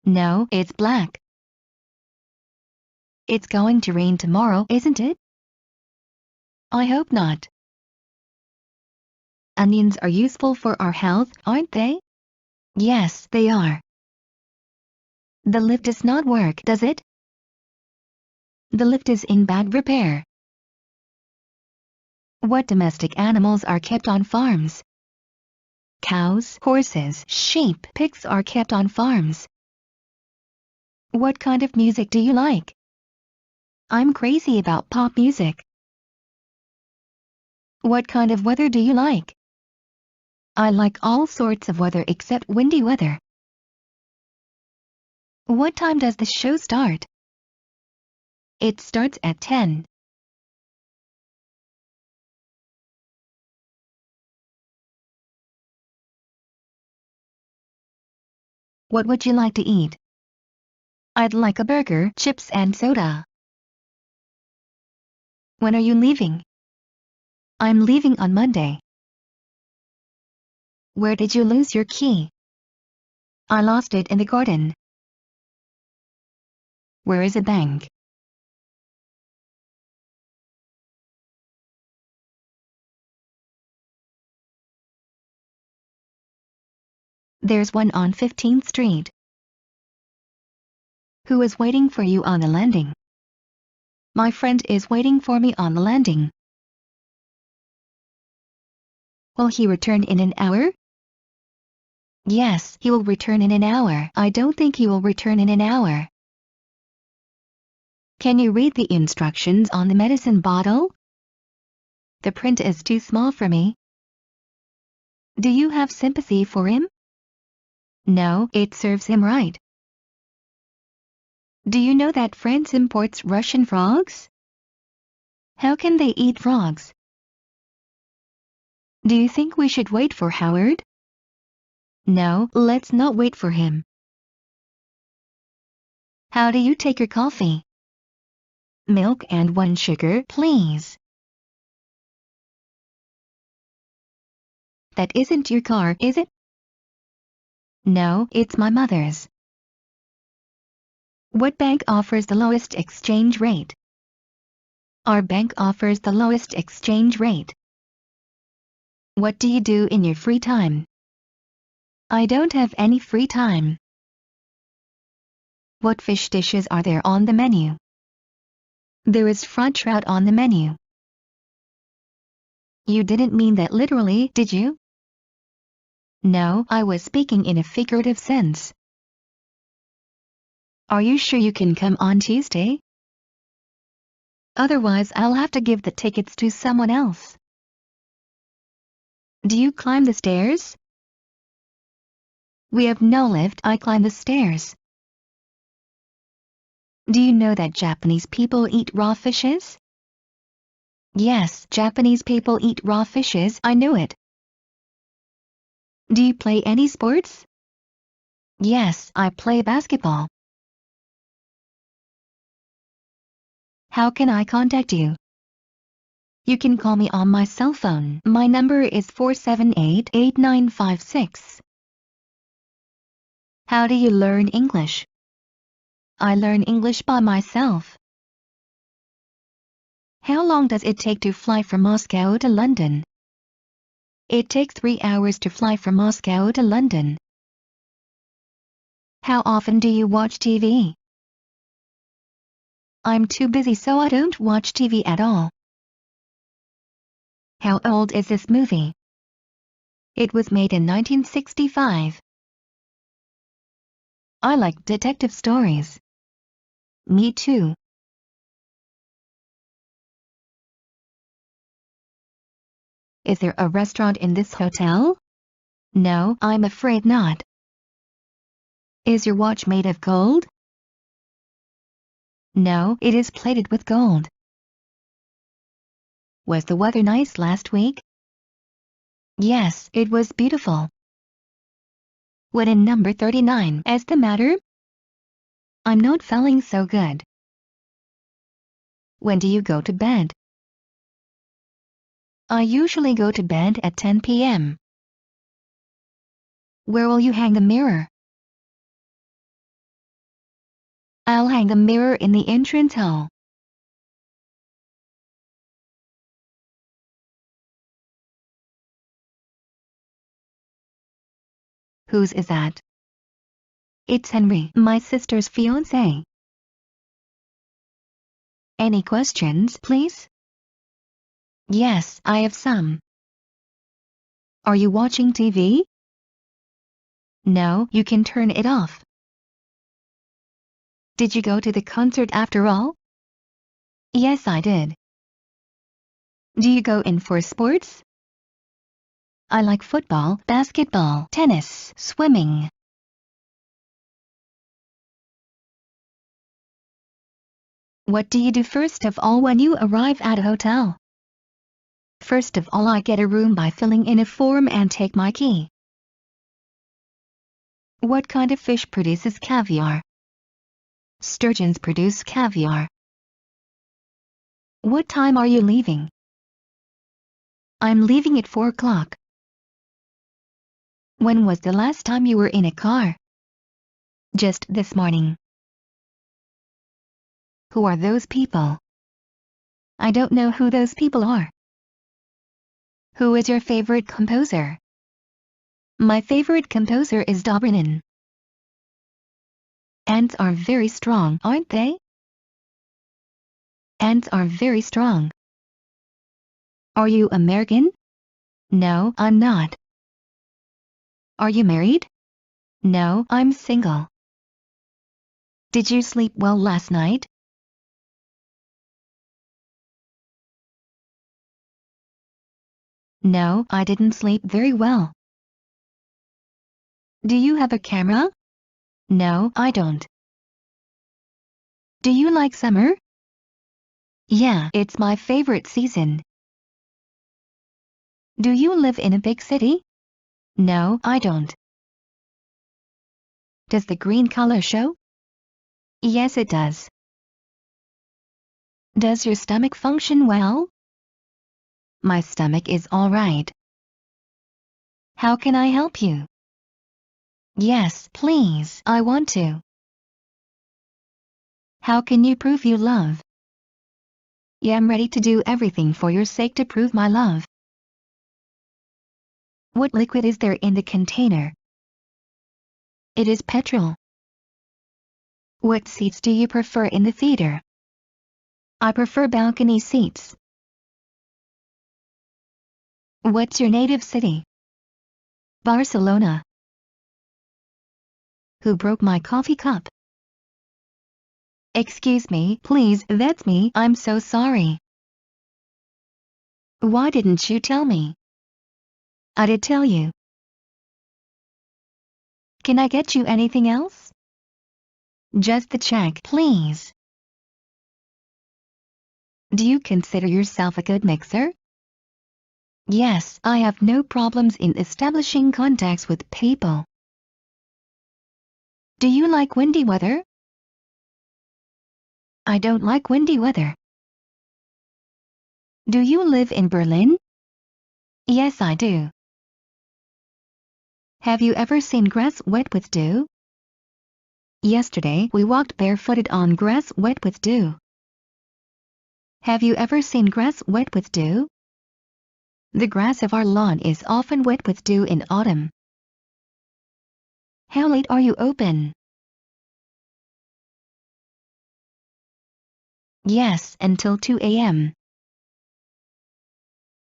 No, it's black. It's going to rain tomorrow, isn't it? I hope not. Onions are useful for our health, aren't they? Yes, they are. The lift does not work, does it? The lift is in bad repair. What domestic animals are kept on farms? Cows, horses, sheep, pigs are kept on farms. What kind of music do you like? I'm crazy about pop music. What kind of weather do you like? I like all sorts of weather except windy weather. What time does the show start? It starts at 10. What would you like to eat? I'd like a burger, chips and soda. When are you leaving? I'm leaving on Monday. Where did you lose your key? I lost it in the garden. Where is a bank? There's one on 15th Street. Who is waiting for you on the landing? My friend is waiting for me on the landing. Will he return in an hour? Yes, he will return in an hour. I don't think he will return in an hour. Can you read the instructions on the medicine bottle? The print is too small for me. Do you have sympathy for him? No, it serves him right. Do you know that France imports Russian frogs? How can they eat frogs? Do you think we should wait for Howard? No, let's not wait for him. How do you take your coffee? Milk and 1 sugar, please. That isn't your car, is it? No, it's my mother's. What bank offers the lowest exchange rate? Our bank offers the lowest exchange rate. What do you do in your free time? I don't have any free time. What fish dishes are there on the menu? There is fried trout on the menu. You didn't mean that literally, did you? No, I was speaking in a figurative sense. Are you sure you can come on Tuesday? Otherwise, I'll have to give the tickets to someone else. Do you climb the stairs? We have no lift. I climb the stairs. Do you know that Japanese people eat raw fishes? Yes, Japanese people eat raw fishes. I knew it. Do you play any sports? Yes, I play basketball. How can I contact you? You can call me on my cell phone. My number is 478-8956. How do you learn English? I learn English by myself. How long does it take to fly from Moscow to London? It takes 3 hours to fly from Moscow to London. How often do you watch TV? I'm too busy so I don't watch TV at all. How old is this movie? It was made in 1965. I like detective stories. Me too. Is there a restaurant in this hotel? No, I'm afraid not. Is your watch made of gold? No, it is plated with gold. Was the weather nice last week? Yes, it was beautiful. What in number 39 is the matter? I'm not feeling so good. When do you go to bed? I usually go to bed at 10 p.m. Where will you hang the mirror? I'll hang the mirror in the entrance hall. Whose is that? It's Henry, my sister's fiancé. Any questions, please? Yes, I have some. Are you watching TV? No, you can turn it off. Did you go to the concert after all? Yes, I did. Do you go in for sports? I like football, basketball, tennis, swimming. What do you do first of all when you arrive at a hotel? First of all, I get a room by filling in a form and take my key. What kind of fish produces caviar? Sturgeons produce caviar. What time are you leaving? I'm leaving at 4 o'clock. When was the last time you were in a car? Just this morning. Who are those people? I don't know who those people are. Who is your favorite composer? My favorite composer is Dobrinin. Ants are very strong, aren't they? Ants are very strong. Are you American? No, I'm not. Are you married? No, I'm single. Did you sleep well last night? No, I didn't sleep very well. Do you have a camera? No, I don't. Do you like summer? Yeah, it's my favorite season. Do you live in a big city? No, I don't. Does the green color show? Yes, it does. Does your stomach function well? My stomach is all right. How can I help you? Yes, please, I want to. How can you prove you love? Yeah, I'm ready to do everything for your sake to prove my love. What liquid is there in the container? It is petrol. What seats do you prefer in the theater? I prefer balcony seats. What's your native city? Barcelona. Who broke my coffee cup? Excuse me, please, that's me, I'm so sorry. Why didn't you tell me? I did tell you. Can I get you anything else? Just the check, please. Do you consider yourself a good mixer? Yes, I have no problems in establishing contacts with people. Do you like windy weather? I don't like windy weather. Do you live in Berlin? Yes, I do. Have you ever seen grass wet with dew? Yesterday we walked barefooted on grass wet with dew. Have you ever seen grass wet with dew? The grass of our lawn is often wet with dew in autumn. How late are you open? Yes, until 2 a.m.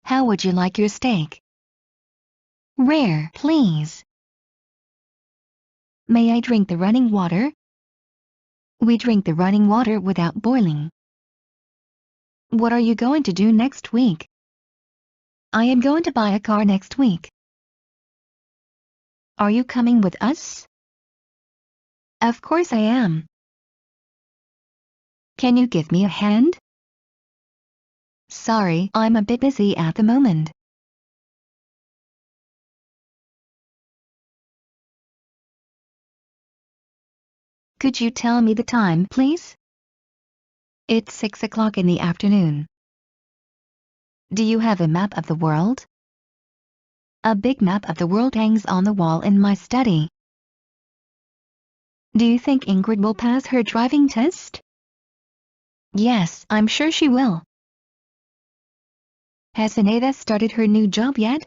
How would you like your steak? Rare, please. May I drink the running water? We drink the running water without boiling. What are you going to do next week? I am going to buy a car next week. Are you coming with us? Of course I am. Can you give me a hand? Sorry, I'm a bit busy at the moment. Could you tell me the time, please? It's 6 o'clock in the afternoon. Do you have a map of the world? A big map of the world hangs on the wall in my study. Do you think Ingrid will pass her driving test? Yes, I'm sure she will. Has Aneta started her new job yet?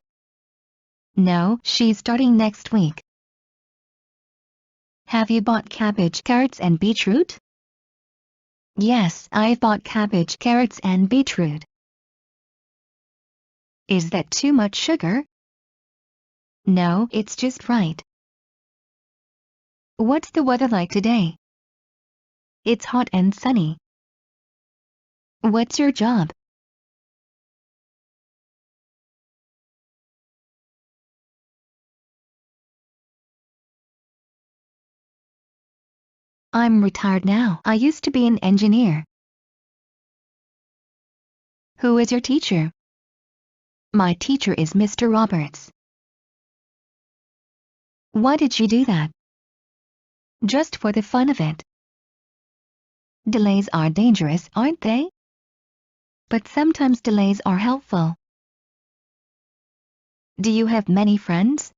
No, she's starting next week. Have you bought cabbage, carrots and beetroot? Yes, I've bought cabbage, carrots and beetroot. Is that too much sugar? No, it's just right. What's the weather like today? It's hot and sunny. What's your job? I'm retired now. I used to be an engineer. Who is your teacher? My teacher is Mr. Roberts. Why did she do that? Just for the fun of it. Delays are dangerous, aren't they? But sometimes delays are helpful. Do you have many friends?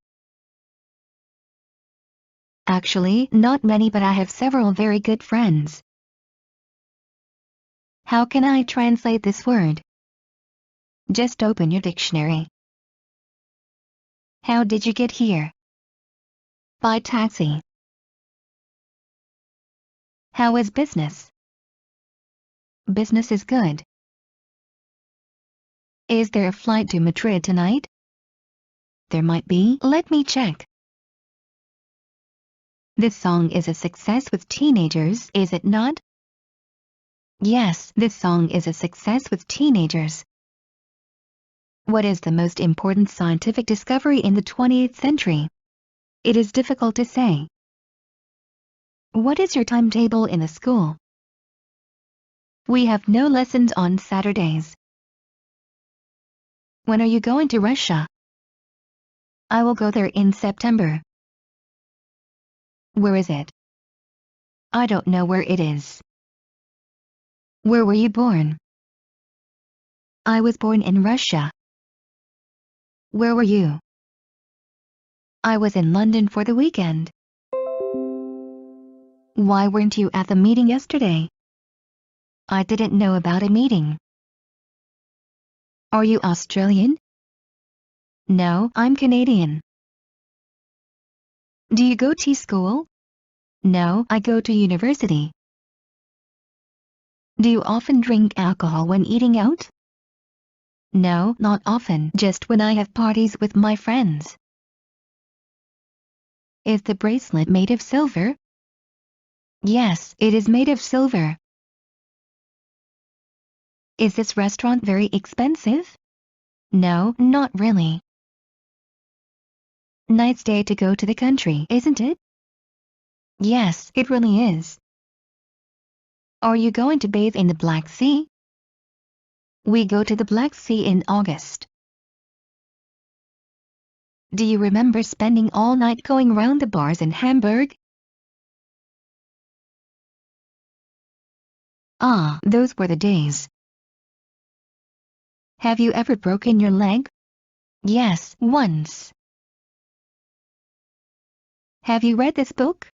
Actually, not many, but I have several very good friends. How can I translate this word? Just open your dictionary. How did you get here? By taxi. How is business? Business is good. Is there a flight to Madrid tonight? There might be. Let me check. This song is a success with teenagers, is it not? Yes, this song is a success with teenagers. What is the most important scientific discovery in the 20th century? It is difficult to say. What is your timetable in the school? We have no lessons on Saturdays. When are you going to Russia? I will go there in September. Where is it? I don't know where it is. Where were you born? I was born in Russia. Where were you? I was in London for the weekend. Why weren't you at the meeting yesterday? I didn't know about a meeting. Are you Australian? No, I'm Canadian. Do you go to school? No, I go to university. Do you often drink alcohol when eating out? No, not often, just when I have parties with my friends. Is the bracelet made of silver? Yes, it is made of silver. Is this restaurant very expensive? No, not really. Nice day to go to the country, isn't it? Yes, it really is. Are you going to bathe in the Black Sea? We go to the Black Sea in August. Do you remember spending all night going round the bars in Hamburg? Ah, those were the days. Have you ever broken your leg? Yes, once. Have you read this book?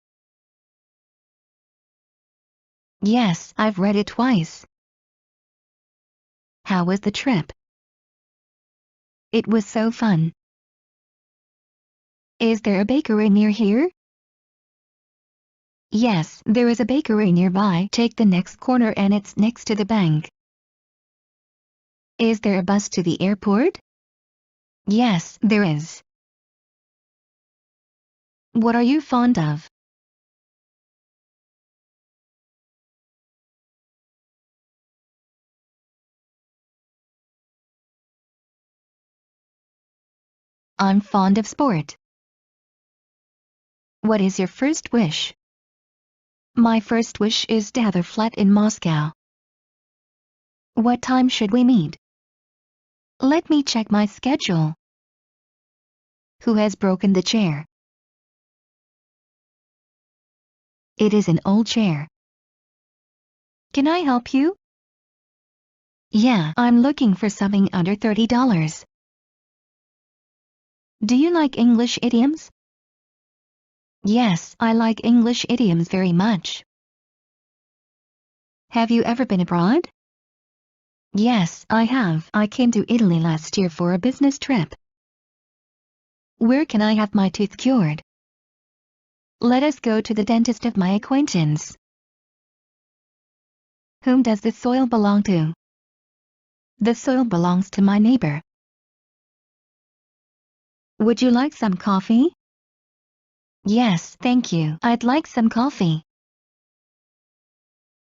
Yes, I've read it twice. How was the trip? It was so fun. Is there a bakery near here? Yes, there is a bakery nearby. Take the next corner and it's next to the bank. Is there a bus to the airport? Yes, there is. What are you fond of? I'm fond of sport. What is your first wish? My first wish is to have a flat in Moscow. What time should we meet? Let me check my schedule. Who has broken the chair? It is an old chair. Can I help you? Yeah, I'm looking for something under $30. Do you like English idioms? Yes, I like English idioms very much. Have you ever been abroad? Yes, I have. I came to Italy last year for a business trip. Where can I have my tooth cured? Let us go to the dentist of my acquaintance. Whom does the soil belong to? The soil belongs to my neighbor. Would you like some coffee? Yes, thank you. I'd like some coffee.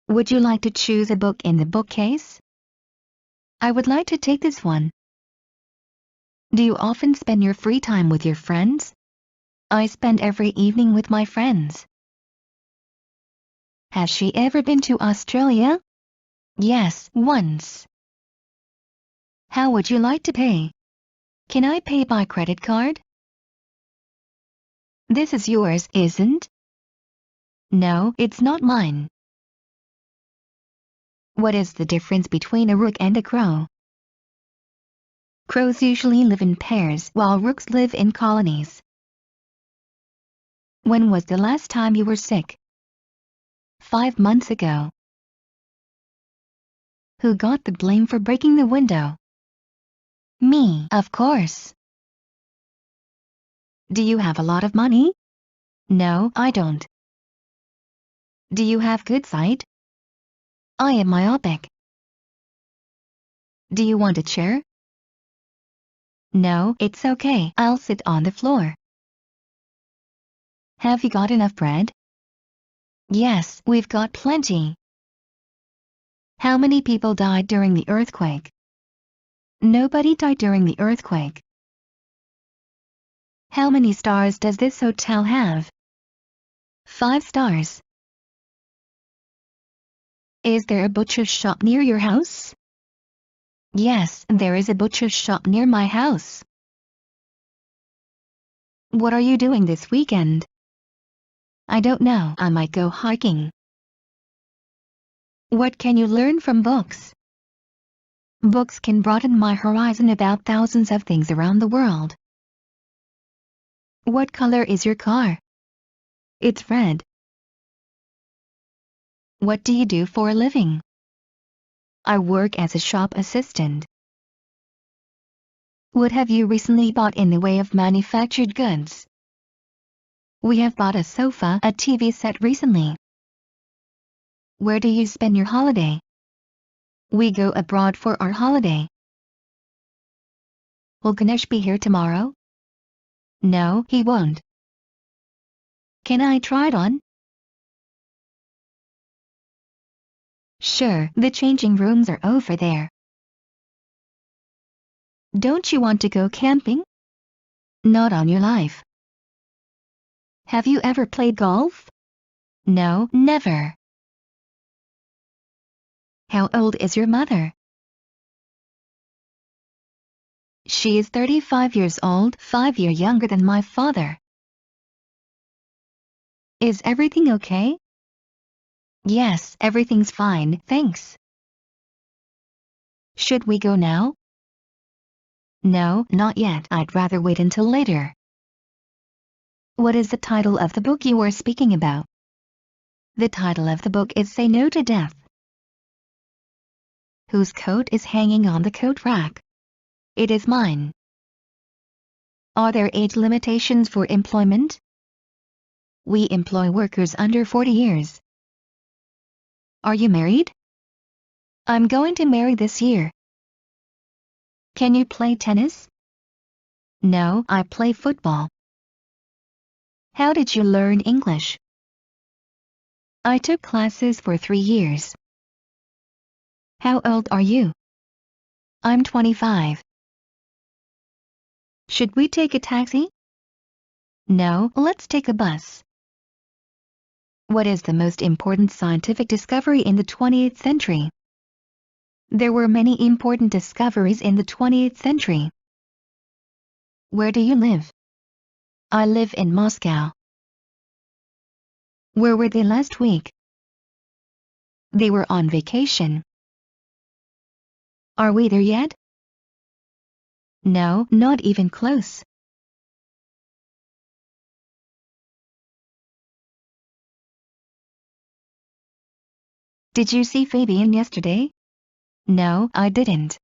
Would you like to choose a book in the bookcase? I would like to take this one. Do you often spend your free time with your friends? I spend every evening with my friends. Has she ever been to Australia? Yes, once. How would you like to pay? Can I pay by credit card? This is yours, isn't? No, it's not mine. What is the difference between a rook and a crow? Crows usually live in pairs while rooks live in colonies. When was the last time you were sick? 5 months ago. Who got the blame for breaking the window? Me, of course. Do you have a lot of money? No, I don't. Do you have good sight? I am myopic. Do you want a chair? No, it's okay. I'll sit on the floor. Have you got enough bread? Yes, we've got plenty. How many people died during the earthquake? Nobody died during the earthquake. How many stars does this hotel have? 5 stars. Is there a butcher's shop near your house? Yes, there is a butcher's shop near my house. What are you doing this weekend? I don't know. I might go hiking. What can you learn from books? Books can broaden my horizon about thousands of things around the world. What color is your car? It's red. What do you do for a living? I work as a shop assistant. What have you recently bought in the way of manufactured goods? We have bought a sofa, a TV set recently. Where do you spend your holiday? We go abroad for our holiday. Will Ganesh be here tomorrow? No, he won't. Can I try it on? Sure, the changing rooms are over there. Don't you want to go camping? Not on your life. Have you ever played golf? No, never. How old is your mother? She is 35 years old, 5 years younger than my father. Is everything okay? Yes, everything's fine, thanks. Should we go now? No, not yet. I'd rather wait until later. What is the title of the book you are speaking about? The title of the book is Say No to Death. Whose coat is hanging on the coat rack? It is mine. Are there age limitations for employment? We employ workers under 40 years. Are you married? I'm going to marry this year. Can you play tennis? No, I play football. How did you learn English? I took classes for 3 years. How old are you? I'm 25. Should we take a taxi? No, let's take a bus. What is the most important scientific discovery in the 20th century? There were many important discoveries in the 20th century. Where do you live? I live in Moscow. Where were they last week? They were on vacation. Are we there yet? No, not even close. Did you see Fabian yesterday? No, I didn't.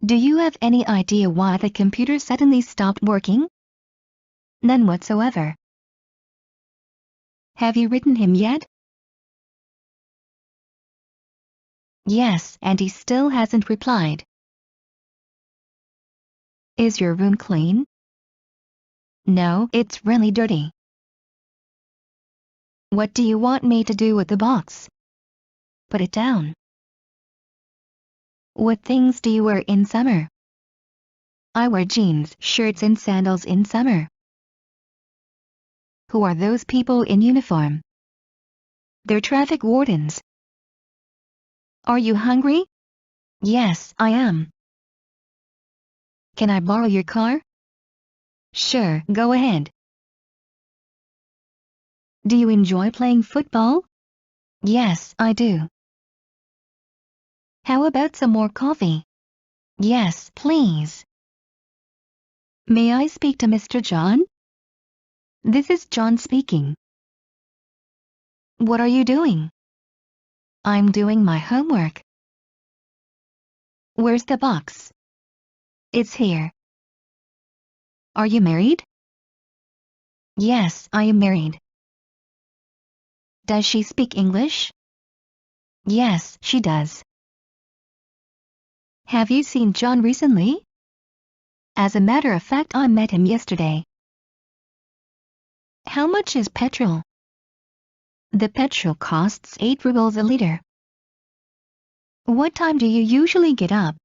Do you have any idea why the computer suddenly stopped working? None whatsoever. Have you written him yet? Yes, and he still hasn't replied. Is your room clean? No, it's really dirty. What do you want me to do with the box? Put it down. What things do you wear in summer? I wear jeans, shirts and sandals in summer. Who are those people in uniform? They're traffic wardens. Are you hungry? Yes, I am. Can I borrow your car? Sure, go ahead. Do you enjoy playing football? Yes, I do. How about some more coffee? Yes, please. May I speak to Mr. John? This is John speaking. What are you doing? I'm doing my homework. Where's the box? It's here. Are you married? Yes, I am married. Does she speak English? Yes, she does. Have you seen John recently? As a matter of fact, I met him yesterday. How much is petrol? The petrol costs 8 rubles a liter. What time do you usually get up?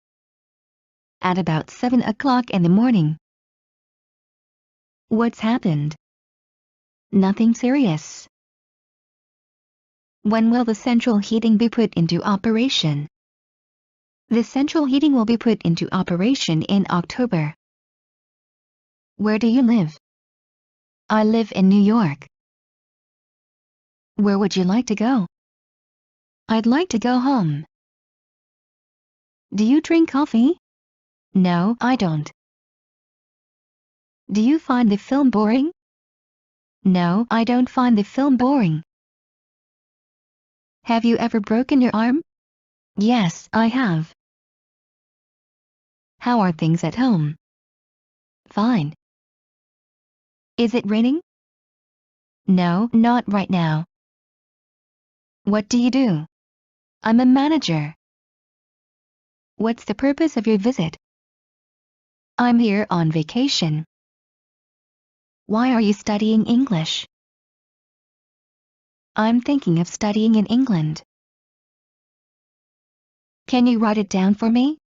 At about 7 o'clock in the morning. What's happened? Nothing serious. When will the central heating be put into operation? The central heating will be put into operation in October. Where do you live? I live in New York. Where would you like to go? I'd like to go home. Do you drink coffee? No, I don't. Do you find the film boring? No, I don't find the film boring. Have you ever broken your arm? Yes, I have. How are things at home? Fine. Is it raining? No, not right now. What do you do? I'm a manager. What's the purpose of your visit? I'm here on vacation. Why are you studying English? I'm thinking of studying in England. Can you write it down for me?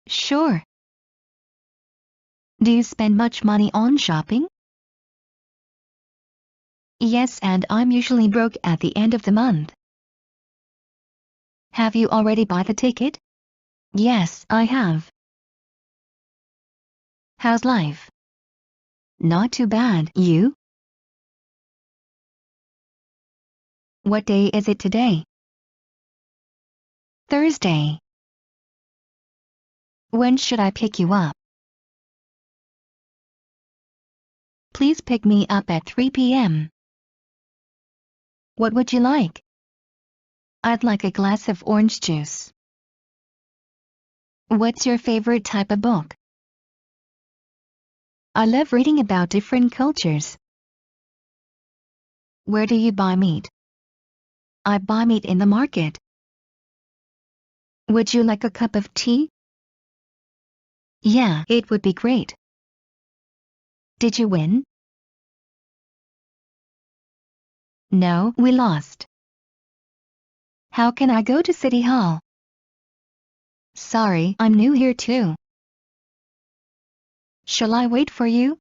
Sure. Do you spend much money on shopping? Yes, and I'm usually broke at the end of the month. Have you already bought the ticket? Yes, I have. How's life? Not too bad. You? What day is it today? Thursday. When should I pick you up? Please pick me up at 3 p.m. What would you like? I'd like a glass of orange juice. What's your favorite type of book? I love reading about different cultures. Where do you buy meat? I buy meat in the market. Would you like a cup of tea? Yeah, it would be great. Did you win? No, we lost. How can I go to City Hall? Sorry, I'm new here too. Shall I wait for you?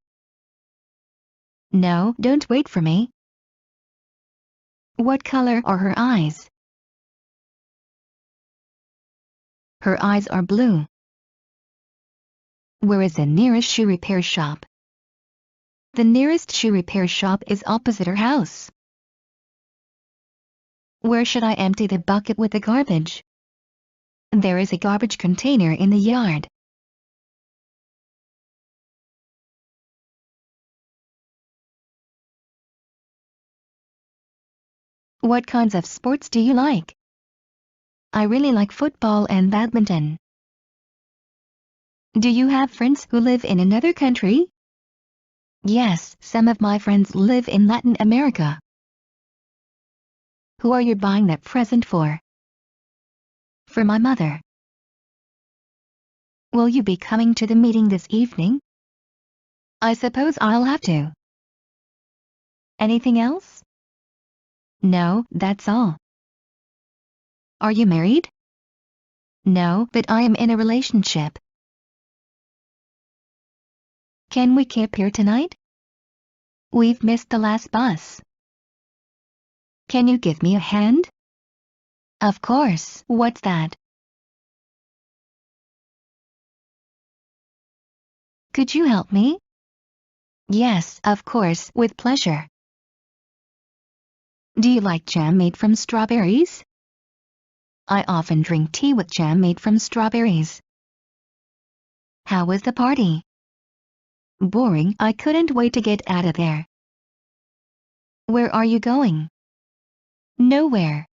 No, don't wait for me. What color are her eyes? Her eyes are blue. Where is the nearest shoe repair shop? The nearest shoe repair shop is opposite her house. Where should I empty the bucket with the garbage? There is a garbage container in the yard. What kinds of sports do you like? I really like football and badminton. Do you have friends who live in another country? Yes, some of my friends live in Latin America. Who are you buying that present for? For my mother. Will you be coming to the meeting this evening? I suppose I'll have to. Anything else? No, that's all. Are you married? No, but I am in a relationship. Can we camp here tonight? We've missed the last bus. Can you give me a hand? Of course. What's that? Could you help me? Yes, of course, with pleasure. Do you like jam made from strawberries? I often drink tea with jam made from strawberries. How was the party? Boring. I couldn't wait to get out of there. Where are you going? Nowhere.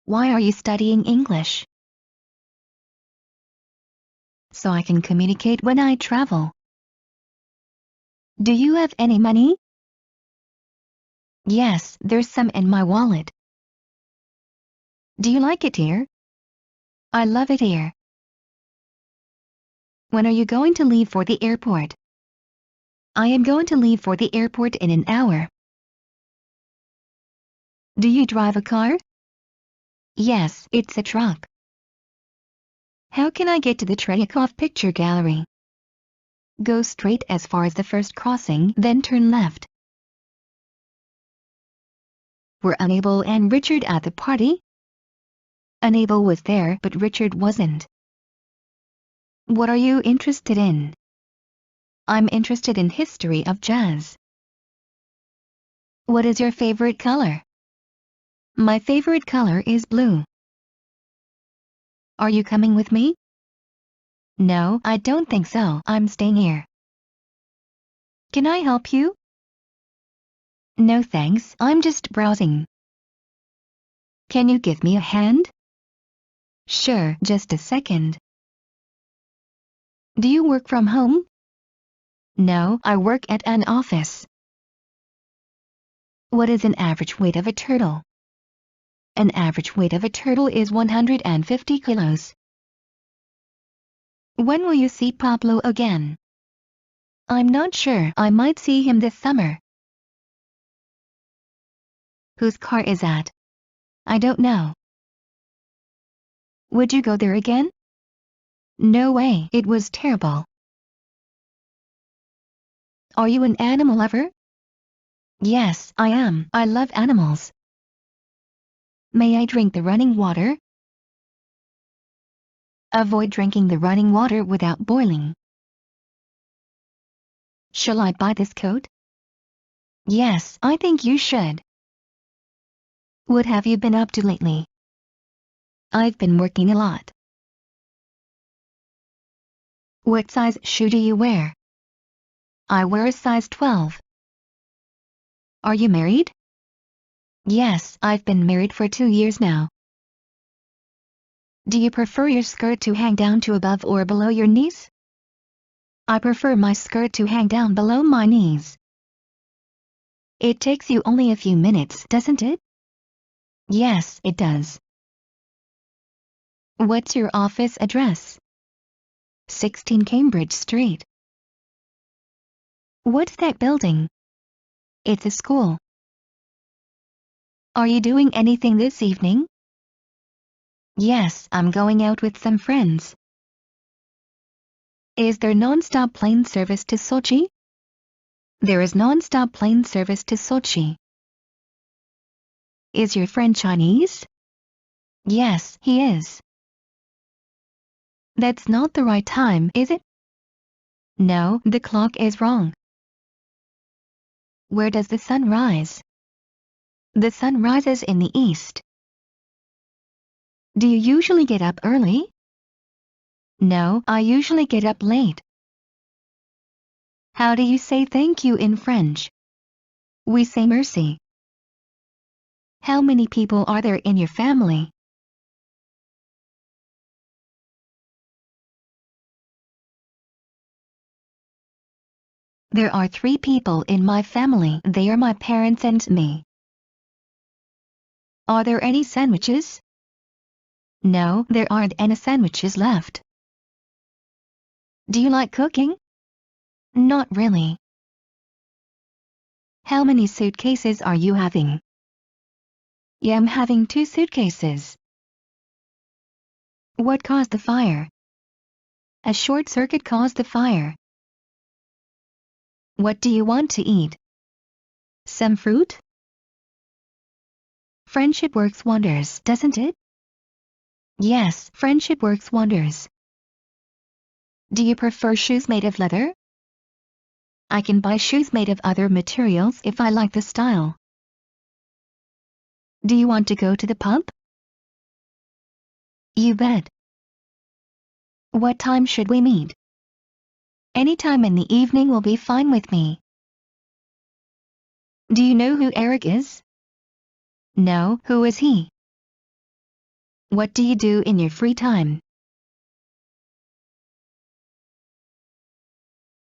Why are you studying English? So I can communicate when I travel. Do you have any money? Yes, there's some in my wallet. Do you like it here? I love it here. When are you going to leave for the airport? I am going to leave for the airport in an hour. Do you drive a car? Yes, it's a truck. How can I get to the Tretyakov Picture Gallery? Go straight as far as the first crossing, then turn left. Were Unable and Richard at the party? Unable was there, but Richard wasn't. What are you interested in? I'm interested in history of jazz. What is your favorite color? My favorite color is blue. Are you coming with me? No, I don't think so. I'm staying here. Can I help you? No thanks, I'm just browsing. Can you give me a hand? Sure, just a second. Do you work from home? No, I work at an office. What is an average weight of a turtle? An average weight of a turtle is 150 kilos. When will you see Pablo again? I'm not sure. I might see him this summer. Whose car is that? I don't know. Would you go there again? No way, it was terrible. Are you an animal lover? Yes, I am. I love animals. May I drink the running water? Avoid drinking the running water without boiling. Shall I buy this coat? Yes, I think you should. What have you been up to lately? I've been working a lot. What size shoe do you wear? I wear a size 12. Are you married? Yes, I've been married for 2 years now. Do you prefer your skirt to hang down to above or below your knees? I prefer my skirt to hang down below my knees. It takes you only a few minutes, doesn't it? Yes, it does. What's your office address? 16 Cambridge Street. What's that building? It's a school. Are you doing anything this evening? Yes, I'm going out with some friends. Is there non-stop plane service to Sochi? There is non-stop plane service to Sochi. Is your friend Chinese? Yes, he is. That's not the right time, is it? No, the clock is wrong. Where does the sun rise? The sun rises in the east. Do you usually get up early? No, I usually get up late. How do you say thank you in French? We say merci. How many people are there in your family? There are 3 people in my family. They are my parents and me. Are there any sandwiches? No, there aren't any sandwiches left. Do you like cooking? Not really. How many suitcases are you having? Yeah, I'm having 2 suitcases. What caused the fire? A short circuit caused the fire. What do you want to eat? Some fruit? Friendship works wonders, doesn't it? Yes, friendship works wonders. Do you prefer shoes made of leather? I can buy shoes made of other materials if I like the style. Do you want to go to the pub? You bet. What time should we meet? Any time in the evening will be fine with me. Do you know who Eric is? No, who is he? What do you do in your free time?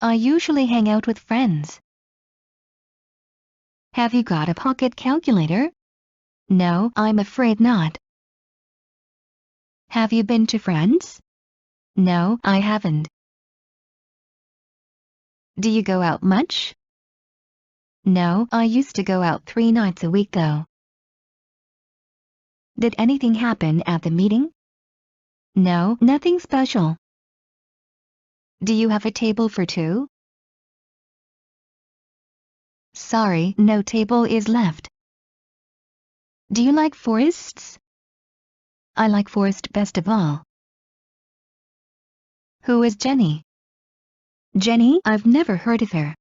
I usually hang out with friends. Have you got a pocket calculator? No, I'm afraid not. Have you been to France? No, I haven't. Do you go out much? No, I used to go out 3 nights a week though. Did anything happen at the meeting? No, nothing special. Do you have a table for 2? Sorry, no table is left. Do you like forests? I like forest best of all. Who is Jenny? Jenny, I've never heard of her.